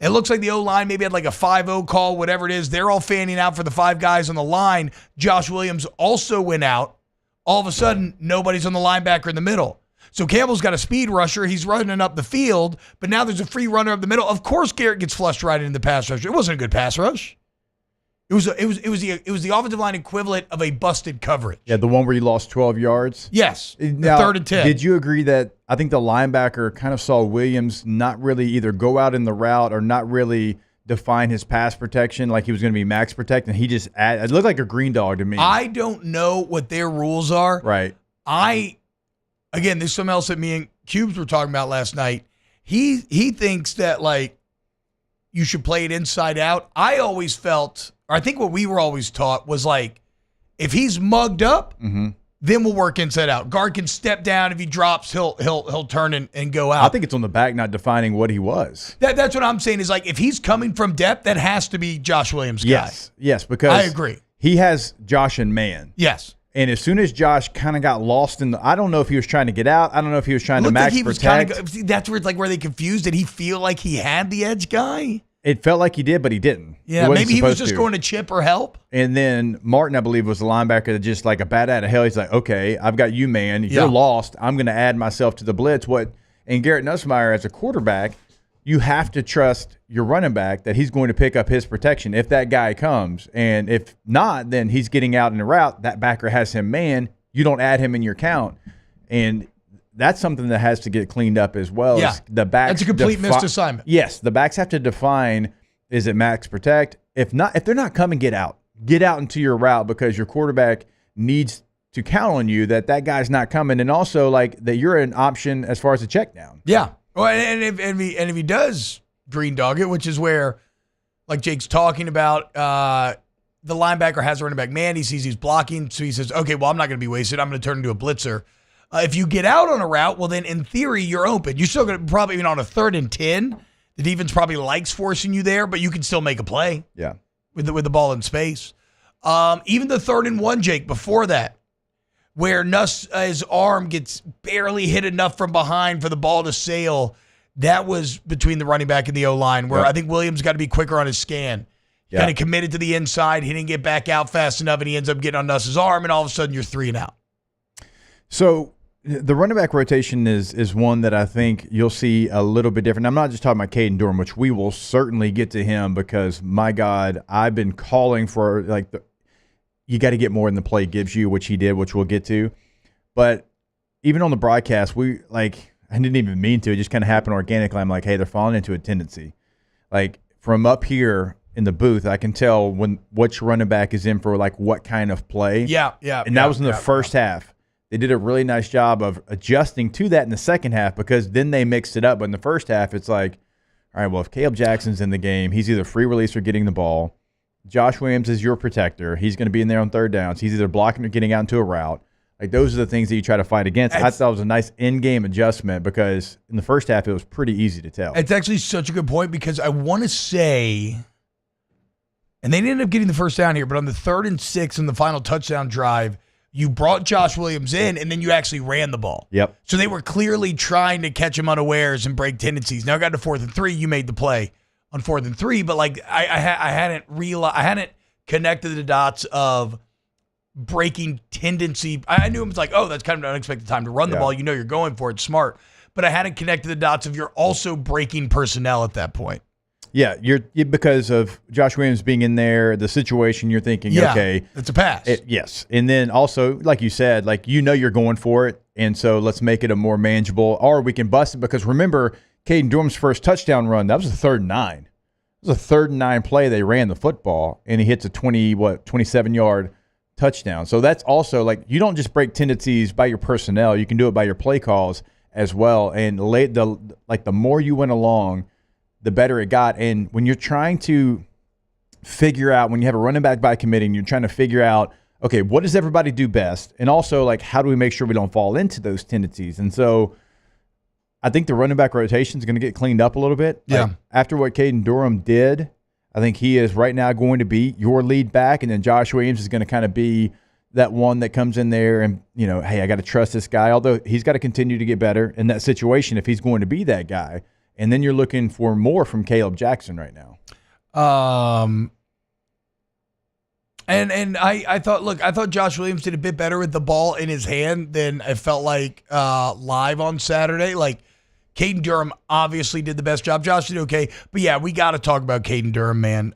It looks like the O-line maybe had like a 5-0 call, whatever it is. They're all fanning out for the 5 guys on the line. Josh Williams also went out. All of a sudden, nobody's on the linebacker in the middle. So Campbell's got a speed rusher. He's running up the field, but now there's a free runner up the middle. Of course, Garrett gets flushed right into the pass rush. It wasn't a good pass rush. It was the offensive line equivalent of a busted coverage. Yeah, the one where you lost 12 yards. Yes, now, 3rd and 10. Did you agree that I think the linebacker kind of saw Williams not really either go out in the route or not really define his pass protection like he was going to be max protect, and he just it looked like a green dog to me. I don't know what their rules are. Right. Again, there's something else that me and Cubes were talking about last night. He thinks that like you should play it inside out. I always felt, or I think what we were always taught was like, if he's mugged up, then we'll work inside out. Guard can step down. If he drops, he'll turn and go out. I think it's on the back not defining what he was. That's what I'm saying is like if he's coming from depth, that has to be Josh Williams' guy. Yes, because I agree. He has Josh in man. Yes. And as soon as Josh kind of got lost in I don't know if he was trying to get out. I don't know if he was trying to max protect. That's where it's like where they confused. Did he feel like he had the edge guy? It felt like he did, but he didn't. Yeah, maybe he was just going to chip or help. And then Martin, I believe, was the linebacker that just like a bat out of hell. He's like, okay, I've got you, man. You're lost. I'm going to add myself to the blitz. And Garrett Nussmeier, as a quarterback, you have to trust your running back that he's going to pick up his protection if that guy comes. And if not, then he's getting out in the route. That backer has him man. You don't add him in your count. And that's something that has to get cleaned up as well. Yeah, the backs that's a complete missed assignment. Yes, the backs have to define, is it max protect? If they're not coming, get out. Get out into your route because your quarterback needs to count on you that guy's not coming. And also like that you're an option as far as the check down. Yeah. Well, and if he does green dog it, which is where, like Jake's talking about, the linebacker has a running back man. He sees he's blocking, so he says, okay, well, I'm not going to be wasted. I'm going to turn into a blitzer. If you get out on a route, well, then in theory, you're open. You're still going to probably, even on a 3rd and 10, the defense probably likes forcing you there, but you can still make a play. Yeah. With the ball in space. Even the 3rd and 1, Jake, before that, where Nuss's arm gets barely hit enough from behind for the ball to sail. That was between the running back and the O-line, where I think Williams got to be quicker on his scan. Kind of committed to the inside. He didn't get back out fast enough, and he ends up getting on Nuss's arm, and all of a sudden you're 3 and out. So the running back rotation is one that I think you'll see a little bit different. I'm not just talking about Caden Durham, which we will certainly get to him because, my God, I've been calling for you got to get more than the play gives you, which he did, which we'll get to. But even on the broadcast, I didn't even mean to. It just kind of happened organically. I'm like, hey, they're falling into a tendency. Like from up here in the booth, I can tell which running back is in for what kind of play. Yeah. And that was in the first half. They did a really nice job of adjusting to that in the second half because then they mixed it up. But in the first half, it's like, all right, well, if Caleb Jackson's in the game, he's either free release or getting the ball. Josh Williams is your protector. He's going to be in there on 3rd downs. He's either blocking or getting out into a route. Those are the things that you try to fight against. I thought it was a nice in-game adjustment because in the first half, it was pretty easy to tell. It's actually such a good point because I want to say, and they ended up getting the first down here, but on the 3rd and 6 in the final touchdown drive, you brought Josh Williams in, and then you actually ran the ball. Yep. So they were clearly trying to catch him unawares and break tendencies. Now I got to 4th and 3. You made the play on 4th and 3, but I hadn't connected the dots of breaking tendency. I knew it was that's kind of an unexpected time to run the ball. You know you're going for it. Smart. But I hadn't connected the dots of you're also breaking personnel at that point. Yeah, you're because of Josh Williams being in there, the situation, you're thinking, okay. It's a pass. Yes. And then also, like you said, you're going for it, and so let's make it a more manageable, or we can bust it because remember, Caden Durham's first touchdown run, that was a 3rd and 9. It was a 3rd and 9 play. They ran the football, and he hits a 27-yard touchdown. So that's also you don't just break tendencies by your personnel. You can do it by your play calls as well. And the more you went along, the better it got. And when you're trying to figure out, when you have a running back by committee, and you're trying to figure out, okay, what does everybody do best? And also, how do we make sure we don't fall into those tendencies? And so I think the running back rotation is going to get cleaned up a little bit. Yeah. After what Caden Durham did, I think he is right now going to be your lead back, and then Josh Williams is going to kind of be that one that comes in there and, hey, I got to trust this guy, although he's got to continue to get better in that situation if he's going to be that guy. And then you're looking for more from Caleb Jackson right now. And I thought Josh Williams did a bit better with the ball in his hand than I felt like live on Saturday. Caden Durham obviously did the best job. Josh did okay. But yeah, we got to talk about Caden Durham, man.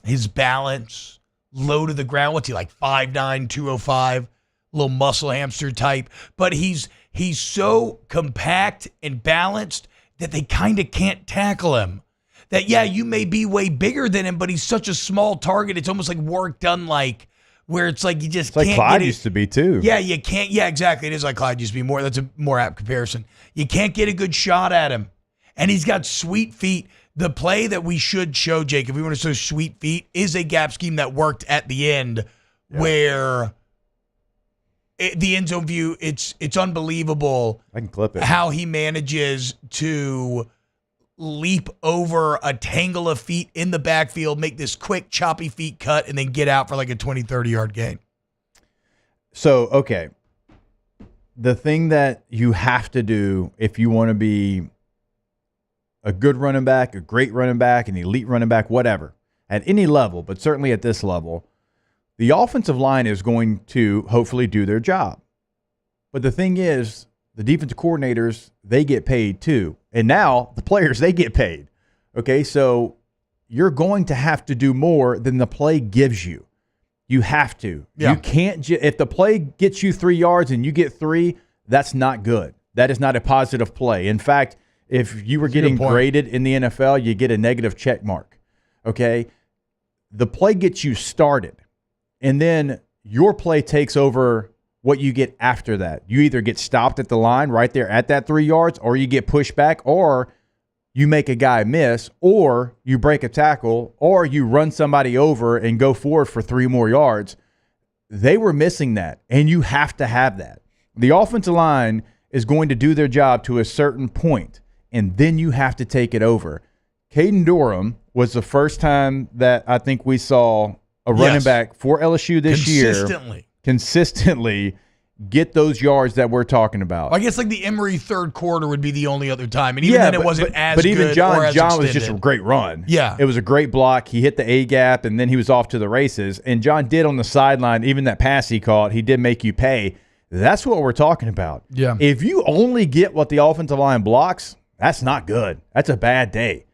His balance, low to the ground. What's he 5'9", 205, little muscle hamster type. But he's so compact and balanced that they kind of can't tackle him. That, you may be way bigger than him, but he's such a small target. It's almost like work done where it's you just can't Clyde get it. used to be too. Yeah, you can't. Yeah, exactly. It is like Clyde used to be more. That's a more apt comparison. You can't get a good shot at him. And he's got sweet feet. The play that we should show, Jake, if we want to show sweet feet, is a gap scheme that worked at the end where the end zone view, it's unbelievable. I can clip it. How he manages to leap over a tangle of feet in the backfield, make this quick, choppy feet cut, and then get out for a 20, 30-yard gain. So, okay. The thing that you have to do if you want to be a good running back, a great running back, an elite running back, whatever, at any level, but certainly at this level, the offensive line is going to hopefully do their job. But the thing is, the defensive coordinators, they get paid too. And now the players, they get paid. Okay, so you're going to have to do more than the play gives you. You have to. Yeah. You can't, if the play gets you 3 yards and you get 3, that's not good. That is not a positive play. In fact, if you were getting graded in the NFL, you get a negative check mark. Okay? The play gets you started, and then your play takes over what you get after that. You either get stopped at the line right there at that 3 yards, or you get pushed back, or you make a guy miss, or you break a tackle, or you run somebody over and go forward for 3 more yards. They were missing that, and you have to have that. The offensive line is going to do their job to a certain point, and then you have to take it over. Caden Durham was the first time that I think we saw a running back for LSU this year consistently get those yards that we're talking about. I guess like the Emory third quarter would be the only other time, and even then it wasn't as good. But even John or as was extended. just a great run. Yeah, it was a great block. He hit the A gap, and then he was off to the races. And John did on the sideline, even that pass he caught, he did make you pay. That's what we're talking about. Yeah. If you only get what the offensive line blocks, that's not good. That's a bad day.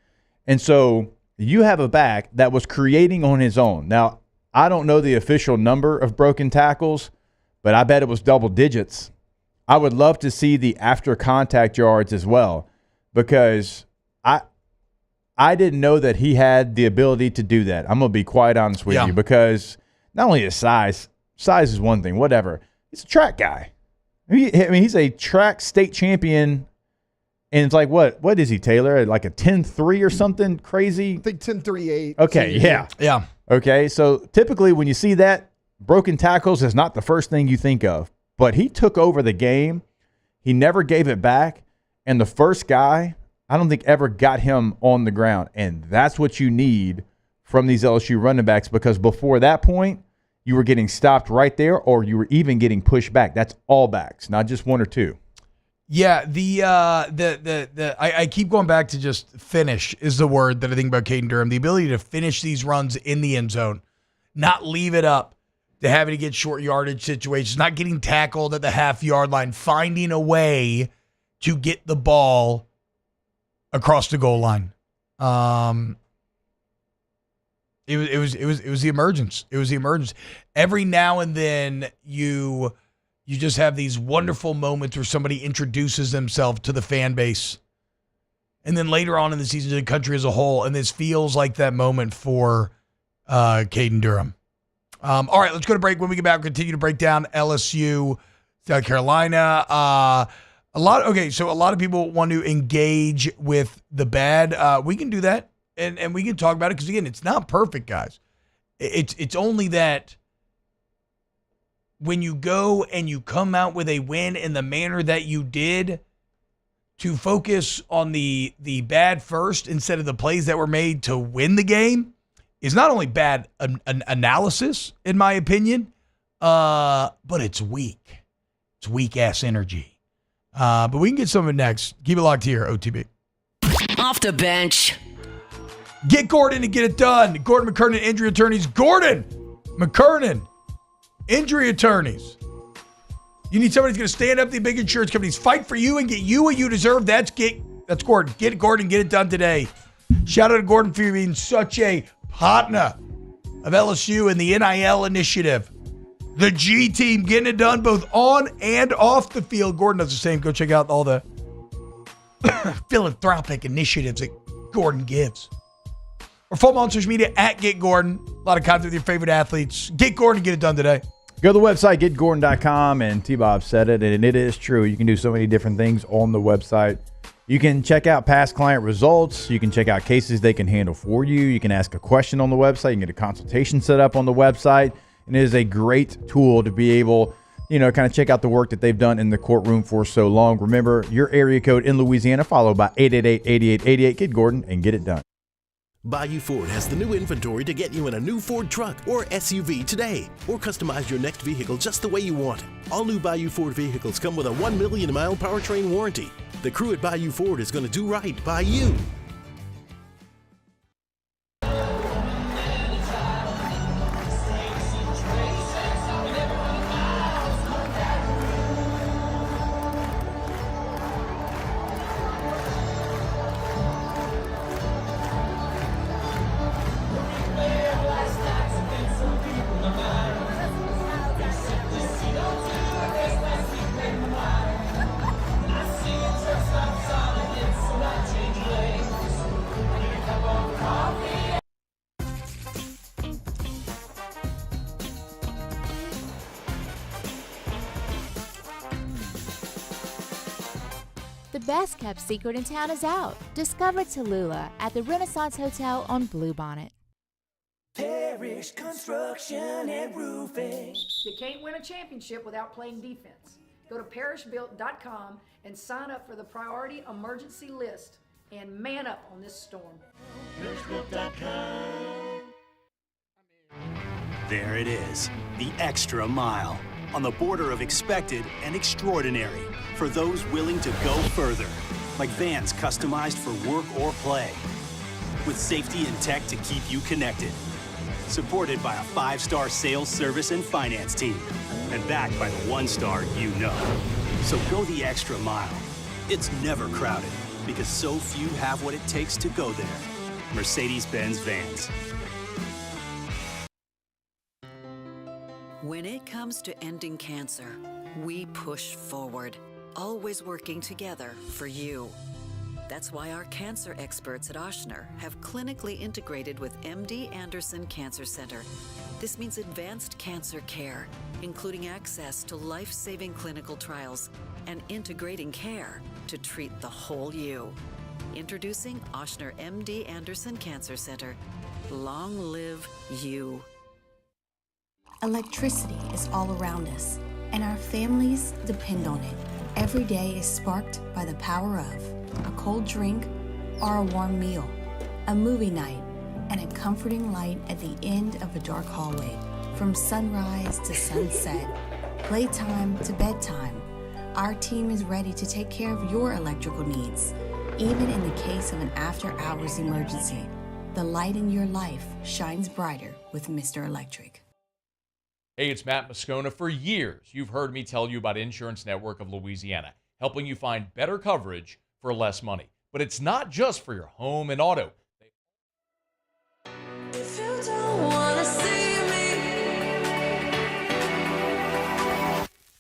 And so you have a back that was creating on his own. Now, I don't know the official number of broken tackles, but I bet it was double digits. I would love to see the after contact yards as well, because I didn't know that he had the ability to do that. I'm going to be quite honest with you, because not only his size is one thing, whatever. He's a track guy. I mean, he's a track state champion, and it's like, what is he, Taylor? Like a 10.3 or something crazy? I think 10.38. Okay, yeah. Yeah. Okay, so typically when you see that, broken tackles is not the first thing you think of. But he took over the game. He never gave it back. And the first guy, I don't think ever got him on the ground. And that's what you need from these LSU running backs, because before that point, you were getting stopped right there, or you were even getting pushed back. That's all backs, not just one or two. Yeah, I keep going back to just finish is the word that I think about Caden Durham. The ability to finish these runs in the end zone, not leave it up to having to get short yardage situations, not getting tackled at the half-yard line, finding a way to get the ball across the goal line. It was the emergence. It was the emergence. Every now and then you just have these wonderful moments where somebody introduces themselves to the fan base. And then later on in the season, to the country as a whole. And this feels like that moment for Caden Durham. All right, let's go to break. When we get back, we'll continue to break down LSU, South Carolina. A lot of people want to engage with the bad. We can do that, and we can talk about it, because, again, it's not perfect, guys. It's only that when you go and you come out with a win in the manner that you did, to focus on the bad first instead of the plays that were made to win the game is not only bad an analysis, in my opinion, but it's weak. It's weak-ass energy. But we can get some of it next. Keep it locked here, OTB. Off the bench. Get Gordon and get it done. Gordon McKernan, injury attorneys. Gordon McKernan, injury attorneys. You need somebody who's going to stand up to the big insurance companies, fight for you, and get you what you deserve. That's Gordon. Get Gordon, get it done today. Shout out to Gordon for being such a partner of LSU and the NIL initiative. The G team getting it done both on and off the field. Gordon does the same. Go check out all the philanthropic initiatives that Gordon gives. Or follow him on social media at Get Gordon. A lot of content with your favorite athletes. Get Gordon, get it done today. Go to the website, getgordon.com, and T-Bob said it, and it is true. You can do so many different things on the website. You can check out past client results. You can check out cases they can handle for you. You can ask a question on the website. You can get a consultation set up on the website. And it is a great tool to be able, kind of check out the work that they've done in the courtroom for so long. Remember, your area code in Louisiana, followed by 888-8888. Get Gordon and get it done. Bayou Ford has the new inventory to get you in a new Ford truck or SUV today, or customize your next vehicle just the way you want it. All new Bayou Ford vehicles come with a 1 million mile powertrain warranty. The crew at Bayou Ford is going to do right by you. The best kept secret in town is out. Discover Tallulah at the Renaissance Hotel on Bluebonnet. Parish Construction and Roofing. You can't win a championship without playing defense. Go to parishbuilt.com and sign up for the priority emergency list and man up on this storm. There it is, the extra mile, on the border of expected and extraordinary, for those willing to go further, like vans customized for work or play, with safety and tech to keep you connected, supported by a 5-star sales, service, and finance team, and backed by the 1-star you know. So go the extra mile. It's never crowded, because so few have what it takes to go there. Mercedes-Benz Vans. When it comes to ending cancer, we push forward, always working together for you. That's why our cancer experts at Ochsner have clinically integrated with MD Anderson Cancer Center. This means advanced cancer care, including access to life-saving clinical trials and integrating care to treat the whole you. Introducing Ochsner MD Anderson Cancer Center. Long live you. Electricity is all around us, and our families depend on it. Every day is sparked by the power of a cold drink or a warm meal, a movie night, and a comforting light at the end of a dark hallway. From sunrise to sunset, playtime to bedtime, our team is ready to take care of your electrical needs. Even in the case of an after-hours emergency, the light in your life shines brighter with Mr. Electric. Hey, it's Matt Moscona. For years, you've heard me tell you about Insurance Network of Louisiana, helping you find better coverage for less money. But it's not just for your home and auto. If you don't wanna see me,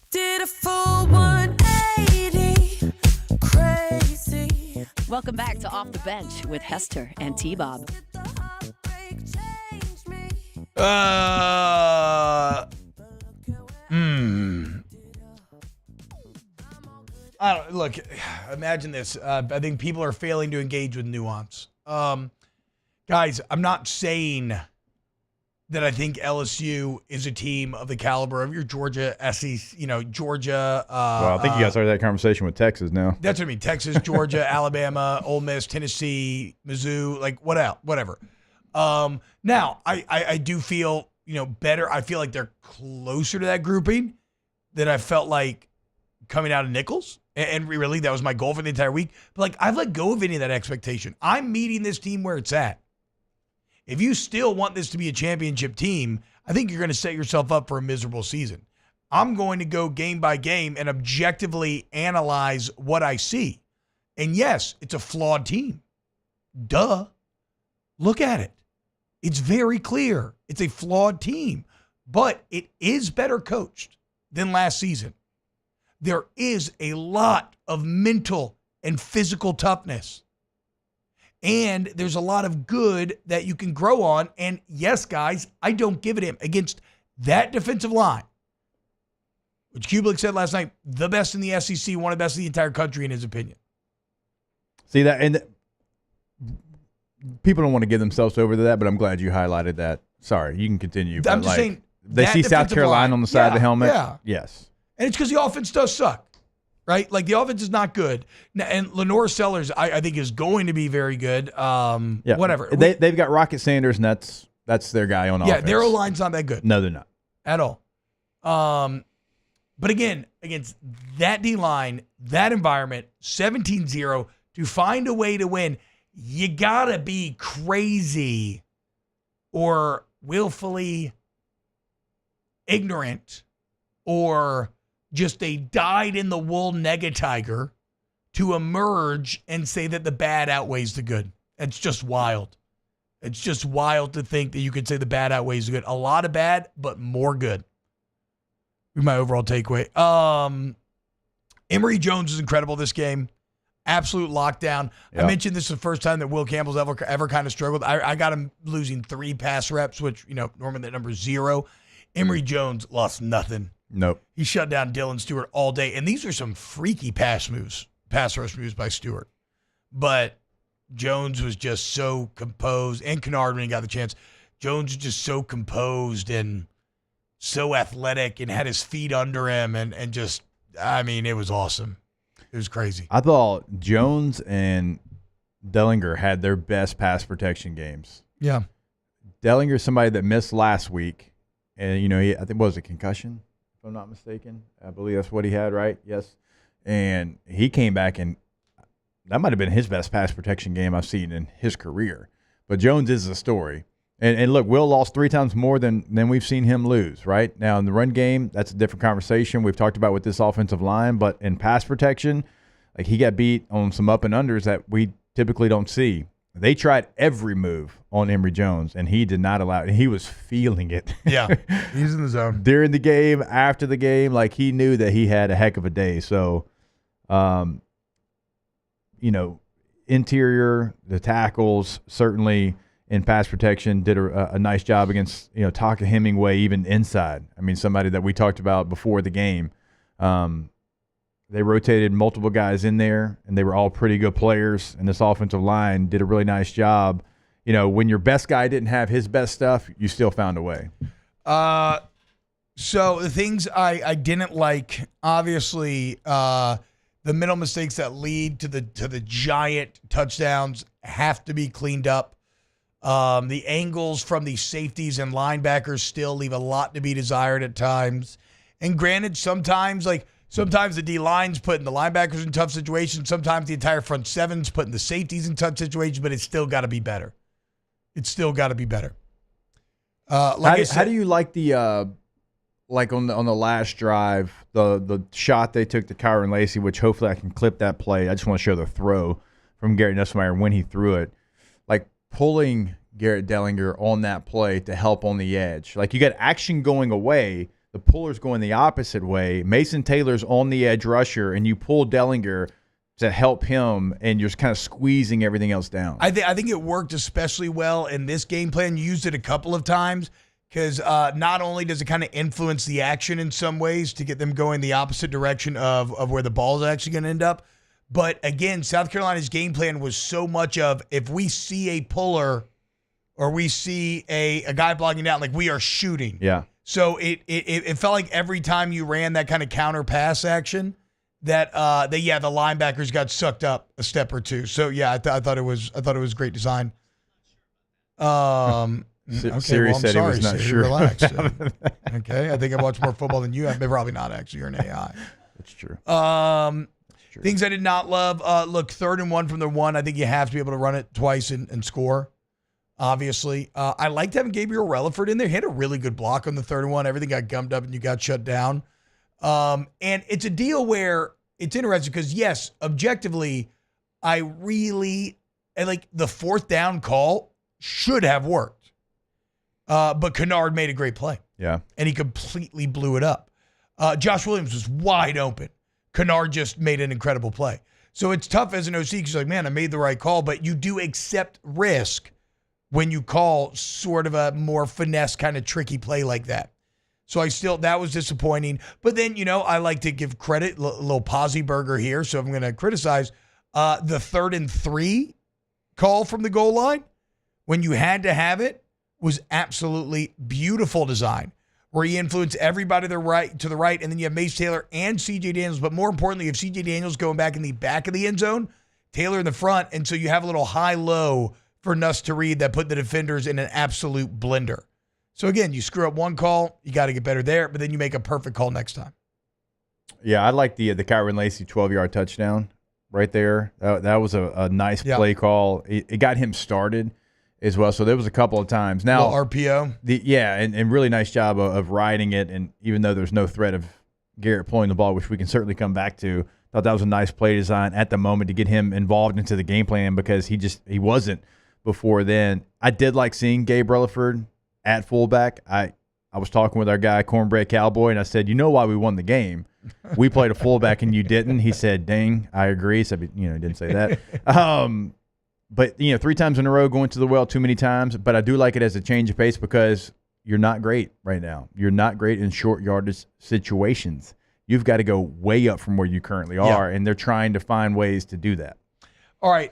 did a full 180, crazy. Welcome back to Off the Bench with Hester and T-Bob. I don't look. Imagine this. I think people are failing to engage with nuance. Guys, I'm not saying that I think LSU is a team of the caliber of your Georgia SEC. Georgia. Well, I think you guys started that conversation with Texas now. That's what I mean. Texas, Georgia, Alabama, Ole Miss, Tennessee, Mizzou, whatever. Now, I do feel, better. I feel like they're closer to that grouping than I felt like coming out of Nichols. And really, that was my goal for the entire week. But, I've let go of any of that expectation. I'm meeting this team where it's at. If you still want this to be a championship team, I think you're going to set yourself up for a miserable season. I'm going to go game by game and objectively analyze what I see. And yes, it's a flawed team. Duh. Look at it. It's very clear. It's a flawed team, but it is better coached than last season. There is a lot of mental and physical toughness. And there's a lot of good that you can grow on. And yes, guys, I don't give it him against that defensive line, which Kublik said last night, the best in the SEC, one of the best in the entire country in his opinion. See that, and people don't want to give themselves over to that, but I'm glad you highlighted that. Sorry, you can continue. I'm just saying they see South Carolina on the side of the helmet. Yeah. Yes. And it's because the offense does suck, right? The offense is not good. And Lenore Sellers, I think, is going to be very good. Whatever. They've got Rocket Sanders, and that's their guy on offense. Yeah, their O-line's not that good. No, they're not. At all. But again, against that D-line, that environment, 17-0, to find a way to win, you got to be crazy or willfully ignorant or just a dyed-in-the-wool nega-tiger to emerge and say that the bad outweighs the good. It's just wild. It's just wild to think that you could say the bad outweighs the good. A lot of bad, but more good. My overall takeaway. Emory Jones is incredible this game. Absolute lockdown. Yep. I mentioned this is the first time that Will Campbell's ever kind of struggled. I got him losing 3 pass reps, which, normally that number is 0. Emory Jones lost nothing. Nope. He shut down Dylan Stewart all day. And these are some freaky pass rush moves by Stewart. But Jones was just so composed, and Kennard when he got the chance. Jones was just so composed and so athletic and had his feet under him and just, it was awesome. It was crazy. I thought Jones and Dellinger had their best pass protection games. Yeah. Dellinger's somebody that missed last week. And, I think, what was it, concussion, if I'm not mistaken? I believe that's what he had, right? Yes. And he came back, and that might have been his best pass protection game I've seen in his career. But Jones is the story. And look, Will lost 3 times more than we've seen him lose, right? Now, in the run game, that's a different conversation we've talked about with this offensive line. But in pass protection, like, he got beat on some up and unders that we typically don't see. They tried every move on Emory Jones, and he did not allow it. And he was feeling it. Yeah, he's in the zone. During the game, after the game, like, he knew that he had a heck of a day. So, interior, the tackles, certainly in pass protection, did a nice job against, Taka Hemingway, even inside. I mean, somebody that we talked about before the game. They rotated multiple guys in there, and they were all pretty good players. And this offensive line did a really nice job. When your best guy didn't have his best stuff, you still found a way. So the things I didn't like, obviously, the middle mistakes that lead to the giant touchdowns have to be cleaned up. The angles from the safeties and linebackers still leave a lot to be desired at times. And granted, sometimes the D-line's putting the linebackers in tough situations. Sometimes the entire front seven's putting the safeties in tough situations, but it's still got to be better. It's still got to be better. How do you like the like on the last drive, the shot they took to Kyron Lacy, which hopefully I can clip that play. I just want to show the throw from Garrett Nussmeier when he threw it. Like, pulling Garrett Dellinger on that play to help on the edge. Like, you got action going away. The puller's going the opposite way. Mason Taylor's on the edge rusher, and you pull Dellinger to help him, and you're just kind of squeezing everything else down. I think it worked especially well in this game plan. You used it a couple of times because not only does it kind of influence the action in some ways to get them going the opposite direction of where the ball is actually going to end up, but again, South Carolina's game plan was so much of, if we see a puller or we see a guy blocking down, like, we are shooting. Yeah. So it felt like every time you ran that kind of counter pass action, that the linebackers got sucked up a step or two. So yeah, I thought it was great design. Okay, Siri said he was not sure. Relax. Okay, I think I watch more football than you have. Probably not, actually. You're an AI. That's true. Things I did not love. Look, 3rd and 1 from the 1. I think you have to be able to run it twice and score. Obviously, I liked having Gabriel Relaford in there. He had a really good block on the 3rd and 1. Everything got gummed up and you got shut down. And it's a deal where it's interesting because, yes, objectively, I really like the 4th down call should have worked. But Kennard made a great play. Yeah. And he completely blew it up. Josh Williams was wide open. Kennard just made an incredible play. So it's tough as an OC because you're like, man, I made the right call, but you do accept risk when you call sort of a more finesse kind of tricky play like that. So that was disappointing. But then, I like to give credit, a little Posey burger here. So I'm going to criticize the 3rd and 3 call from the goal line when you had to have it was absolutely beautiful design, where he influenced everybody to the right, and then you have Mace Taylor and C.J. Daniels. But more importantly, you have C.J. Daniels going back in the back of the end zone, Taylor in the front, and so you have a little high-low for Nuss to read that put the defenders in an absolute blender. So again, you screw up one call, you got to get better there, but then you make a perfect call next time. Yeah, I like the Kyron Lacy 12-yard touchdown right there. That was a nice play call. It got him started as well. So there was a couple of times. Now RPO. And really nice job of riding it. And even though there's no threat of Garrett pulling the ball, which we can certainly come back to, thought that was a nice play design at the moment to get him involved into the game plan because he wasn't before then. I did like seeing Gabe Relaford at fullback. I was talking with our guy, Cornbread Cowboy, and I said, you know why we won the game? We played a fullback and you didn't. He said, dang, I agree. So, he didn't say that. But, 3 times in a row going to the well too many times. But I do like it as a change of pace because you're not great right now. You're not great in short yardage situations. You've got to go way up from where you currently are, and they're trying to find ways to do that. All right,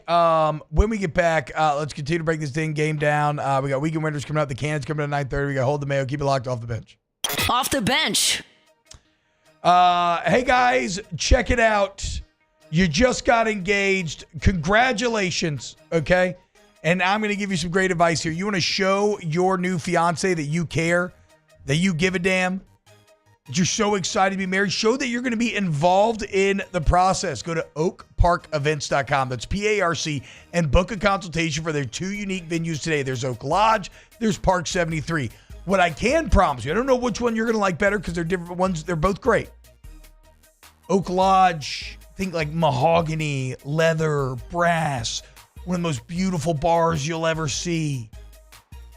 when we get back, let's continue to break this game down. We got weekend winners coming up. The Cans coming at 9:30. We got Hold the Mayo. Keep it locked off the bench. Off the bench. Hey, guys, check it out. You just got engaged. Congratulations, okay? And I'm going to give you some great advice here. You want to show your new fiance that you care, that you give a damn, that you're so excited to be married. Show that you're going to be involved in the process. Go to oakparkevents.com. That's PARC, and book a consultation for their 2 unique venues today. There's Oak Lodge, there's Park 73. What I can promise you, I don't know which one you're going to like better because they're different ones. They're both great. Oak Lodge, think like mahogany, leather, brass, one of the most beautiful bars you'll ever see.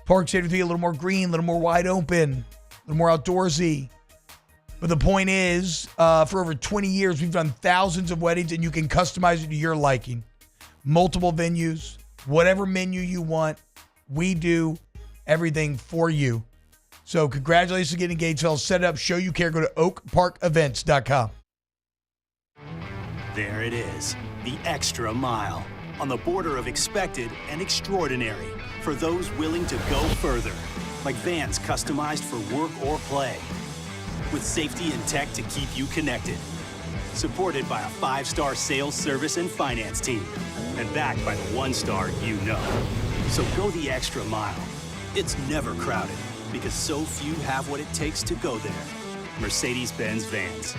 Park 73, a little more green, a little more wide open, a little more outdoorsy. But the point is, for over 20 years, we've done thousands of weddings, and you can customize it to your liking. Multiple venues, whatever menu you want, we do everything for you. So congratulations on getting engaged, fellas. Set it up, show you care. Go to oakparkevents.com. There it is, the extra mile, on the border of expected and extraordinary, for those willing to go further, like vans customized for work or play, with safety and tech to keep you connected, supported by a 5-star sales, service, and finance team, and backed by the 1-star you know. So go the extra mile. It's never crowded, because so few have what it takes to go there. Mercedes-Benz Vans.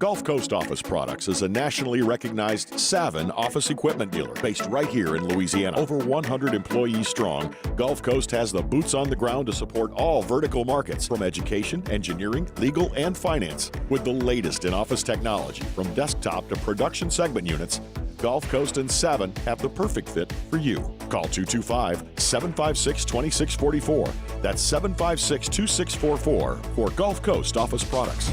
Gulf Coast Office Products is a nationally recognized Savin office equipment dealer based right here in Louisiana. Over 100 employees strong, Gulf Coast has the boots on the ground to support all vertical markets, from education, engineering, legal, and finance. With the latest in office technology, from desktop to production segment units, Gulf Coast and Savin have the perfect fit for you. Call 225-756-2644. That's 756-2644 for Gulf Coast Office Products.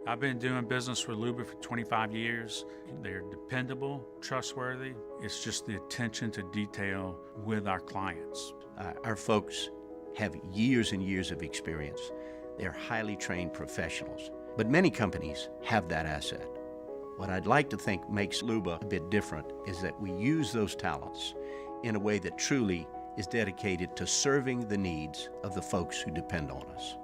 I've been doing business with Luba for 25 years. They're dependable, trustworthy. It's just the attention to detail with our clients. Our folks have years and years of experience. They're highly trained professionals, but many companies have that asset. What I'd like to think makes Luba a bit different is that we use those talents in a way that truly is dedicated to serving the needs of the folks who depend on us.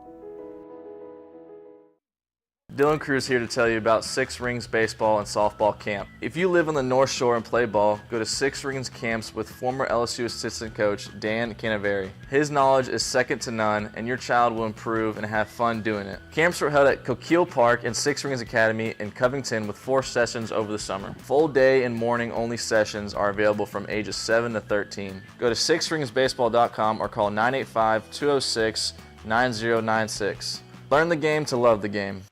Dylan Cruz here to tell you about Six Rings Baseball and Softball Camp. If you live on the North Shore and play ball, go to Six Rings Camps with former LSU assistant coach Dan Canaveri. His knowledge is second to none, and your child will improve and have fun doing it. Camps were held at Coquille Park and Six Rings Academy in Covington with 4 sessions over the summer. Full day and morning only sessions are available from ages 7 to 13. Go to sixringsbaseball.com or call 985-206-9096. Learn the game to love the game.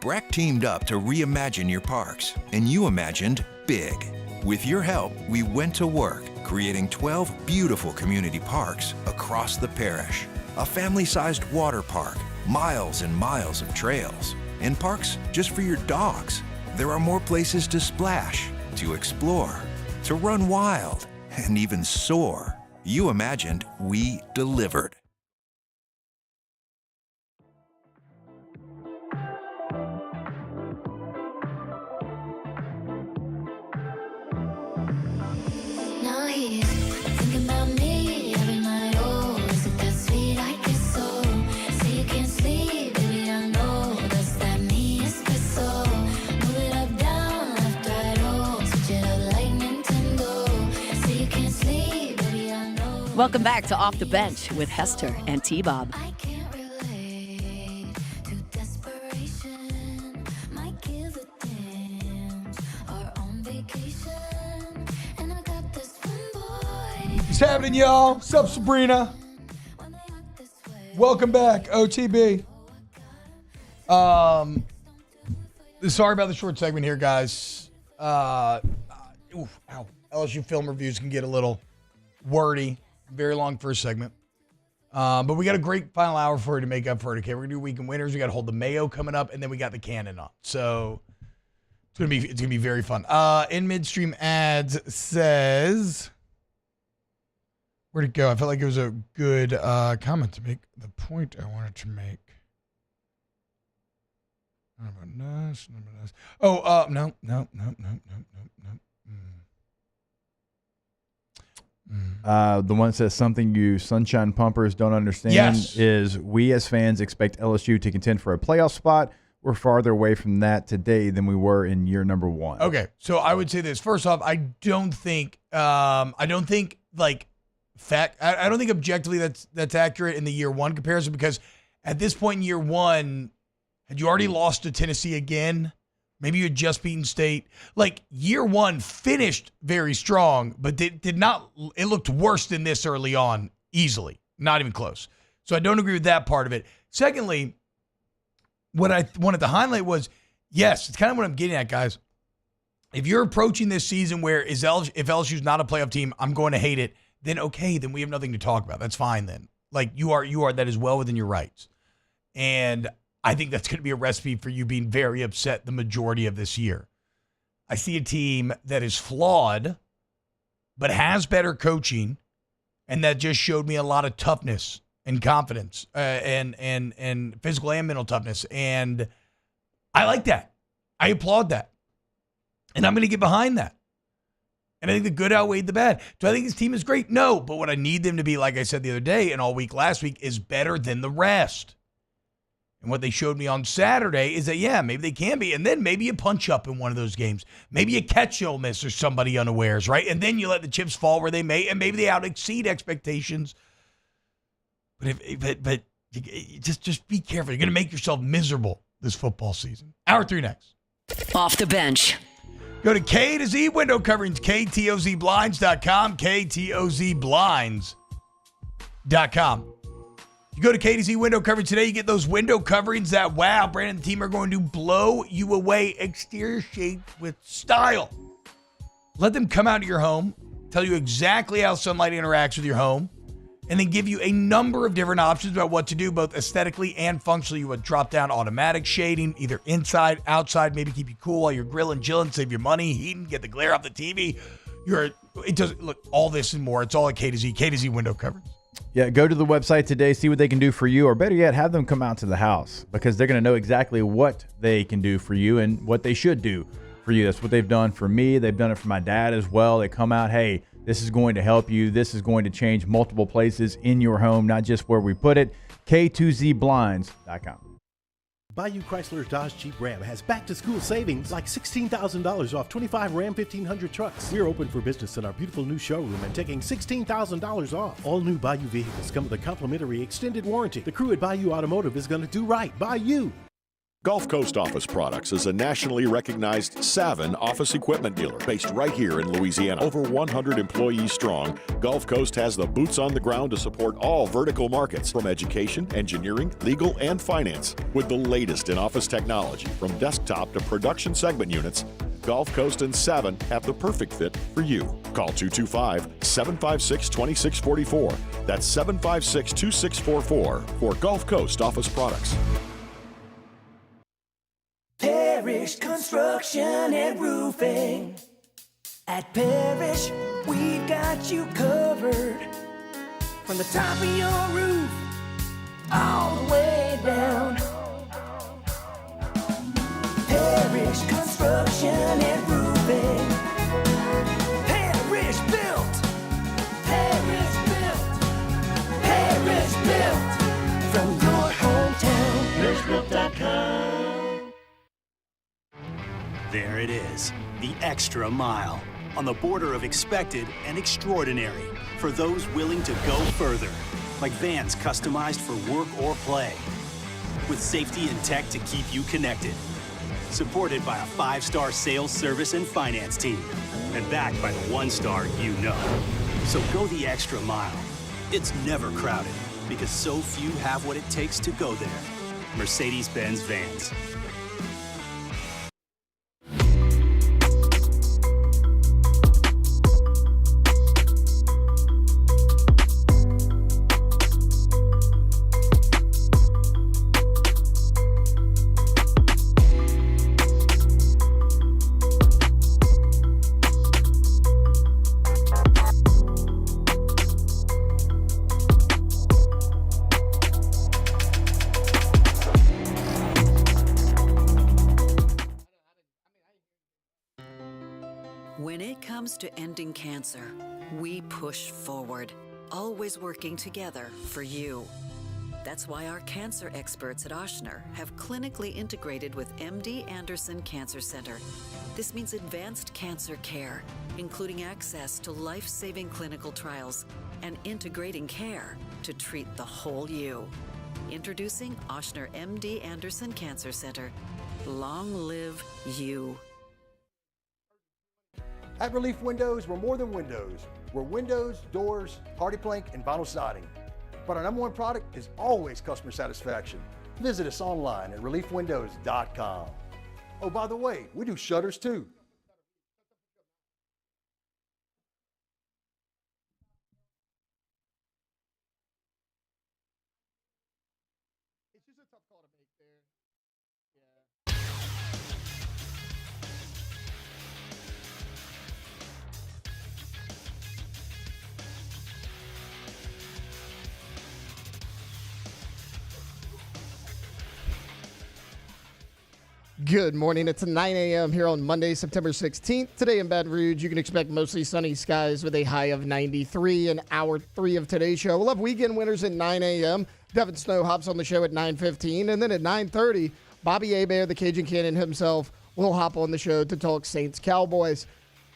Breck teamed up to reimagine your parks, and you imagined big. With your help, we went to work, creating 12 beautiful community parks across the parish. A family-sized water park, miles and miles of trails, and parks just for your dogs. There are more places to splash, to explore, to run wild, and even soar. You imagined, we delivered. Now he's thinking about me every night. Oh, is it that sweet? I guess so. Say you can't sleep, baby, I know. That's that me espresso. Move it up, down, left, right, oh. Switch it up like Nintendo. Say you can't sleep, baby, I know. Welcome back to Off the Bench with Hester and T-Bob. I can't relate to desperation. Might give a damn. Are on vacation. And I got this one boy. What's happening, y'all? What's up, Sabrina? Welcome back, OTB. Sorry about the short segment here, guys. LSU film reviews can get a little wordy. Very long first segment. But we got a great final hour for you to make up for it. Okay, we're gonna do weekend winners. We got to hold the Mayo coming up, and then we got the Cannon on. So it's gonna be very fun. In midstream ads says, where'd it go? I felt like it was a good comment to make the point I wanted to make. Not about this. Oh, no. The one that says something you sunshine pumpers don't understand is we as fans expect LSU to contend for a playoff spot. We're farther away from that today than we were in year number 1. Okay, so I would say this. First off, I don't think objectively that's accurate in the year 1 comparison, because at this point in year 1, had you already lost to Tennessee again? Maybe you had just beaten State. Like, year 1 finished very strong, but did not. It looked worse than this early on, easily. Not even close. So I don't agree with that part of it. Secondly, what I wanted to highlight was, yes, it's kind of what I'm getting at, guys. If you're approaching this season where if LSU's not a playoff team, I'm going to hate it, then okay, then we have nothing to talk about. That's fine then. Like, you are that is well within your rights. And I think that's going to be a recipe for you being very upset the majority of this year. I see a team that is flawed, but has better coaching, and that just showed me a lot of toughness and confidence and physical and mental toughness. And I like that. I applaud that. And I'm going to get behind that. And I think the good outweighed the bad. Do I think this team is great? No. But what I need them to be, like I said the other day and all week last week, is better than the rest. And what they showed me on Saturday is that, yeah, maybe they can be. And then maybe you punch up in one of those games. Maybe you catch Ole Miss or somebody unawares, right? And then you let the chips fall where they may, and maybe they out-exceed expectations. But just be careful. You're going to make yourself miserable this football season. Hour 3 next. Off the bench. Go to K to Z window coverings, KTOZblinds.com, KTOZblinds.com. You go to K to Z window coverage today, you get those window coverings that, wow, Brandon and the team are going to blow you away. Exterior shade with style. Let them come out to your home, tell you exactly how sunlight interacts with your home, and then give you a number of different options about what to do, both aesthetically and functionally. You would drop down automatic shading, either inside, outside, maybe keep you cool while you're grilling, chilling, save your money, heating, get the glare off the TV. Look, all this and more. It's all at K to Z window coverage. Yeah, go to the website today, see what they can do for you, or better yet, have them come out to the house, because they're going to know exactly what they can do for you and what they should do for you. That's what they've done for me. They've done it for my dad as well. They come out, hey, this is going to help you. This is going to change multiple places in your home, not just where we put it. K2ZBlinds.com. Bayou Chrysler Dodge Jeep Ram has back-to-school savings like $16,000 off 25 Ram 1500 trucks. We're open for business in our beautiful new showroom and taking $16,000 off. All new Bayou vehicles come with a complimentary extended warranty. The crew at Bayou Automotive is going to do right by you. Gulf Coast Office Products is a nationally recognized Savin office equipment dealer based right here in Louisiana. Over 100 employees strong, Gulf Coast has the boots on the ground to support all vertical markets, from education, engineering, legal, and finance. With the latest in office technology, from desktop to production segment units, Gulf Coast and Savin have the perfect fit for you. Call 225-756-2644. That's 756-2644 for Gulf Coast Office Products. Parrish Construction and Roofing. At Parrish, we've got you covered. From the top of your roof, all the way down. Parrish Construction and Roofing. Parrish built. Parrish built. Parrish built. From your hometown, ParrishBuilt.com. There it is, the extra mile, on the border of expected and extraordinary, for those willing to go further, like vans customized for work or play, with safety and tech to keep you connected, supported by a 5-star sales, service, and finance team, and backed by the 1-star you know. So go the extra mile. It's never crowded, because so few have what it takes to go there. Mercedes-Benz Vans. comes to ending cancer, we push forward, always working together for you. That's why our cancer experts at Ochsner have clinically integrated with MD Anderson Cancer Center. This means advanced cancer care, including access to life-saving clinical trials and integrating care to treat the whole you. Introducing Ochsner MD Anderson Cancer Center. Long live you. At Relief Windows, we're more than windows. We're windows, doors, hardy plank, and vinyl siding. But our number one product is always customer satisfaction. Visit us online at reliefwindows.com. Oh, by the way, we do shutters too. It's just a tough call to make there. Good morning. It's 9 a.m. here on Monday, September 16th. Today in Baton Rouge, you can expect mostly sunny skies with a high of 93 in hour 3 of today's show. We'll have weekend winners at 9 a.m. Devin Snow hops on the show at 9:15. And then at 9:30, Bobby Hebert, the Cajun Cannon himself, will hop on the show to talk Saints Cowboys.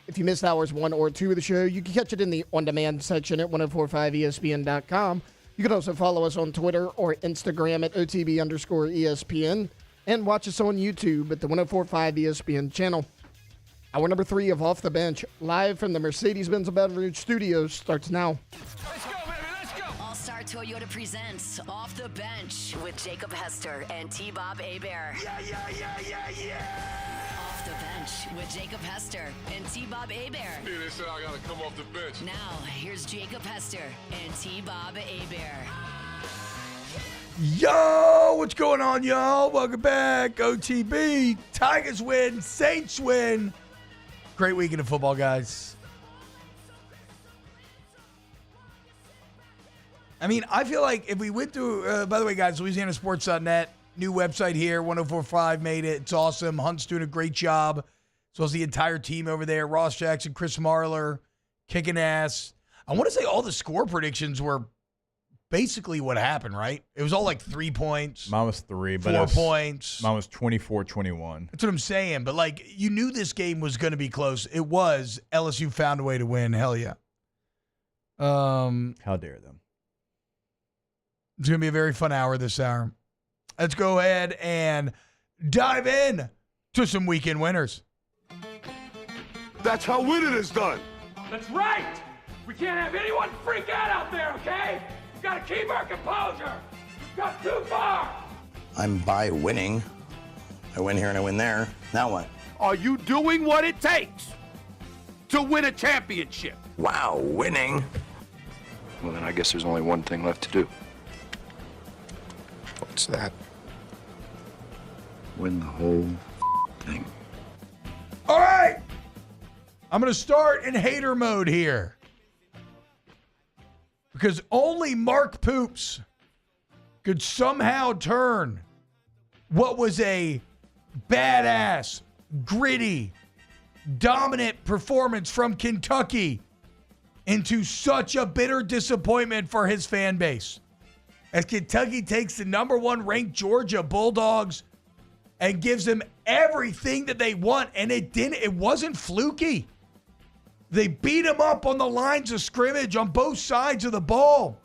If you missed hours 1 or 2 of the show, you can catch it in the on-demand section at 1045ESPN.com. You can also follow us on Twitter or Instagram at OTB_ESPN. And watch us on YouTube at the 1045 ESPN channel. Hour number 3 of Off the Bench, live from the Mercedes-Benz of Baton Rouge studios, starts now. All-Star Toyota presents Off the Bench with Jacob Hester and T-Bob Hebert. Off the Bench with Jacob Hester and T-Bob Hebert. Dude, they said I gotta come off the bench. Now, here's Jacob Hester and T-Bob Hebert. Yo, what's going on, y'all? Welcome back. OTB. Tigers win. Saints win. Great weekend of football, guys. I mean, I feel like if we went through, by the way, guys, LouisianaSports.net, new website here, 1045 made it. It's awesome. Hunt's doing a great job, as well as the entire team over there. Ross Jackson, Chris Marler, kicking ass. I want to say all the score predictions were basically what happened, right? It was all like 3 points. Mine was 3, but 4 points. Mine was 24-21. That's what I'm saying. But, like, you knew this game was going to be close. It was. LSU found a way to win. Hell yeah. How dare them? It's going to be a very fun hour this hour. Let's go ahead and dive in to some weekend winners. That's how winning is done. That's right. We can't have anyone freak out there, okay? We've got to keep our composure. We've got too far. I'm by winning. I win here and I win there. Now what? Are you doing what it takes to win a championship? Wow, winning. Well, then I guess there's only one thing left to do. What's that? Win the whole thing. All right. I'm going to start in hater mode here, because only Mark Poops could somehow turn what was a badass, gritty, dominant performance from Kentucky into such a bitter disappointment for his fan base. As Kentucky takes the number 1 ranked Georgia Bulldogs and gives them everything that they want, and it wasn't fluky. They beat him up on the lines of scrimmage on both sides of the ball.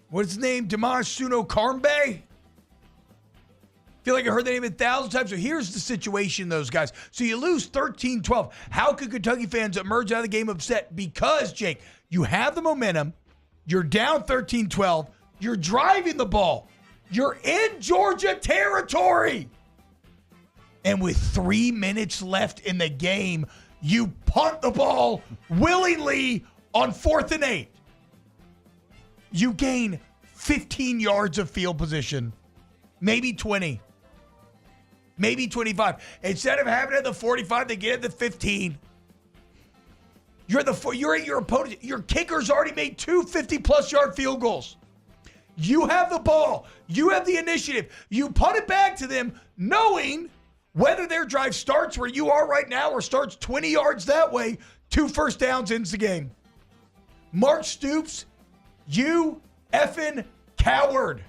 What's his name? Dimash Suno-Karmbe? Feel like I heard the name 1,000 times. So here's the situation, those guys. So you lose 13-12. How could Kentucky fans emerge out of the game upset? Because, Jake, you have the momentum. You're down 13-12. You're driving the ball. You're in Georgia territory. And with 3 minutes left in the game, you punt the ball willingly on 4th and 8. You gain 15 yards of field position, maybe 20, maybe 25. Instead of having it at the 45, they get it at the 15. You're at your opponent. Your kicker's already made 2 50-plus yard field goals. You have the ball. You have the initiative. You punt it back to them knowing Whether their drive starts where you are right now or starts 20 yards that way, 2 first downs ends the game. Mark Stoops, you effing coward.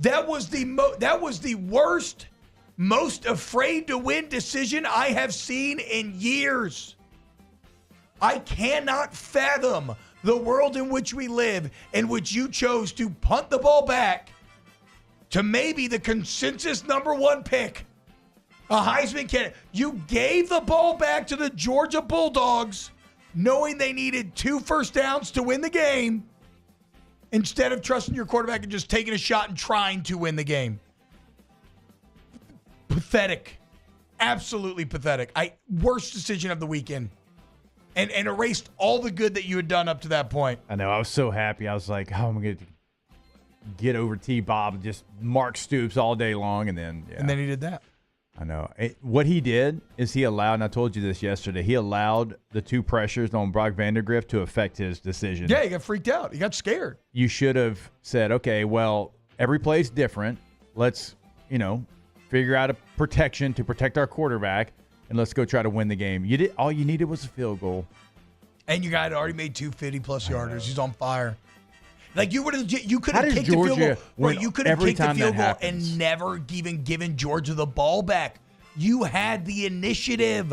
That was the worst, most afraid to win decision I have seen in years. I cannot fathom the world in which we live, in which you chose to punt the ball back to maybe the consensus number 1 pick, a Heisman candidate. You gave the ball back to the Georgia Bulldogs, knowing they needed 2 first downs to win the game, instead of trusting your quarterback and just taking a shot and trying to win the game. Pathetic. Absolutely pathetic. Worst decision of the weekend. And erased all the good that you had done up to that point. I know. I was so happy. I was like, how am I going to get over T-Bob and just Mark Stoops all day long? And then he did that. I know. What he did is he allowed, and I told you this yesterday, he allowed the 2 pressures on Brock Vandagriff to affect his decision. Yeah, he got freaked out. He got scared. You should have said, okay, well, every play's different. Let's, figure out a protection to protect our quarterback, and let's go try to win the game. All you needed was a field goal. And your guy had already made 2 50-plus yarders. He's on fire. Like you could have kicked the field goal. Right, you could have kicked the field goal and never even given Georgia the ball back. You had the initiative.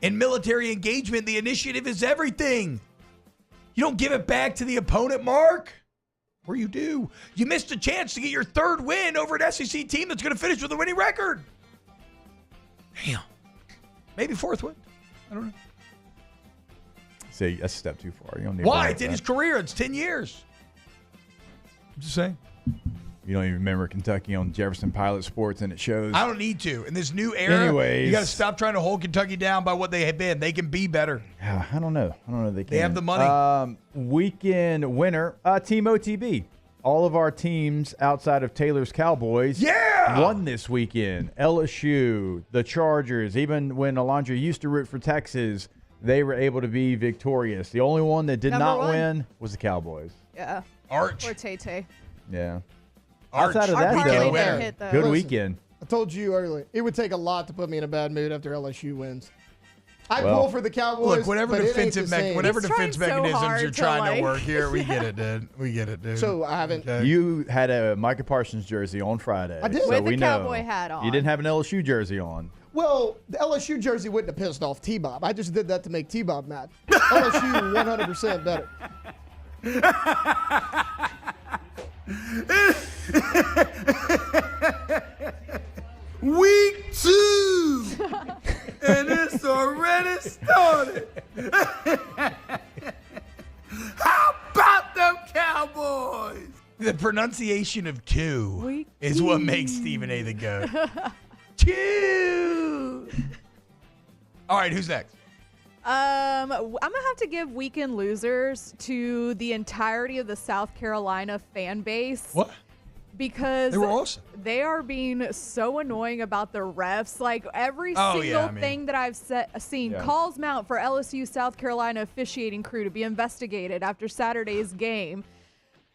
In military engagement, the initiative is everything. You don't give it back to the opponent, Mark. Or you do. You missed a chance to get your 3rd win over an SEC team that's going to finish with a winning record. Damn. Maybe 4th win. I don't know. See, that's a step too far. You don't need. Why? It's in his career. It's 10 years. I'm just saying. You don't even remember Kentucky on Jefferson Pilot Sports, and it shows. I don't need to. In this new era, anyways, you got to stop trying to hold Kentucky down by what they have been. They can be better. I don't know. They have the money. Weekend winner, Team OTB. All of our teams outside of Taylor's Cowboys won this weekend. LSU, the Chargers, even when Alondra used to root for Texas, they were able to be victorious. The only one that did not win was the Cowboys. Yeah. Arch. Or Tay-Tay. Yeah. Arch. Outside of that, though, good weekend. I told you earlier, it would take a lot to put me in a bad mood after LSU wins. I Well, pull for the Cowboys. Look, whatever but it ain't defensive the same. defense mechanisms hard you're to, trying to work here, we get it, dude. We get it, dude. So I haven't. Okay. You had a Micah Parsons jersey on Friday. I did. So With we the know. cowboy hat on. You didn't have an LSU jersey on. Well, the LSU jersey wouldn't have pissed off T-Bob. I just did that to make T-Bob mad. LSU 100% better. Week 2, and it's already started. How about them Cowboys? The pronunciation of 2 is what makes Stephen A. the GOAT. 2. All right, who's next? I'm gonna have to give weekend losers to the entirety of the South Carolina fan base. What? Because They were awesome. they are being so annoying about the refs. Like every Oh, single yeah, I mean- thing that I've seen Yeah. calls mount for LSU South Carolina officiating crew to be investigated after Saturday's game.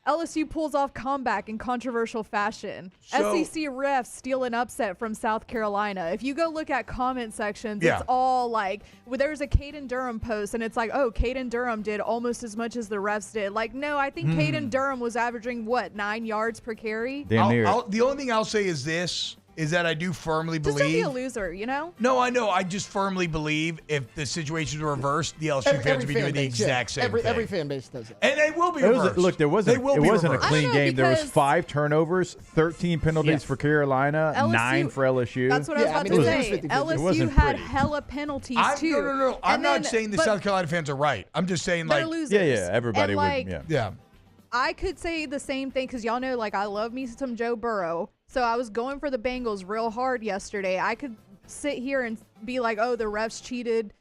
LSU pulls off comeback in controversial fashion. So- SEC refs steal an upset from South Carolina. If you go look at comment sections, Yeah. it's all like, well, there's a Caden Durham post, and it's like, oh, Caden Durham did almost as much as the refs did. Like, no, I think Caden Durham was averaging, 9 yards per carry? Damn near. The only thing I'll say is this, is that I do firmly Just don't be believe. a loser, you know? No, I know. I just firmly believe if the situation were reversed, the LSU fans would be doing the exact same thing. Every fan base does that. And they will be It was, reversed. look, They will it be wasn't a reversed. clean I know, game. There was because 5 turnovers, 13 penalties Yes. for Carolina, LSU 9 for LSU. That's what I was Yeah, about I mean, to it was say. 50-50. It LSU wasn't had pretty. hella penalties, too. No. I'm And not then- saying the but South Carolina fans are right. I'm just saying, they're like, losers. Yeah, everybody And, would. like, Yeah. yeah. I could say the same thing because y'all know, like, I love me some Joe Burrow. So I was going for the Bengals real hard yesterday. I could sit here and be like, oh, the refs cheated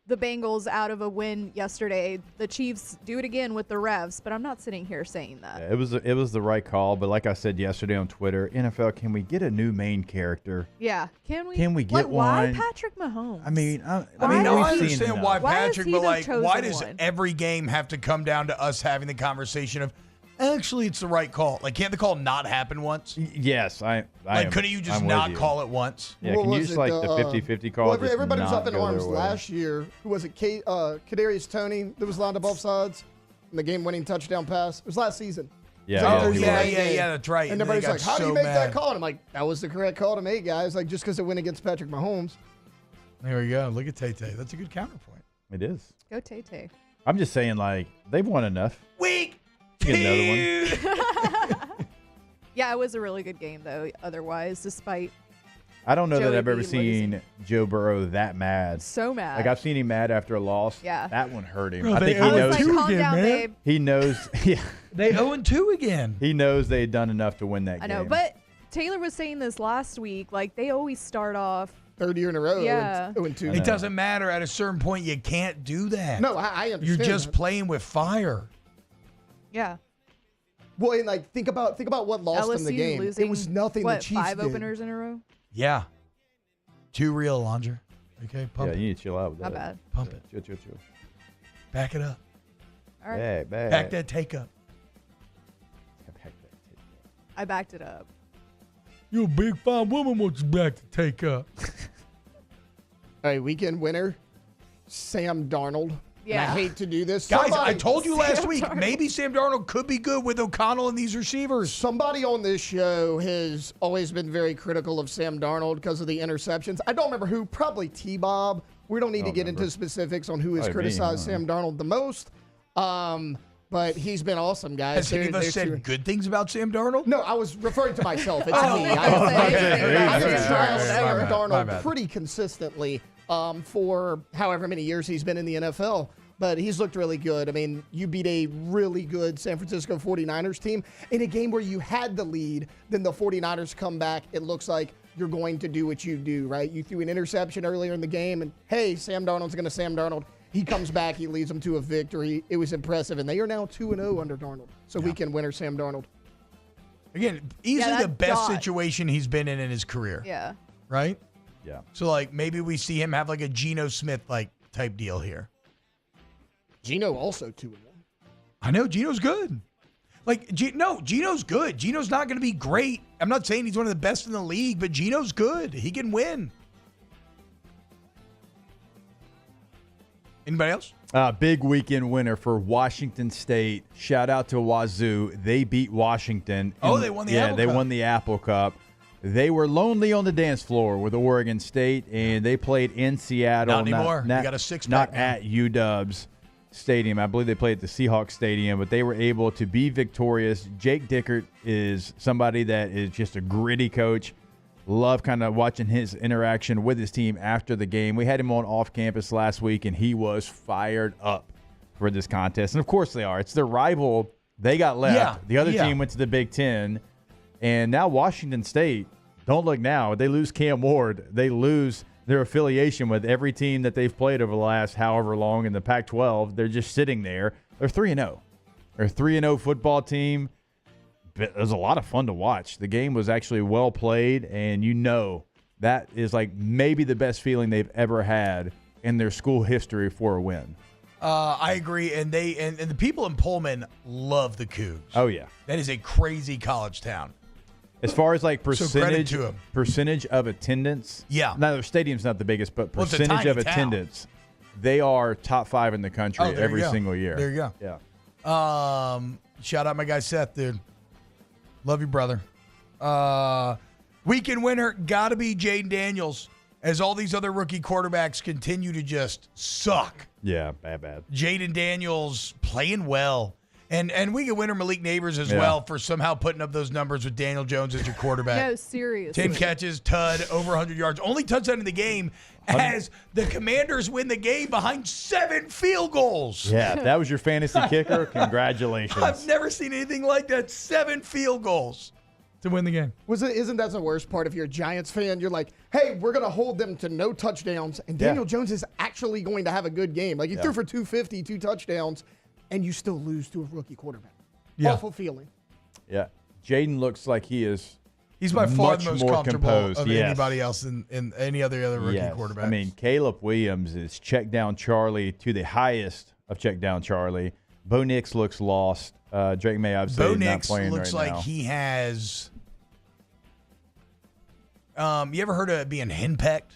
the Bengals out of a win yesterday. The Chiefs do it again with the refs, but I'm not sitting here saying that. Yeah, it was the right call, but like I said yesterday on Twitter, NFL, can we get a new main character? Yeah. Can we get like, why one? Patrick Mahomes? I mean, I Why mean, no, is I he- understand enough. why Why is Patrick, he but the like, chosen why does one? every game have to come down to us having the conversation of, actually it's the right call? Like, can't the call not happen once? Yes, couldn't you just not call it once? Yeah, What can you was just it, like the 50-50 call? Well, just everybody was not up in go arms their way? last year. Who was it? Kadarius Toney that was lined up offsides in the game-winning touchdown pass. It was last season. Yeah, that's right. And they everybody's got like, "How do so you make mad. that call?" And I'm like, "That was the correct call to make, guys. Like, just because it went against Patrick Mahomes." There we go. Look at Tay. That's a good counterpoint. It is. Go Tay. I'm just saying, like, they've won enough. Week. Get another one. Yeah, it was a really good game, though, otherwise, despite I don't know Joey that I've ever B seen losing. Joe Burrow that mad. So mad. Like, I've seen him mad after a loss. Yeah. That one hurt him. Bro, I think he I was knows. like, calm down, babe. He knows. Yeah. They 0-2 again. He knows they had done enough to win that I game. know, but Taylor was saying this last week. Like, they always start off. Third year in a row. Yeah. 0-2. It doesn't matter. At a certain point, you can't do that. No, I understand. You're just that. playing with fire. Yeah. Well, and like think about what lost them the LSU game. losing, It was nothing. what, the Chiefs 5 did. openers in a row? Yeah. Too real, Alondra. Okay, pump Yeah, it. you need to chill out with My that. bad. Pump it. Chill. Back it up. All right. Back that take up. I backed it up. You a big fine woman wants you back to take up. All right, weekend winner, Sam Darnold. Yeah. And I hate to do this. Guys, I Somebody- told you last Sam week, Darnold. maybe Sam Darnold could be good with O'Connell and these receivers. Somebody on this show has always been very critical of Sam Darnold because of the interceptions. I don't remember who, probably T-Bob. We don't need to get into specifics on who has Probably me, criticized I don't Sam Darnold the most. But he's been awesome, guys. Has any of us said good things about Sam Darnold? No, I was referring to myself. It's Oh, me. okay. I've Okay. been trying Sam My bad. Darnold pretty consistently for however many years he's been in the NFL. But he's looked really good. I mean, you beat a really good San Francisco 49ers team in a game where you had the lead. Then the 49ers come back. It looks like you're going to do what you do, right? You threw an interception earlier in the game, and hey, Sam Darnold's going to Sam Darnold. He comes back. He leads them to a victory. It was impressive, and they are now 2-0 under Darnold. So weekend winner Sam Darnold. Again, easily that the best dot. situation he's been in his career. Yeah. Right? Yeah. So, like, maybe we see him have, like, a Geno Smith, like, type deal here. Geno also 2-1. I know, Geno's good. Like, Geno's good. Geno's not going to be great. I'm not saying he's one of the best in the league, but Geno's good. He can win. Anybody else? Big weekend winner for Washington State. Shout out to Wazoo. They beat Washington. Oh, they won the Apple they Cup. won the Apple Cup. They were lonely on the dance floor with Oregon State, and they played in Seattle. Not anymore. You got a six-pack Not now. at UW's Stadium. I believe they played at the Seahawks Stadium, but they were able to be victorious. Jake Dickert is somebody that is just a gritty coach. Love kind of watching his interaction with his team after the game. We had him on off campus last week, and he was fired up for this contest. And, of course, they are. It's their rival. They got left. Yeah, The other yeah. team went to the Big Ten. And now Washington State, don't look now. They lose Cam Ward. They lose their affiliation with every team that they've played over the last however long in the Pac-12. They're just sitting there. They're 3-0. They're a 3-0 football team. It was a lot of fun to watch. The game was actually well played, and you know that is like maybe the best feeling they've ever had in their school history for a win. I agree, and the people in Pullman love the Cougs. Oh, yeah. That is a crazy college town. As far as like So credit percentage, to 'em. percentage of attendance, Yeah. Now their stadium's not the biggest, but Well, it's a percentage tiny of town. attendance, they are top 5 in the country Oh, there you every go. single year. There you go. Yeah. Shout out my guy Seth, dude. Love you, brother. Weekend winner gotta be Jaden Daniels, as all these other rookie quarterbacks continue to just suck. Yeah, bad. Jaden Daniels playing well. And weekend winner Malik Neighbors as Yeah. well for somehow putting up those numbers with Daniel Jones as your quarterback. No, seriously. 10 catches, Tud, over 100 yards. Only touchdown in the game as the Commanders win the game behind 7 field goals. Yeah, if that was your fantasy kicker, congratulations. I've never seen anything like that. 7 field goals to win the game. Isn't that the worst part? If you're a Giants fan, you're like, hey, we're going to hold them to no touchdowns, and Daniel Jones is actually going to have a good game. Like, he threw for 250, 2 touchdowns, and you still lose to a rookie quarterback. Yeah. Awful feeling. Yeah, Jaden looks like he's by far much the most more comfortable composed. of Yes. anybody else in any other rookie Yes. quarterback. I mean, Caleb Williams is check down Charlie to the highest of check down Charlie. Bo Nix looks lost. Drake May, I've Bo said, not Nix playing looks right like now. he has. You ever heard of being henpecked?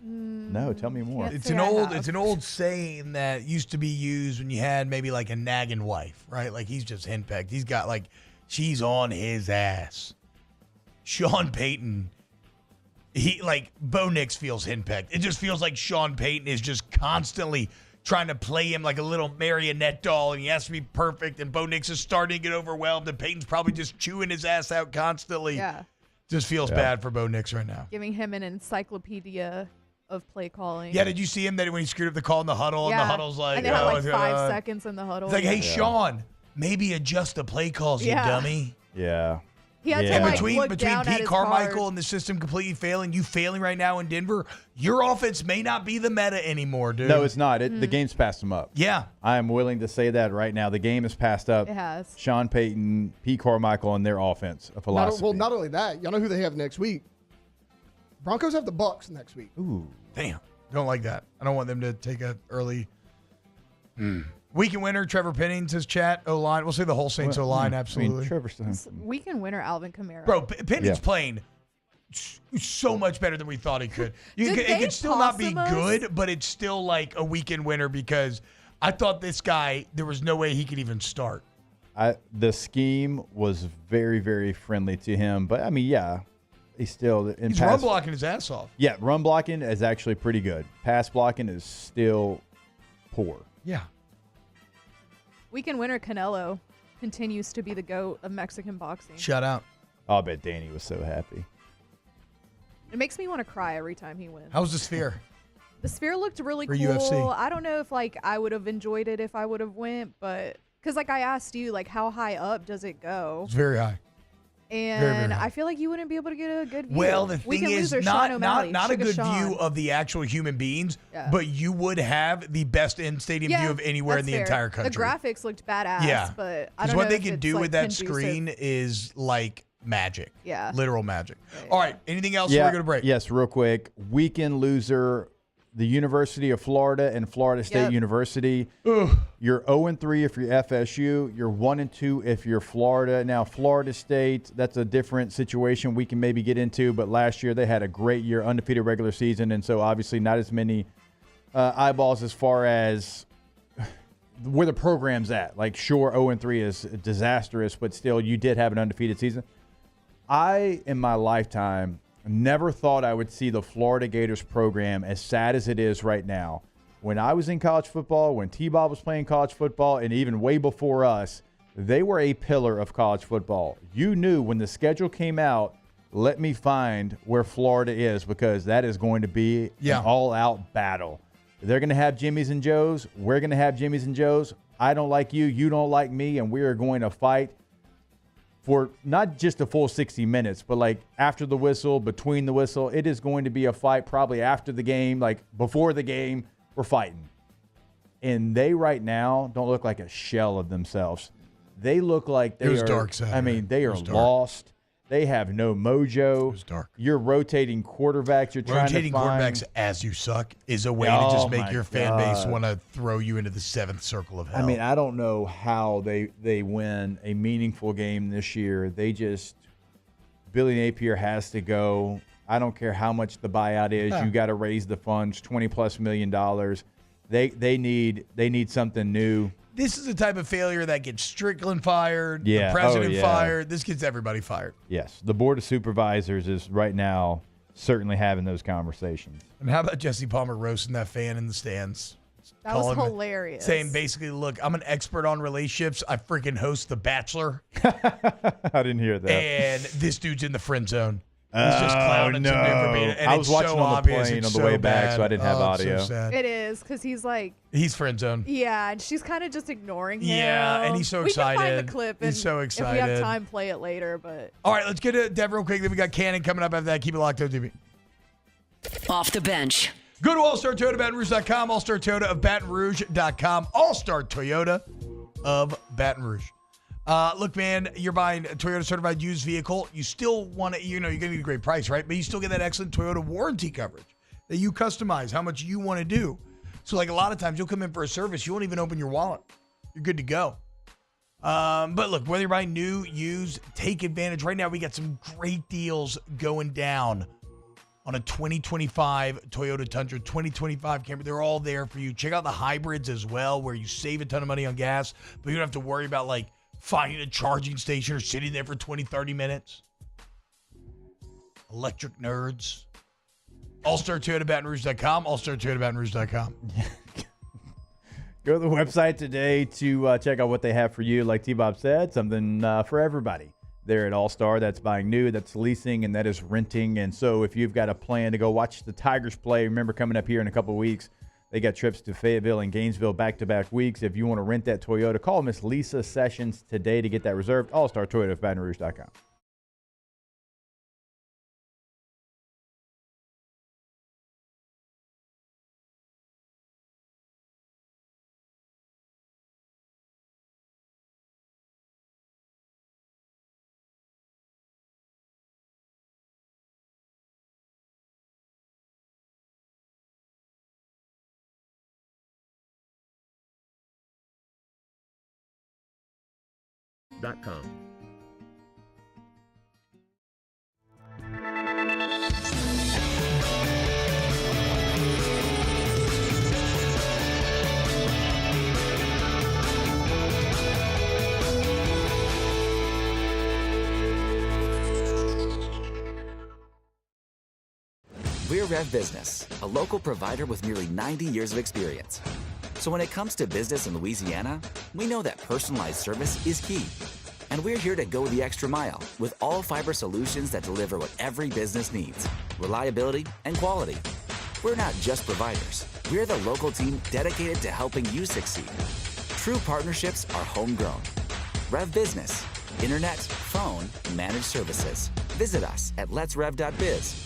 No, tell me more. It's an old saying that used to be used when you had maybe like a nagging wife, right? Like he's just henpecked. He's got like she's on his ass. Sean Payton, Bo Nix feels henpecked. It just feels like Sean Payton is just constantly trying to play him like a little marionette doll, and he has to be perfect. And Bo Nix is starting to get overwhelmed, and Payton's probably just chewing his ass out constantly. Yeah. Just feels bad for Bo Nix right now. Giving him an encyclopedia of play calling. Yeah, did you see him that when he screwed up the call in the huddle, and the huddle's like, and they had like oh, 5 seconds in the huddle. It's like, hey, Sean, maybe adjust the play calls, you dummy. Yeah. He had to, like, between look down at Pete his Carmichael card. and the system completely failing, you failing right now in Denver, your offense may not be the meta anymore, dude. No, it's not. The game's passed him up. Yeah. I am willing to say that right now. The game has passed up It has. Sean Payton, Pete Carmichael, and their offense philosophy. Not only that, y'all know who they have next week. Broncos have the Bucks next week. Ooh. Damn. Don't like that. I don't want them to take an early weekend winner. Trevor Penning's his chat. O-line. We'll say the whole Saints O-line, absolutely. Weekend winner Alvin Kamara. Bro, Penning's playing so much better than we thought he could. It could still not be good, but it's still like a weekend winner because I thought this guy, there was no way he could even start. The scheme was very, very friendly to him. But, I mean, yeah, he's still – He's run blocking his ass off. Yeah, run blocking is actually pretty good. Pass blocking is still poor. Yeah. Weekend winner Canelo continues to be the GOAT of Mexican boxing. Shout out. I'll bet Danny was so happy. It makes me want to cry every time he wins. How's the Sphere? The Sphere looked really For cool. UFC. I don't know if I would have enjoyed it if I would have went, but because I asked you how high up does it go? It's very high. And Very, very high. I feel like you wouldn't be able to get a good view. Well, the thing Weekend is, loser, Sean O'Malley, not a Sugar good Sean. view of the actual human beings, Yeah. but you would have the best in-stadium view of anywhere in that's the fair. entire country. The graphics looked badass, Yeah. but I Because don't what know they if can it's, do with that conducive. screen is like magic. Yeah. Literal magic. All right. Anything else? We're going to break. Yes, real quick. Weekend loser, the University of Florida and Florida State University. You're 0-3 if you're FSU. You're 1-2 if you're Florida. Now, Florida State, that's a different situation we can maybe get into, but last year they had a great year, undefeated regular season, and so obviously not as many eyeballs as far as where the program's at. Like, sure, 0-3 is disastrous, but still, you did have an undefeated season. I, in my lifetime, never thought I would see the Florida Gators program as sad as it is right now. When I was in college football, when T-Bob was playing college football, and even way before us, they were a pillar of college football. You knew when the schedule came out, let me find where Florida is, because that is going to be an all-out battle. They're going to have Jimmys and Joes. We're going to have Jimmys and Joes. I don't like you. You don't like me. And we are going to fight for not just a full 60 minutes, but like after the whistle, between the whistle. It is going to be a fight probably after the game, like before the game, we're fighting. And they right now don't look like a shell of themselves. They look like they was are, dark Saturday. I mean, they are was dark. lost. They have no mojo. It was dark. You're rotating quarterbacks. You're trying to Rotating find quarterbacks as you suck is a way to Oh just make my your fan base God. want to throw you into the seventh circle of hell. I mean, I don't know how they win a meaningful game this year. They just Billy Napier has to go. I don't care how much the buyout is. Yeah. You got to raise the funds, $20+ million. They need something new. This is the type of failure that gets Strickland fired, Yeah. the president Oh, yeah. fired. This gets everybody fired. Yes, the board of supervisors is right now certainly having those conversations. And how about Jesse Palmer roasting that fan in the stands? That was Calling- hilarious. Saying basically, look, I'm an expert on relationships. I freaking host The Bachelor. I didn't hear that. And this dude's in the friend zone. He's just clowning some dude for being, and I was it's watching so on the obvious. plane It's on the way so back, so bad. I didn't have Oh, it's audio. So sad. It is, because he's like, He's friend zone. yeah, and she's kind of just ignoring him. Yeah, and he's so We can find excited. the clip. He's And so If we have excited. time, play it later. But All right, let's get to Dev real quick. Then we got Cannon coming up after that. Keep it locked, OTB. Off the bench. Go to All-Star Toyota of Baton Rouge.com, All-Star Toyota of Baton Rouge.com, All-Star Toyota of Baton Rouge. Look, man, you're buying a Toyota certified used vehicle. You still want to, you're going to get a great price, right? But you still get that excellent Toyota warranty coverage that you customize how much you want to do. So, like, a lot of times you'll come in for a service, you won't even open your wallet. You're good to go. But look, whether you're buying new, used, take advantage. Right now, we got some great deals going down on a 2025 Toyota Tundra, 2025 Camry. They're all there for you. Check out the hybrids as well, where you save a ton of money on gas, but you don't have to worry about like finding a charging station or sitting there for 20, 30 minutes. Electric nerds. All-Star Toyota BatonRouge.com, All-Star Toyota BatonRouge.com. Go to the website today to check out what they have for you. Like T-Bob said, something for everybody. There at All-Star, that's buying new, that's leasing, and that is renting. And so if you've got a plan to go watch the Tigers play, remember coming up here in a couple of weeks, they got trips to Fayetteville and Gainesville back-to-back weeks. If you want to rent that Toyota, call Miss Lisa Sessions today to get that reserved. All-Star Toyota of BatonRouge.com. .com. We're Rev Business, a local provider with nearly 90 years of experience. So when it comes to business in Louisiana, we know that personalized service is key. And we're here to go the extra mile with all fiber solutions that deliver what every business needs: reliability and quality. We're not just providers. We're the local team dedicated to helping you succeed. True partnerships are homegrown. Rev Business, internet, phone, managed services. Visit us at letsrev.biz.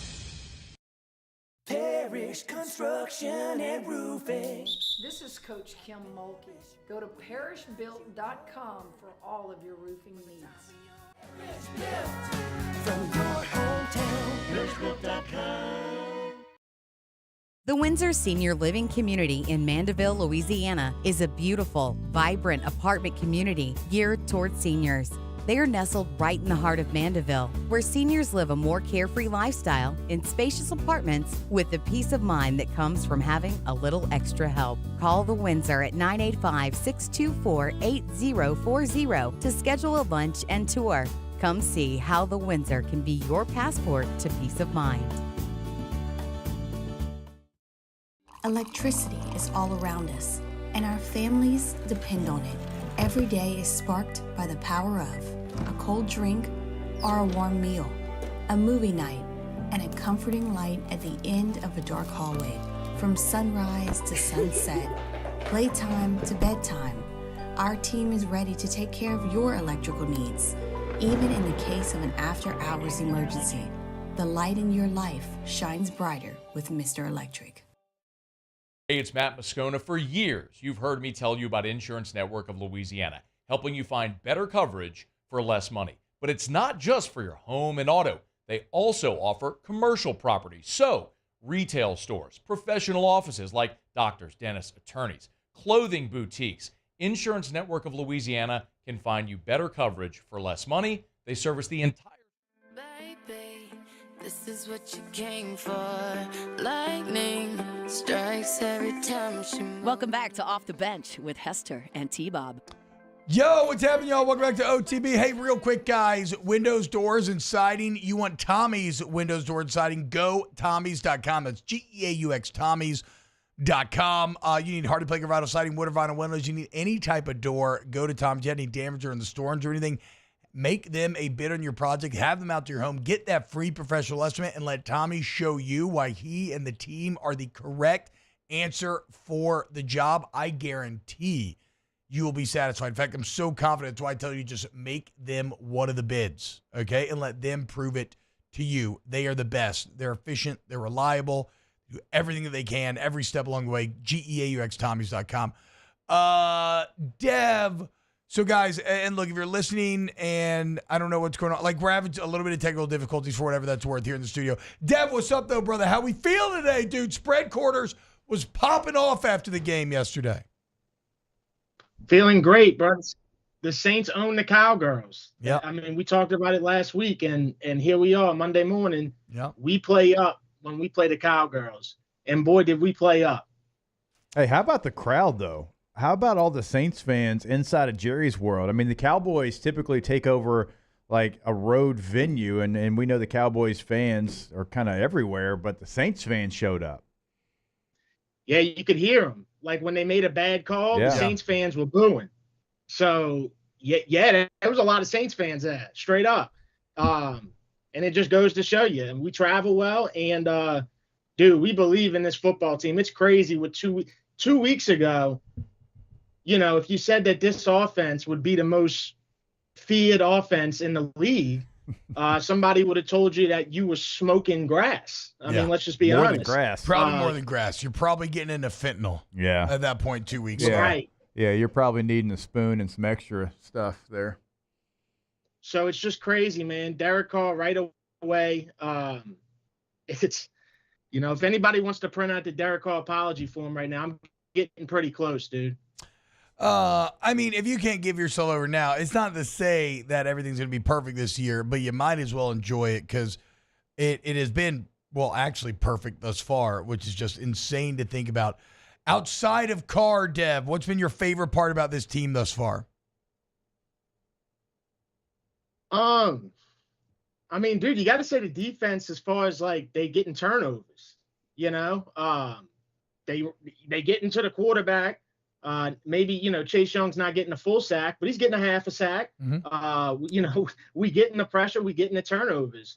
Parish Construction and Roofing. This is Coach Kim Mulkey. Go to parishbuilt.com for all of your roofing needs. From your hometown, parishbuilt.com. The Windsor Senior Living Community in Mandeville, Louisiana is a beautiful, vibrant apartment community geared toward seniors. They are nestled right in the heart of Mandeville, where seniors live a more carefree lifestyle in spacious apartments with the peace of mind that comes from having a little extra help. Call the Windsor at 985-624-8040 to schedule a lunch and tour. Come see how the Windsor can be your passport to peace of mind. Electricity is all around us, and our families depend on it. Every day is sparked by the power of a cold drink or a warm meal, a movie night, and a comforting light at the end of a dark hallway. From sunrise to sunset, playtime to bedtime, our team is ready to take care of your electrical needs. Even in the case of an after-hours emergency, the light in your life shines brighter with Mr. Electric. Hey, it's Matt Moscona. For years, you've heard me tell you about Insurance Network of Louisiana, helping you find better coverage for less money. But it's not just for your home and auto. They also offer commercial property. So, retail stores, professional offices like doctors, dentists, attorneys, clothing boutiques. Insurance Network of Louisiana can find you better coverage for less money. They service the entire... Baby, this is what you came for. Lightning strikes every time she moves. Welcome back to Off the Bench with Hester and T-Bob. Yo, what's happening, y'all? Welcome back to OTB. Hey, real quick, guys. Windows, doors, and siding. You want Tommy's windows, doors, and siding? Go Tommy's.com. That's G-E-A-U-X, Tommy's.com. You need hardy plank or vinyl siding, wood or vinyl windows. You need any type of door. Go to Tommy's. You have any damage or in the storms or anything, make them a bid on your project. Have them out to your home. Get that free professional estimate and let Tommy show you why he and the team are the correct answer for the job. I guarantee you will be satisfied. In fact, I'm so confident. That's why I tell you, just make them one of the bids, okay? And let them prove it to you. They are the best. They're efficient. They're reliable. Do everything that they can every step along the way. GEAUX Tommy's.com. Dev. So, guys, and look, if you're listening and I don't know what's going on, like we're having a little bit of technical difficulties for whatever that's worth here in the studio. Dev, what's up, though, brother? How we feel today, dude? Spread quarters was popping off after the game yesterday. Feeling great, bro. The Saints own the Cowgirls. Yeah. I mean, we talked about it last week, and here we are Monday morning. Yeah. We play up when we play the Cowgirls. And boy, did we play up. Hey, how about the crowd, though? How about all the Saints fans inside of Jerry's world? I mean, the Cowboys typically take over like a road venue, and we know the Cowboys fans are kind of everywhere, but the Saints fans showed up. Yeah, you could hear them. Like when they made a bad call, Yeah. the Saints fans were booing. So, there was a lot of Saints fans there, straight up. And it just goes to show you. And we travel well. And, dude, we believe in this football team. It's crazy. With 2 weeks ago, you know, if you said that this offense would be the most feared offense in the league, somebody would have told you that you were smoking grass. I mean, let's just be More honest. than grass. Probably more than grass. You're probably getting into fentanyl. Yeah. At that point 2 weeks Yeah. ago. Right. Yeah, you're probably needing a spoon and some extra stuff there. So it's just crazy, man. Derek Carr right away. It's, you know, if anybody wants to print out the Derek Carr apology form right now, I'm getting pretty close, dude. I mean, if you can't give yourself over now, it's not to say that everything's going to be perfect this year, but you might as well enjoy it because it has been, well, actually perfect thus far, which is just insane to think about. Outside of Carr, Dev, what's been your favorite part about this team thus far? I mean, dude, you got to say the defense as far as like they getting turnovers, you know, they get into the quarterback. Maybe, you know, Chase Young's not getting a full sack, but he's getting a half a sack. Mm-hmm. You know, we get in the pressure, we get in the turnovers.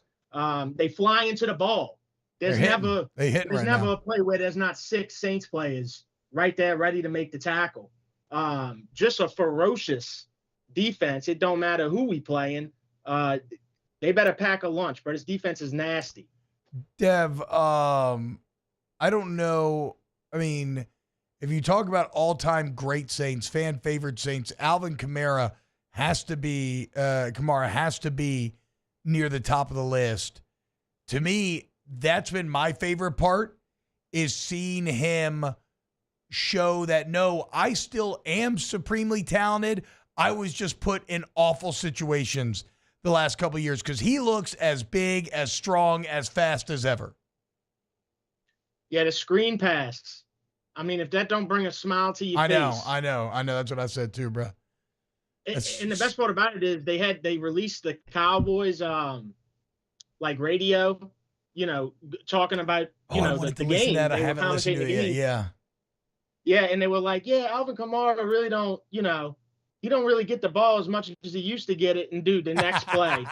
They fly into the ball. There's never a play where there's not 6 Saints players right there ready to make the tackle. Just a ferocious defense. It don't matter who we playing. They better pack a lunch, but his defense is nasty. Dev, I don't know. I mean, if you talk about all-time great Saints, fan favorite Saints, Alvin Kamara has to be near the top of the list. To me, that's been my favorite part, is seeing him show that, no, I still am supremely talented. I was just put in awful situations the last couple of years because he looks as big, as strong, as fast as ever. Yeah, the screen pass. I mean, if that don't bring a smile to your face. I know. That's what I said too, bro. And the best part about it is they released the Cowboys like radio, you know, talking about the game. I They were haven't listened to commentating it the game. yet. Yeah, and they were like, yeah, Alvin Kamara really don't, you know, he don't really get the ball as much as he used to get it. And dude, the next play,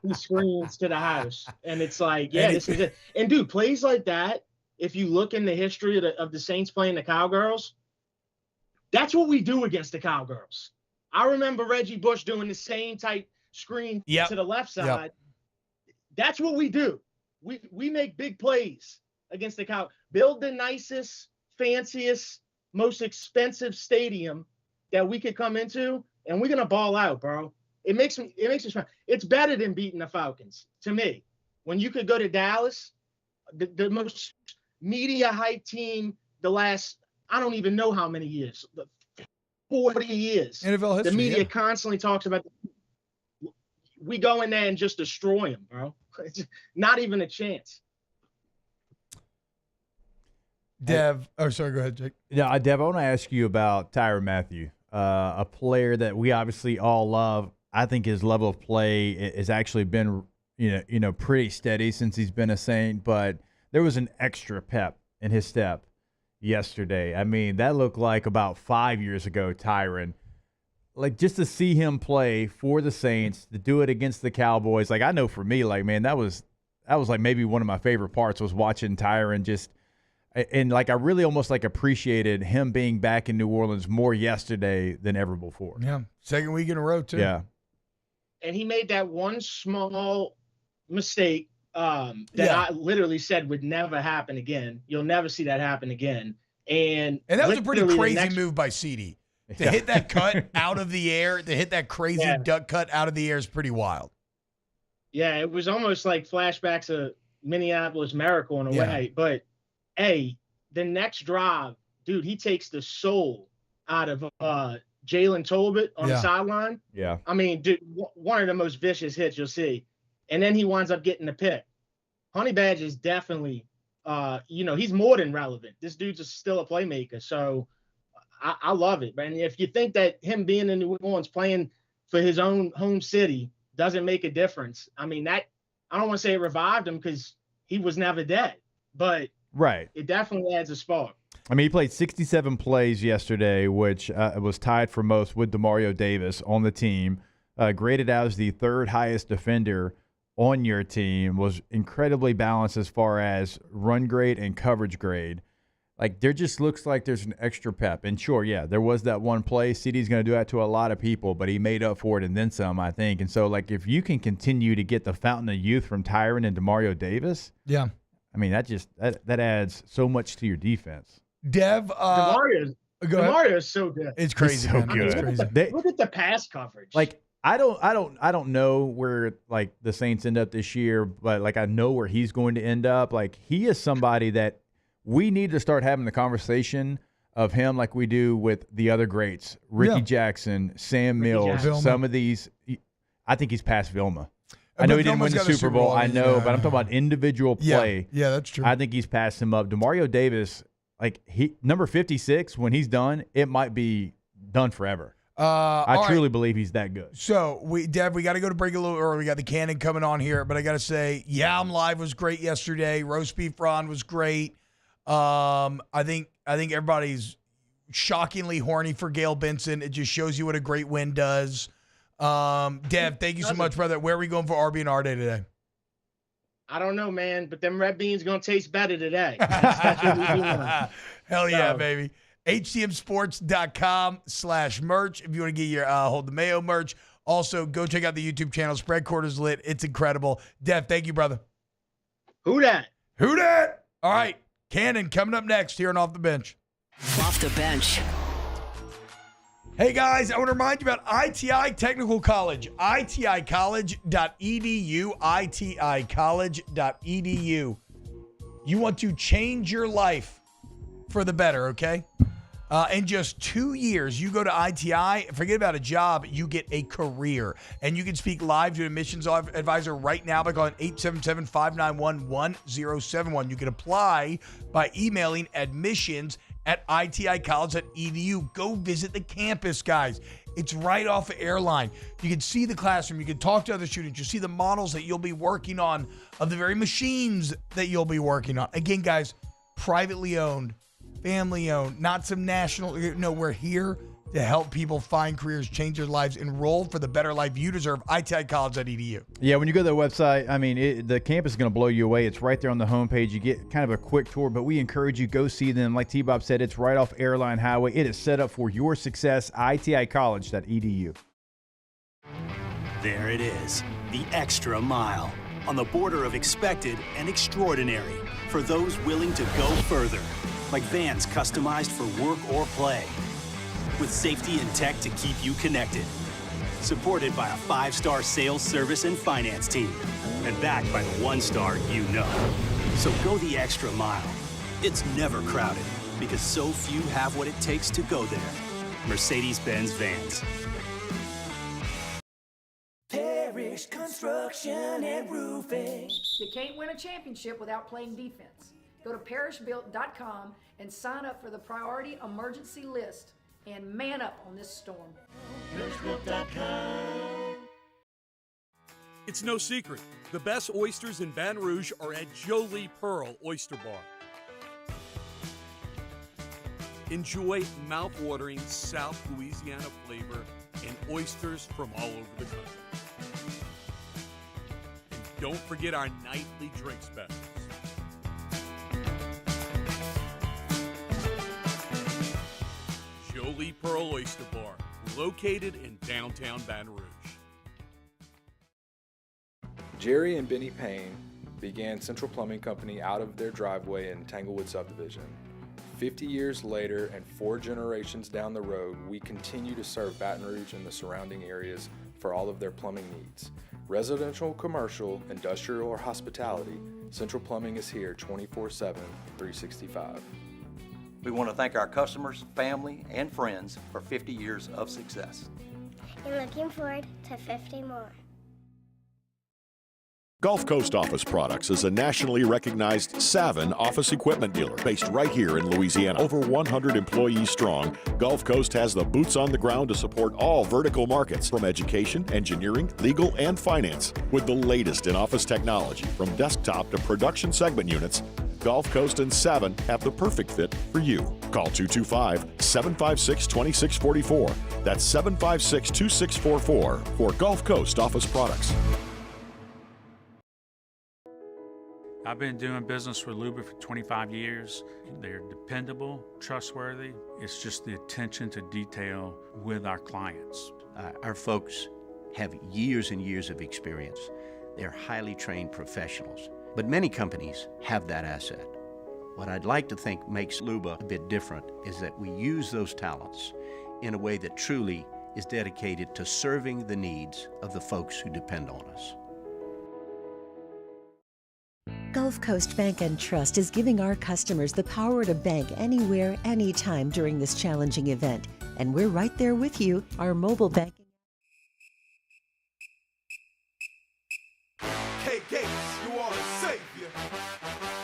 he screams to the house, and it's like, yeah, this is it. And dude, plays like that. If you look in the history of the Saints playing the Cowgirls, that's what we do against the Cowgirls. I remember Reggie Bush doing the same type screen to the left side. Yep. That's what we do. We make big plays against the Cow. Build the nicest, fanciest, most expensive stadium that we could come into, and we're gonna ball out, bro. It makes me fun. It's better than beating the Falcons to me. When you could go to Dallas, the most media hype team the last, I don't even know how many years, 40 years. NFL history, the media constantly talks about. We go in there and just destroy them, bro. It's not even a chance. Dev, sorry, go ahead, Jake. Yeah, Dev, I want to ask you about Tyrann Mathieu, a player that we obviously all love. I think his level of play has actually been, pretty steady since he's been a Saint, but there was an extra pep in his step yesterday. I mean, that looked like about 5 years ago, Tyrann. Like, just to see him play for the Saints, to do it against the Cowboys, like, I know for me, like, man, that was like maybe one of my favorite parts was watching Tyrann just – and, like, I really almost, like, appreciated him being back in New Orleans more yesterday than ever before. Yeah, second week in a row, too. Yeah. And he made that one small mistake I literally said would never happen again. You'll never see that happen again. And that was a pretty crazy move by CD. To hit that cut out of the air, to hit that crazy duck cut out of the air is pretty wild. Yeah, it was almost like flashbacks of Minneapolis Miracle in a way. But, hey, the next drive, dude, he takes the soul out of Jalen Tolbert on the sideline. Yeah. I mean, dude, one of the most vicious hits you'll see. And then he winds up getting the pick. Honey Badger is definitely, he's more than relevant. This dude's still a playmaker. So I love it, man. If you think that him being in New Orleans playing for his own home city doesn't make a difference, I mean, that I don't want to say it revived him because he was never dead, but right, it definitely adds a spark. I mean, he played 67 plays yesterday, which was tied for most with Demario Davis on the team. Graded out as the third highest defender on your team, was incredibly balanced as far as run grade and coverage grade. Like, there just looks like there's an extra pep. And sure, yeah, there was that one play. CD's going to do that to a lot of people, but he made up for it and then some, I think. And so, like, if you can continue to get the fountain of youth from Tyron and Demario Davis, yeah, I mean, that adds so much to your defense. Dev, Demario is so good. It's crazy. He's so man. good. It's crazy. Look at the pass coverage. Like, I don't know where, like, the Saints end up this year, but, like, I know where he's going to end up. Like, he is somebody that we need to start having the conversation of him like we do with the other greats, Ricky Jackson, Sam Mills, some of these. I think he's past Vilma. I know he didn't win the Super Bowl. I know, but I'm talking about individual play. Yeah, that's true. I think he's passed him up. Demario Davis, like, number 56, when he's done, it might be done forever. I truly believe he's that good. So, Dev, we got to go to break a little early. We got the Cannon coming on here, but I got to say, I'm Live was great yesterday. Roast Beef Ron was great. I think everybody's shockingly horny for Gail Benson. It just shows you what a great win does. Dev, thank you so much, brother. Where are we going for RB&R Day today? I don't know, man, but them red beans going to taste better today. That's what we doing. Hell yeah, baby. HTMsports.com/merch if you want to get your Hold the Mayo merch. Also, go check out the YouTube channel. Spread Quarters Lit. It's incredible. Dev, thank you, brother. Who dat? All right. Cannon coming up next here on Off the Bench. Off the Bench. Hey, guys, I want to remind you about ITI Technical College, iticollege.edu, iticollege.edu. You want to change your life for the better, okay? In just 2 years, you go to ITI, forget about a job, you get a career. And you can speak live to an admissions advisor right now by calling 877-591-1071. You can apply by emailing admissions@iticollege.edu. Go visit the campus, guys. It's right off of Airline. You can see the classroom. You can talk to other students. You see the models that you'll be working on of the very machines that you'll be working on. Again, guys, privately owned, family owned, not some national. No, we're here to help people find careers, change their lives, enroll for the better life you deserve. iticollege.edu. Yeah, when you go to their website, I mean, the campus is going to blow you away. It's right there on the homepage. You get kind of a quick tour, but we encourage you, go see them. Like T-Bob said, it's right off Airline Highway. It is set up for your success. iticollege.edu. There it is, the extra mile, on the border of expected and extraordinary, for those willing to go further, like vans customized for work or play, with safety and tech to keep you connected, supported by a 5-star sales, service, and finance team, and backed by the 1-star you know. So go the extra mile. It's never crowded, because so few have what it takes to go there. Mercedes-Benz Vans. Parish Construction and Roofing. You can't win a championship without playing defense. Go to parishbuilt.com and sign up for the priority emergency list and man up on this storm. It's no secret. The best oysters in Baton Rouge are at Jolie Pearl Oyster Bar. Enjoy mouth-watering South Louisiana flavor and oysters from all over the country. And don't forget our nightly drink specials. Jolie Pearl Oyster Bar, located in downtown Baton Rouge. Jerry and Benny Payne began Central Plumbing Company out of their driveway in Tanglewood Subdivision. 50 years later and 4 generations down the road, we continue to serve Baton Rouge and the surrounding areas for all of their plumbing needs. Residential, commercial, industrial, or hospitality, Central Plumbing is here 24/7, 365. We want to thank our customers, family, and friends for 50 years of success. And looking forward to 50 more. Gulf Coast Office Products is a nationally recognized Savin office equipment dealer based right here in Louisiana. Over 100 employees strong, Gulf Coast has the boots on the ground to support all vertical markets from education, engineering, legal, and finance. With the latest in office technology from desktop to production segment units, Gulf Coast and Savin have the perfect fit for you. Call 225-756-2644. That's 756-2644 for Gulf Coast Office Products. I've been doing business with Luba for 25 years. They're dependable, trustworthy. It's just the attention to detail with our clients. Our folks have years and years of experience. They're highly trained professionals. But many companies have that asset. What I'd like to think makes Luba a bit different is that we use those talents in a way that truly is dedicated to serving the needs of the folks who depend on us. Gulf Coast Bank and Trust is giving our customers the power to bank anywhere, anytime during this challenging event. And we're right there with you. Our mobile banking. Hey, Gates, you are a savior.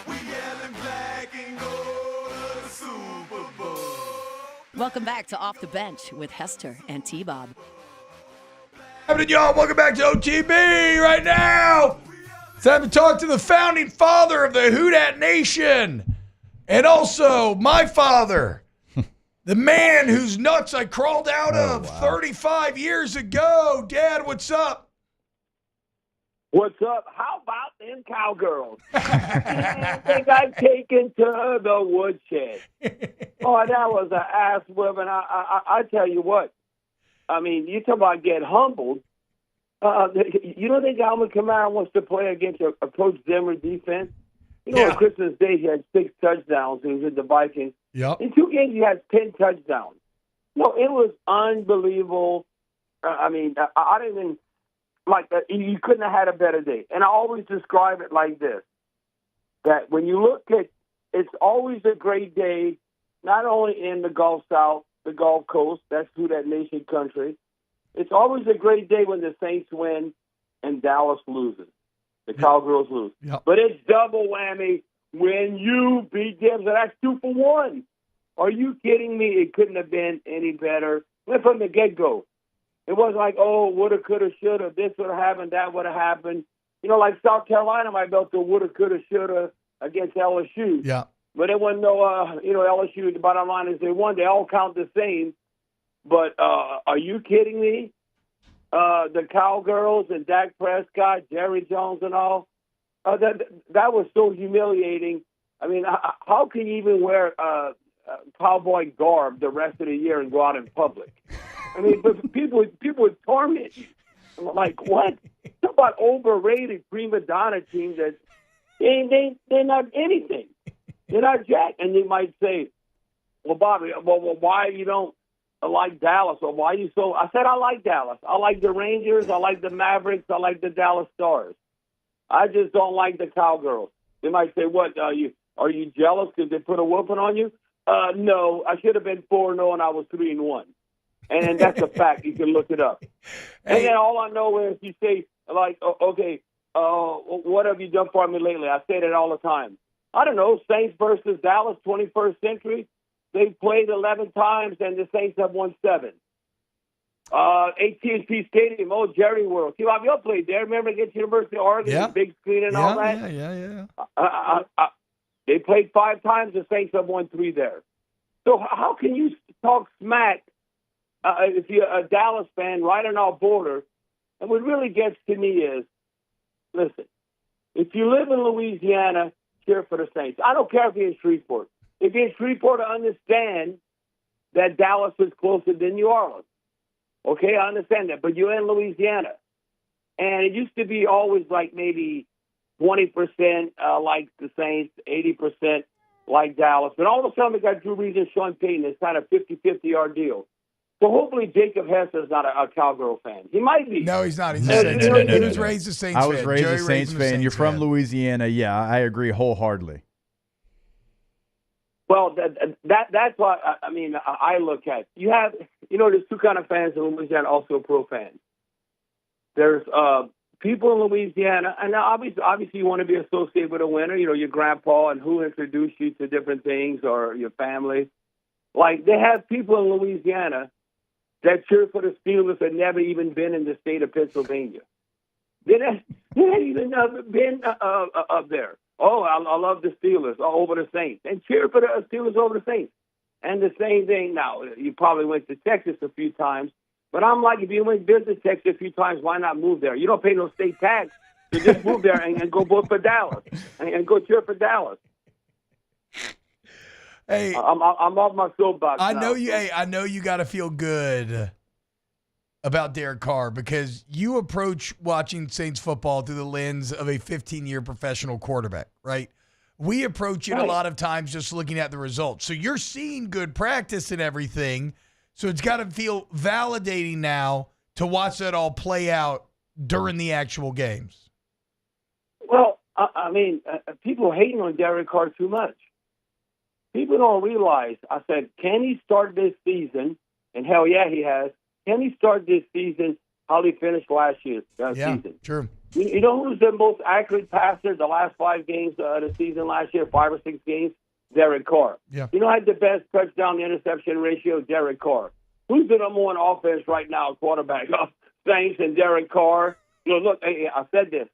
We yelling black and gold of the Super Bowl. Welcome back to Off the Bench with Hester and T-Bob. Happening, y'all? Welcome back to OTB right now. It's time to talk to the founding father of the Houdat Nation, and also my father, the man whose nuts I crawled out of 35 years ago. Dad, what's up? What's up? How about them cowgirls? I think I've taken to the woodshed. Oh, that was an ass whipping. I tell you what. I mean, you talk about get humbled. You don't think Alvin Kamara wants to play against a Coach Zimmer defense? You know, on Christmas Day, he had 6 touchdowns. He was with the Vikings. Yep. In 2 games, he had 10 touchdowns. No, it was unbelievable. I mean, I didn't even, you couldn't have had a better day. And I always describe it like this, that when you look at, it's always a great day, not only in the Gulf South, the Gulf Coast, that's who that nation country. It's always a great day when the Saints win and Dallas loses. The Cowgirls lose. Yep. But it's double whammy when you beat them. So that's 2 for 1. Are you kidding me? It couldn't have been any better. Went from the get-go. It wasn't like, oh, woulda, coulda, shoulda, this would have happened, that would have happened. You know, like South Carolina might built the woulda, coulda, shoulda against LSU. Yeah. But it wasn't no, LSU, the bottom line is they won. They all count the same. But are you kidding me? The Cowgirls and Dak Prescott, Jerry Jones and all, that was so humiliating. I mean, how can you even wear cowboy garb the rest of the year and go out in public? I mean, but people would torment you. I'm like, what? Talk about overrated prima donna team that they're not anything. They're not jack. And they might say, well, Bobby, why you don't like Dallas, or why you so? I said I like Dallas. I like the Rangers. I like the Mavericks. I like the Dallas Stars. I just don't like the Cowgirls. They might say, "What are you jealous because they put a whooping on you?" No, I should have been 4-0 and I was 3-1, and that's a fact. You can look it up. And then all I know is you say like, "Okay, what have you done for me lately?" I say that all the time. I don't know, Saints versus Dallas, 21st century. They've played 11 times, and the Saints have won 7. AT&T Stadium, Jerry World. See, y'all played there. Remember against University of Oregon, the big screen and all that? Yeah. They played 5 times. The Saints have won 3 there. So how can you talk smack if you're a Dallas fan right on our border? And what really gets to me is, listen, if you live in Louisiana, cheer for the Saints. I don't care if you're in Shreveport. If you're in Shreveport, I understand that Dallas is closer than New Orleans. Okay, I understand that. But you're in Louisiana. And it used to be always like maybe 20% like the Saints, 80% like Dallas. But all of a sudden, we got Drew Brees and Sean Payton. It's kind of 50-50 deal. So hopefully Jacob Hester is not a Cowgirl fan. He might be. No, he's not. He's a Saints fan. He was raised a Saints fan. I was raised a Saints fan. You're from Louisiana. Yeah, I agree wholeheartedly. Well, that's what I look at. You have, there's two kind of fans in Louisiana, also pro fans. There's people in Louisiana, and obviously you want to be associated with a winner, your grandpa and who introduced you to different things or your family. Like, they have people in Louisiana that cheer for the Steelers that never even been in the state of Pennsylvania. They haven't even been up there. Oh, I love the Steelers over the Saints. And cheer for the Steelers over the Saints. And the same thing now. You probably went to Texas a few times. But I'm like, if you went to visit Texas a few times, why not move there? You don't pay no state tax. So just move there and go vote for Dallas. And go cheer for Dallas. Hey, I'm off my soapbox I now. know you. Hey, I know you got to feel good about Derek Carr because you approach watching Saints football through the lens of a 15-year professional quarterback, right? We approach it a lot of times just looking at the results. So you're seeing good practice and everything. So it's got to feel validating now to watch that all play out during the actual games. Well, people hating on Derek Carr too much. People don't realize, I said, can he start this season? And hell yeah, he has. Can he start this season how he finished last year's season? True. You know who's the most accurate passer the last 5 games of the season last year, 5 or 6 games? Derek Carr. Yeah. You know who had the best touchdown-to-interception ratio? Derek Carr. Who's the number one offense right now, quarterback? Saints and Derek Carr. Look, hey, I said this.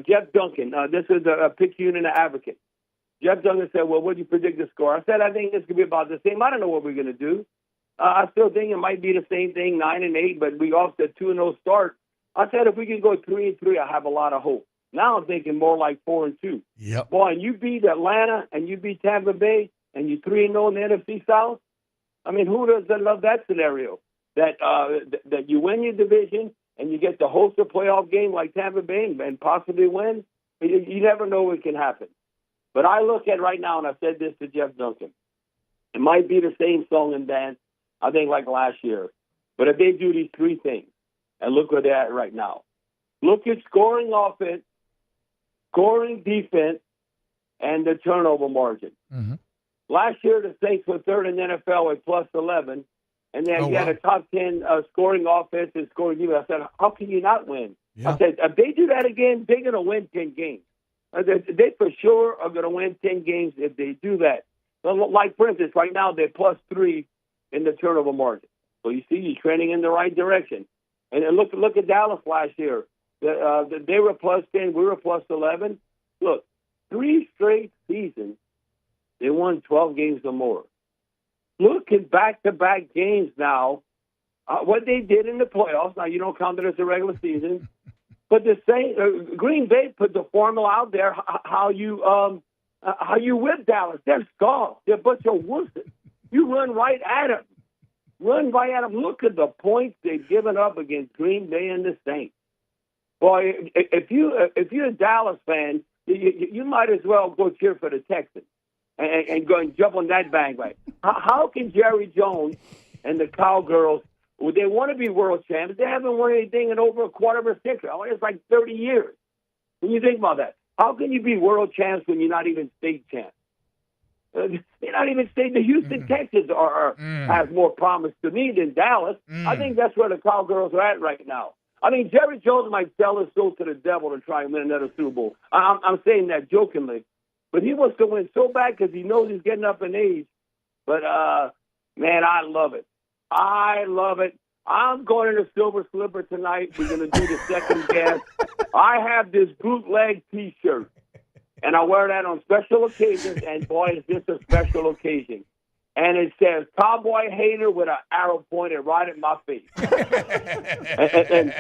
Jeff Duncan, this is a pick unit advocate. Jeff Duncan said, well, what do you predict the score? I said, I think this could be about the same. I don't know what we're going to do. I still think it might be the same thing, 9-8, but we off the 2-0 start. I said, if we can go 3-3, I have a lot of hope. Now I'm thinking more like 4-2. Yep. Boy, and you beat Atlanta and you beat Tampa Bay and you 3-0 in the NFC South. I mean, who doesn't love that scenario? That that you win your division and you get to host a playoff game like Tampa Bay and possibly win. You never know what can happen. But I look at right now, and I said this to Jeff Duncan, it might be the same song and dance, I think, like last year. But if they do these 3 things, and look where they're at right now. Look at scoring offense, scoring defense, and the turnover margin. Mm-hmm. Last year, the Saints were 3rd in the NFL with plus 11, and then you had a top 10 scoring offense and scoring defense. I said, how can you not win? Yeah. I said, if they do that again, they're going to win 10 games. They for sure are going to win 10 games if they do that. Like, for instance, right now they're plus 3 in the turnover margin. So you see, you're trending in the right direction. And look at Dallas last year. They were plus 10, we were plus 11. Look, 3 straight seasons, they won 12 games or more. Look at back-to-back games now. What they did in the playoffs, now you don't count it as a regular season, but the same Green Bay put the formula out there how you whip Dallas. They're scoffed. They're a bunch of wusses. You run right at them. Look at the points they've given up against Green Bay and the Saints. Boy, if you're a Dallas fan, you might as well go cheer for the Texans and go and jump on that bandwagon. How can Jerry Jones and the Cowgirls, well, they want to be world champions. They haven't won anything in over a quarter of a century. It's like 30 years. When you think about that, how can you be world champs when you're not even state champs? They're not even state. The Houston Texans has more promise to me than Dallas. I think that's where the Cowgirls are at right now. I mean, Jerry Jones might sell his soul to the devil to try and win another Super Bowl. I'm saying that jokingly. But he wants to win so bad because he knows he's getting up in age. But, man, I love it. I'm going to the Silver Slipper tonight. We're going to do the second guest. I have this bootleg T-shirt, and I wear that on special occasions, and, boy, is this a special occasion. And it says, Cowboy hater with an arrow pointed right at my face. and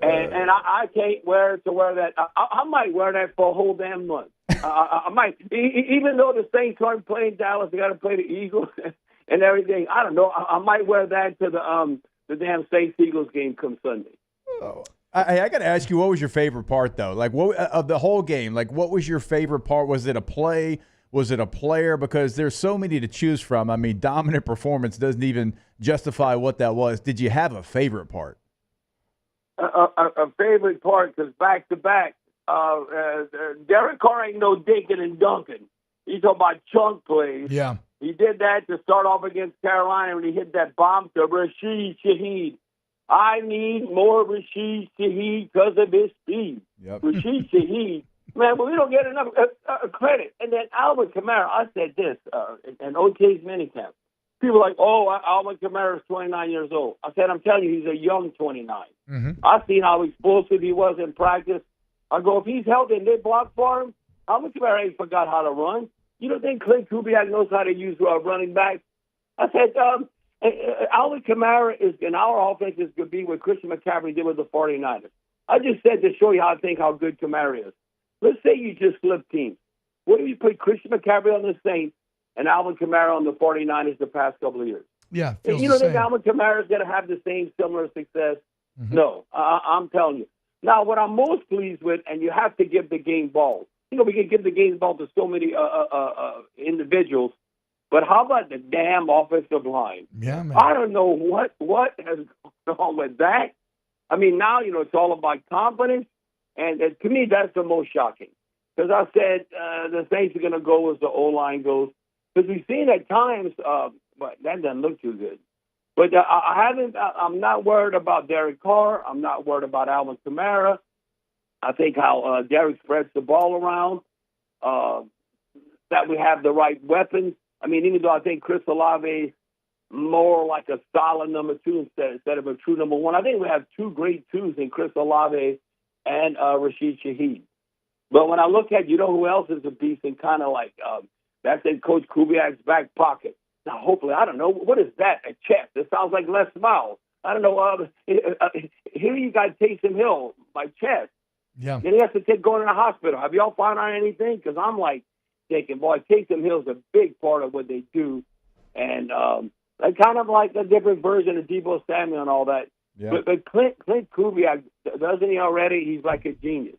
I can't wear that. I might wear that for a whole damn month. I might, even though the Saints aren't playing Dallas, they got to play the Eagles and everything. I don't know. I might wear that to the damn Saints-Eagles game come Sunday. Oh. I got to ask you, what was your favorite part, though? Like, what of the whole game? Like, what was your favorite part? Was it a play? Was it a player? Because there's so many to choose from. I mean, dominant performance doesn't even justify what that was. Did you have a favorite part? A favorite part, because back-to-back, Derek Carr ain't no dinking and dunking. You talk about chunk plays. Yeah. He did that to start off against Carolina when he hit that bomb to Rashid Shaheed. I need more Rashid Shaheed because of his speed. Yep. Rashid Shaheed, man, but we don't get enough credit. And then Alvin Kamara, I said this in OT's minicamp. People are like, oh, Alvin Kamara is 29 years old. I said, I'm telling you, he's a young 29. Mm-hmm. I've seen how explosive he was in practice. I go, if he's healthy and they block for him, Alvin Kamara ain't forgot how to run. You don't think Clint Kubiak knows how to use running back? I said, Alvin Kamara is in our offense is going to be what Christian McCaffrey did with the 49ers. I just said to show you how I think how good Kamara is. Let's say you just flip teams. What if you put Christian McCaffrey on the Saints and Alvin Kamara on the 49ers the past couple of years? Yeah. You don't think Alvin Kamara is going to have the same similar success? Mm-hmm. No, I'm telling you. Now, what I'm most pleased with, and you have to give the game ball. You know, we can give the game ball to so many individuals, but how about the damn offensive line? Yeah, man. I don't know what has gone on with that. I mean, now, it's all about confidence, and to me, that's the most shocking. Because I said the Saints are going to go as the O-line goes. Because we've seen at times, but that doesn't look too good. But I'm not worried about Derek Carr. I'm not worried about Alvin Kamara. I think how Derek spreads the ball around, that we have the right weapons. I mean, even though I think Chris Olave more like a solid number two instead of a true number one, I think we have two great twos in Chris Olave and Rashid Shaheed. But when I look at, who else is a beast and kind of like that's in Coach Kubiak's back pocket. Now, hopefully, I don't know. What is that? A chest. It sounds like Les Miles. I don't know. Here you got Taysom Hill, my chest. Yeah. Then he has to take going to the hospital. Have y'all found out anything? Because I'm like thinking, boy, Taysom Hill's a big part of what they do. And they kind of like a different version of Deebo Samuel and all that. Yeah. But Clint Kubiak, doesn't he already? He's like a genius.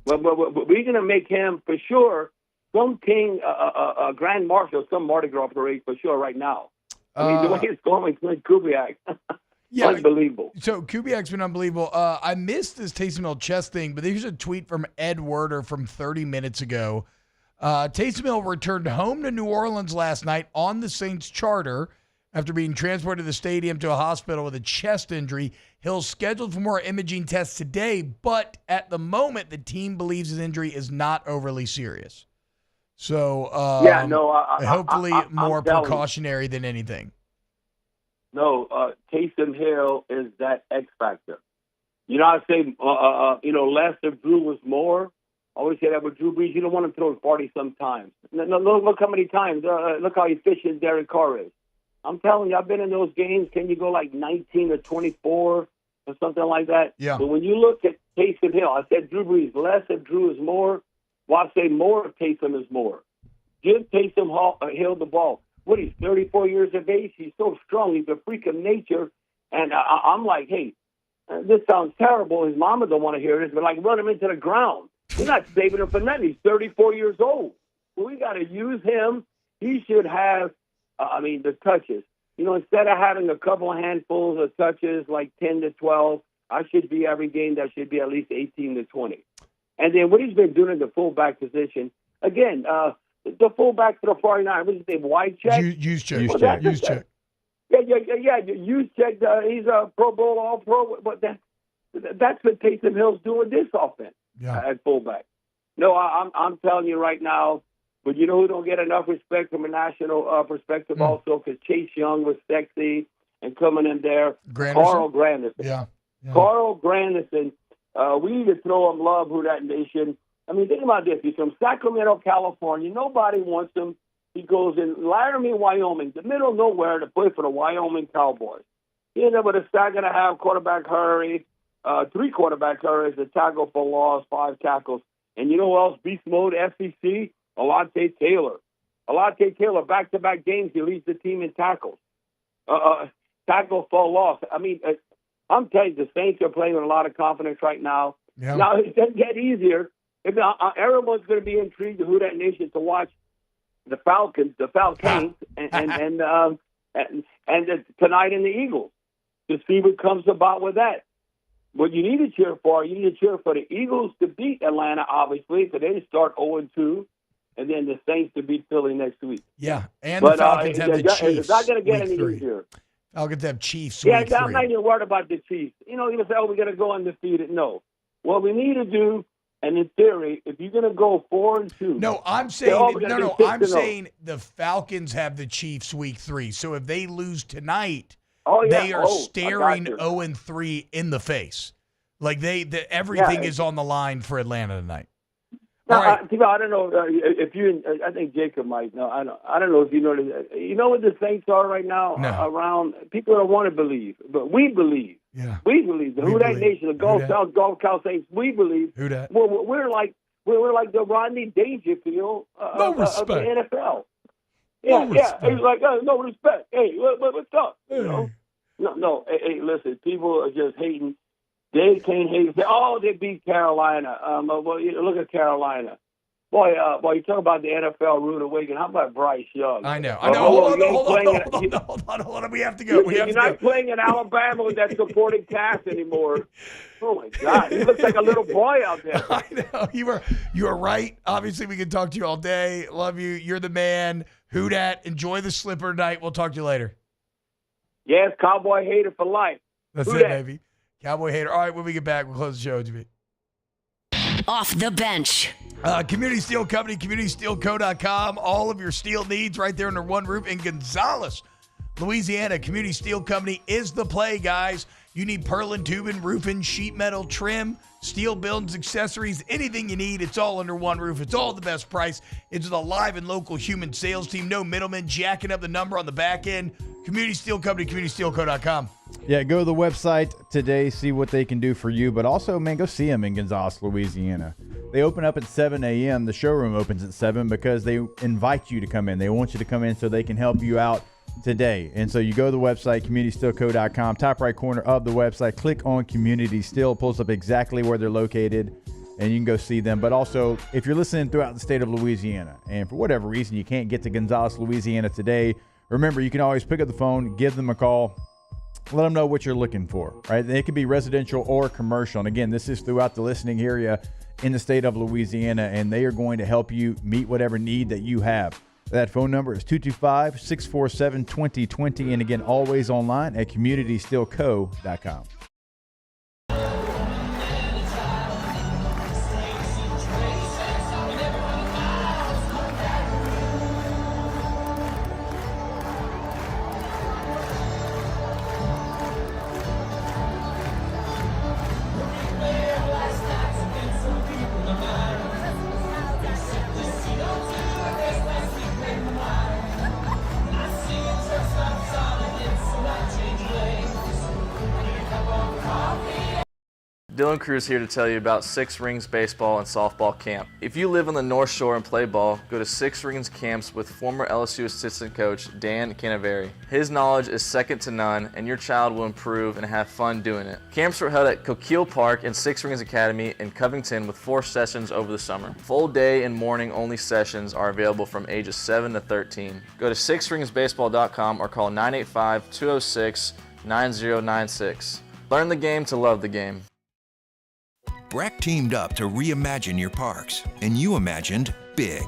But we're going to make him, for sure, some king, Grand Marshal, some Mardi Gras parade for sure right now. I mean, the way it's going with Clint Kubiak, yeah, unbelievable. So Kubiak's been unbelievable. I missed this Taysom Hill chest thing, but there's a tweet from Ed Werder from 30 minutes ago. Taysom Hill returned home to New Orleans last night on the Saints charter after being transported to the stadium to a hospital with a chest injury. Hill's scheduled for more imaging tests today, but at the moment, the team believes his injury is not overly serious. So, hopefully more precautionary than anything. No, Taysom Hill is that X factor. I say, less if Drew was more. I always say that with Drew Brees. You don't want to throw a party sometimes. No, look how many times. Look how efficient Derek Carr is. I'm telling you, I've been in those games. Can you go like 19 or 24 or something like that? Yeah. But when you look at Taysom Hill, I said Drew Brees, less if Drew is more. Well, I say more if Taysom is more. Give Taysom Hill the ball. What, he's 34 years of age. He's so strong. He's a freak of nature. And I'm like, hey, this sounds terrible. His mama don't want to hear this, but like run him into the ground. We're not saving him for nothing. He's 34 years old. Well, we got to use him. He should have, the touches. Instead of having a couple of handfuls of touches, like 10 to 12, I should be every game that should be at least 18 to 20. And then what he's been doing in the fullback position, again, the fullback for the 49ers, what's his name, Wycheck? Use check. Yeah, use check. He's a Pro Bowl, All-Pro, but that's what Taysom Hill's doing this offense at fullback. No, I'm telling you right now, but you know who don't get enough respect from a national perspective also, because Chase Young was sexy and coming in there. Carl Granderson. Yeah. Carl Granderson. We need to throw him love, who that nation. I mean, think about this. He's from Sacramento, California. Nobody wants him. He goes in Laramie, Wyoming, the middle of nowhere, to play for the Wyoming Cowboys. He ended up with a stack and a half quarterback hurry, 3 quarterback hurries, a tackle for loss, 5 tackles. And you know who else? Beast mode, SEC? Alante Taylor. Alante Taylor, back-to-back games, he leads the team in tackles. Tackle for loss. I mean, I'm telling you, the Saints are playing with a lot of confidence right now. Yeah. Now, it doesn't get easier. Everyone's going to be intrigued to who that nation to watch the Falcons, and tonight in the Eagles to see what comes about with that. What you need to cheer for, you need to cheer for the Eagles to beat Atlanta, obviously, because they start 0-2. and then the Saints to beat Philly next week. Yeah, and But, the Falcons have the Chiefs. It's not going to get week any 3. easier. Falcons have Chiefs Yeah, week I'm 3. not even worried about the Chiefs. You know, say, we're going to go undefeated. No. What we need to do, and in theory, if you're going to go 4-2. No, I'm saying I'm saying the Falcons have the Chiefs week 3. So if they lose tonight, they are staring 0-3 in the face. Like everything is on the line for Atlanta tonight. Now, All right. I don't know if you. I think Jacob might know. I don't know if you know. You know what the Saints are right now around. People don't want to believe, but we believe. Yeah, we believe. The Who Dat Nation, the Gulf Coast Saints. We believe. Who Dat? We're like the Rodney Dangerfield of the NFL. Yeah, He's like, no respect. Hey, what's up? You know? No. Hey, listen. People are just hating. They can't hate. They beat Carolina. Look at Carolina. Boy, you talk about the NFL rude awakening. How about Bryce Young? I know. Hold on. We have to go. You're not playing in Alabama with that supporting cast anymore. Oh my God, he looks like a little boy out there. I know. You are right. Obviously, we can talk to you all day. Love you. You're the man. Who Dat? Enjoy the slipper tonight. We'll talk to you later. Yes, Cowboy hater for life. That's it, baby. Cowboy hater. All right, when we get back, we'll close the show, OTB. Off the bench. Community Steel Company, CommunitySteelCo.com. All of your steel needs right there under one roof in Gonzales, Louisiana. Community Steel Company is the play, guys. You need purlin, tubing, roofing, sheet metal, trim, steel buildings, accessories, anything you need. It's all under one roof. It's all the best price. It's a live and local human sales team. No middlemen jacking up the number on the back end. Community Steel Company, CommunitySteelCo.com. Yeah, go to the website today, see what they can do for you. But also, man, go see them in Gonzales, Louisiana. They open up at 7 a.m. The showroom opens at 7 because they invite you to come in. They want you to come in so they can help you out today. And so you go to the website, CommunitySteelCo.com, top right corner of the website, click on Community Steel, pulls up exactly where they're located, and you can go see them. But also, if you're listening throughout the state of Louisiana, and for whatever reason you can't get to Gonzales, Louisiana today, remember, you can always pick up the phone, give them a call, let them know what you're looking for, right? It could be residential or commercial. And again, this is throughout the listening area in the state of Louisiana, and they are going to help you meet whatever need that you have. That phone number is 225-647-2020. And again, always online at CommunitySteelCo.com. Dylan Cruz here to tell you about Six Rings Baseball and Softball Camp. If you live on the North Shore and play ball, go to Six Rings Camps with former LSU assistant coach Dan Canaveri. His knowledge is second to none, and your child will improve and have fun doing it. Camps were held at Coquille Park and Six Rings Academy in Covington with 4 sessions over the summer. Full day and morning only sessions are available from ages 7 to 13. Go to sixringsbaseball.com or call 985-206-9096. Learn the game to love the game. Breck teamed up to reimagine your parks, and you imagined big.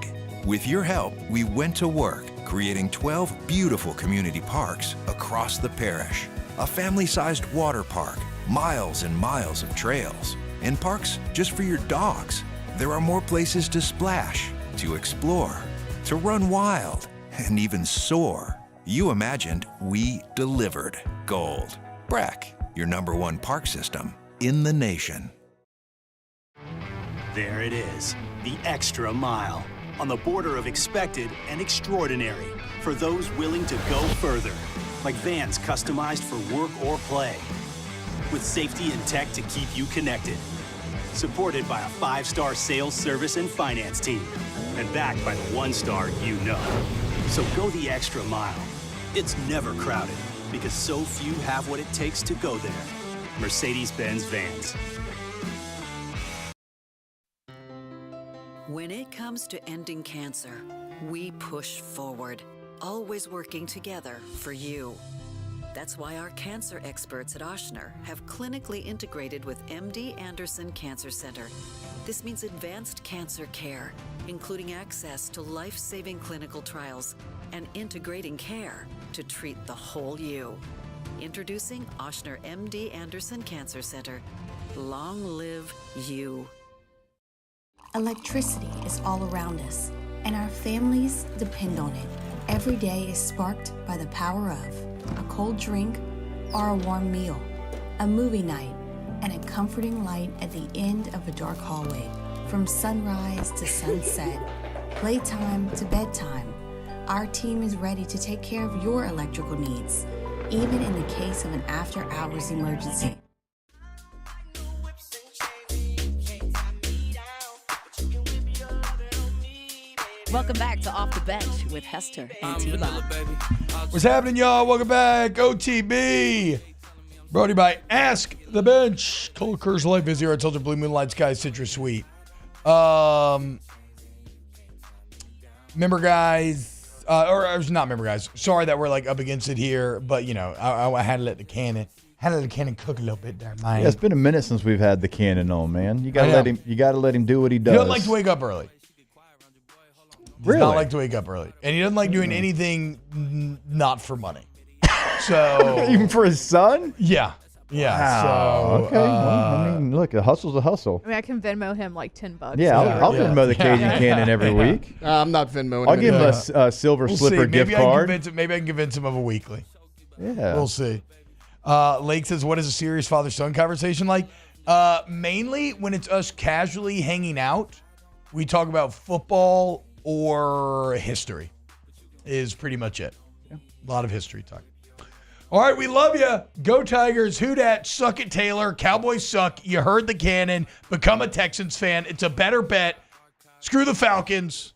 With your help, we went to work, creating 12 beautiful community parks across the parish. A family-sized water park, miles and miles of trails, and parks just for your dogs. There are more places to splash, to explore, to run wild, and even soar. You imagined, we delivered. Gold. Breck, your #1 park system in the nation. There it is, the extra mile, on the border of expected and extraordinary for those willing to go further, like vans customized for work or play, with safety and tech to keep you connected, supported by a 5-star sales, service, and finance team, and backed by the 1-star you know. So go the extra mile. It's never crowded, because so few have what it takes to go there. Mercedes-Benz Vans. When it comes to ending cancer, we push forward, always working together for you. That's why our cancer experts at Ochsner have clinically integrated with MD Anderson Cancer Center. This means advanced cancer care, including access to life-saving clinical trials and integrating care to treat the whole you. Introducing Ochsner MD Anderson Cancer Center. Long live you. Electricity is all around us, and our families depend on it. Every day is sparked by the power of a cold drink or a warm meal, a movie night, and a comforting light at the end of a dark hallway. From sunrise to sunset, playtime to bedtime, our team is ready to take care of your electrical needs, even in the case of an after-hours emergency. Welcome back to Off the Bench with Hester and T-Bob. What's happening, y'all? Welcome back. OTB. Brought to you by Ask the Bench. Cold Curse Life is here. I told you Blue Moonlight Sky Citrus Sweet. Remember, guys, or not remember, guys. Sorry that we're like up against it here, but you know, I had to let the cannon cook a little bit there, man. Yeah, it's been a minute since we've had the cannon on, man. You gotta let him. You gotta let him do what he does. He doesn't like to wake up early. Really? Does not like to wake up early, and he doesn't like doing anything not for money. So even for his son? Yeah. Wow. So okay. Well, I mean, look, a hustle's a hustle. I mean, I can Venmo him like $10. Yeah, I'll Venmo the Cajun Cannon every week. I'm not Venmoing. I'll give him a silver slipper gift card. Maybe I can convince him of a weekly. Yeah, we'll see. Lake says, "What is a serious father-son conversation like?" Mainly when it's us casually hanging out, we talk about football or history. Is pretty much it. Yeah. A lot of history talk. All right, we love you. Go Tigers. Who dat? Suck it, Taylor. Cowboys suck. You heard the cannon. Become a Texans fan. It's a better bet. Screw the Falcons.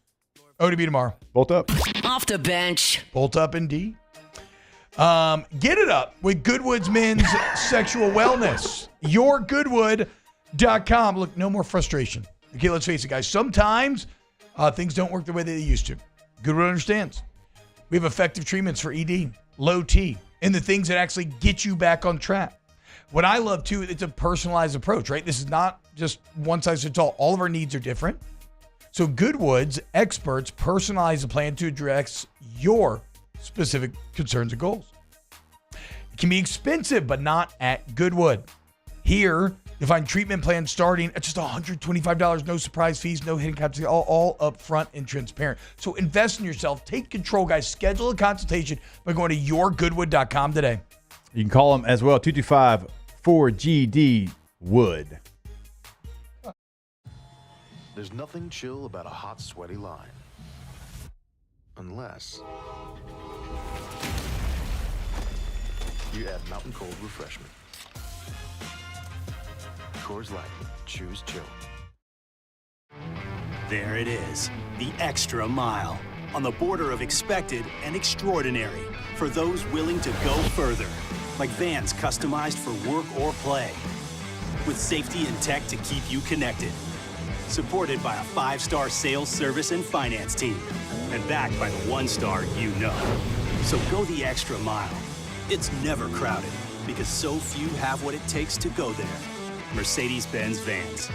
OTB tomorrow. Bolt up. Off the bench. Bolt up indeed. Get it up with Goodwood's Men's Sexual Wellness. YourGoodwood.com. Look, no more frustration. Okay, let's face it, guys. Sometimes things don't work the way they used to. Goodwood understands. We have effective treatments for ED, low T, and the things that actually get you back on track. What I love, too, it's a personalized approach, right? This is not just one size fits all. All of our needs are different. So Goodwood's experts personalize a plan to address your specific concerns and goals. It can be expensive, but not at Goodwood. Here, you'll find treatment plans starting at just $125. No surprise fees, no hidden costs, all up front and transparent. So invest in yourself. Take control, guys. Schedule a consultation by going to YourGoodwood.com today. You can call them as well, 225-4GD-WOOD. There's nothing chill about a hot, sweaty line. Unless you add Mountain Cold Refreshment. Coors Light. Choose chill. There it is, the extra mile. On the border of expected and extraordinary. For those willing to go further. Like vans customized for work or play. With safety and tech to keep you connected. Supported by a 5-star sales, service, and finance team. And backed by the 1-star you know. So go the extra mile. It's never crowded because so few have what it takes to go there. Mercedes-Benz Vans.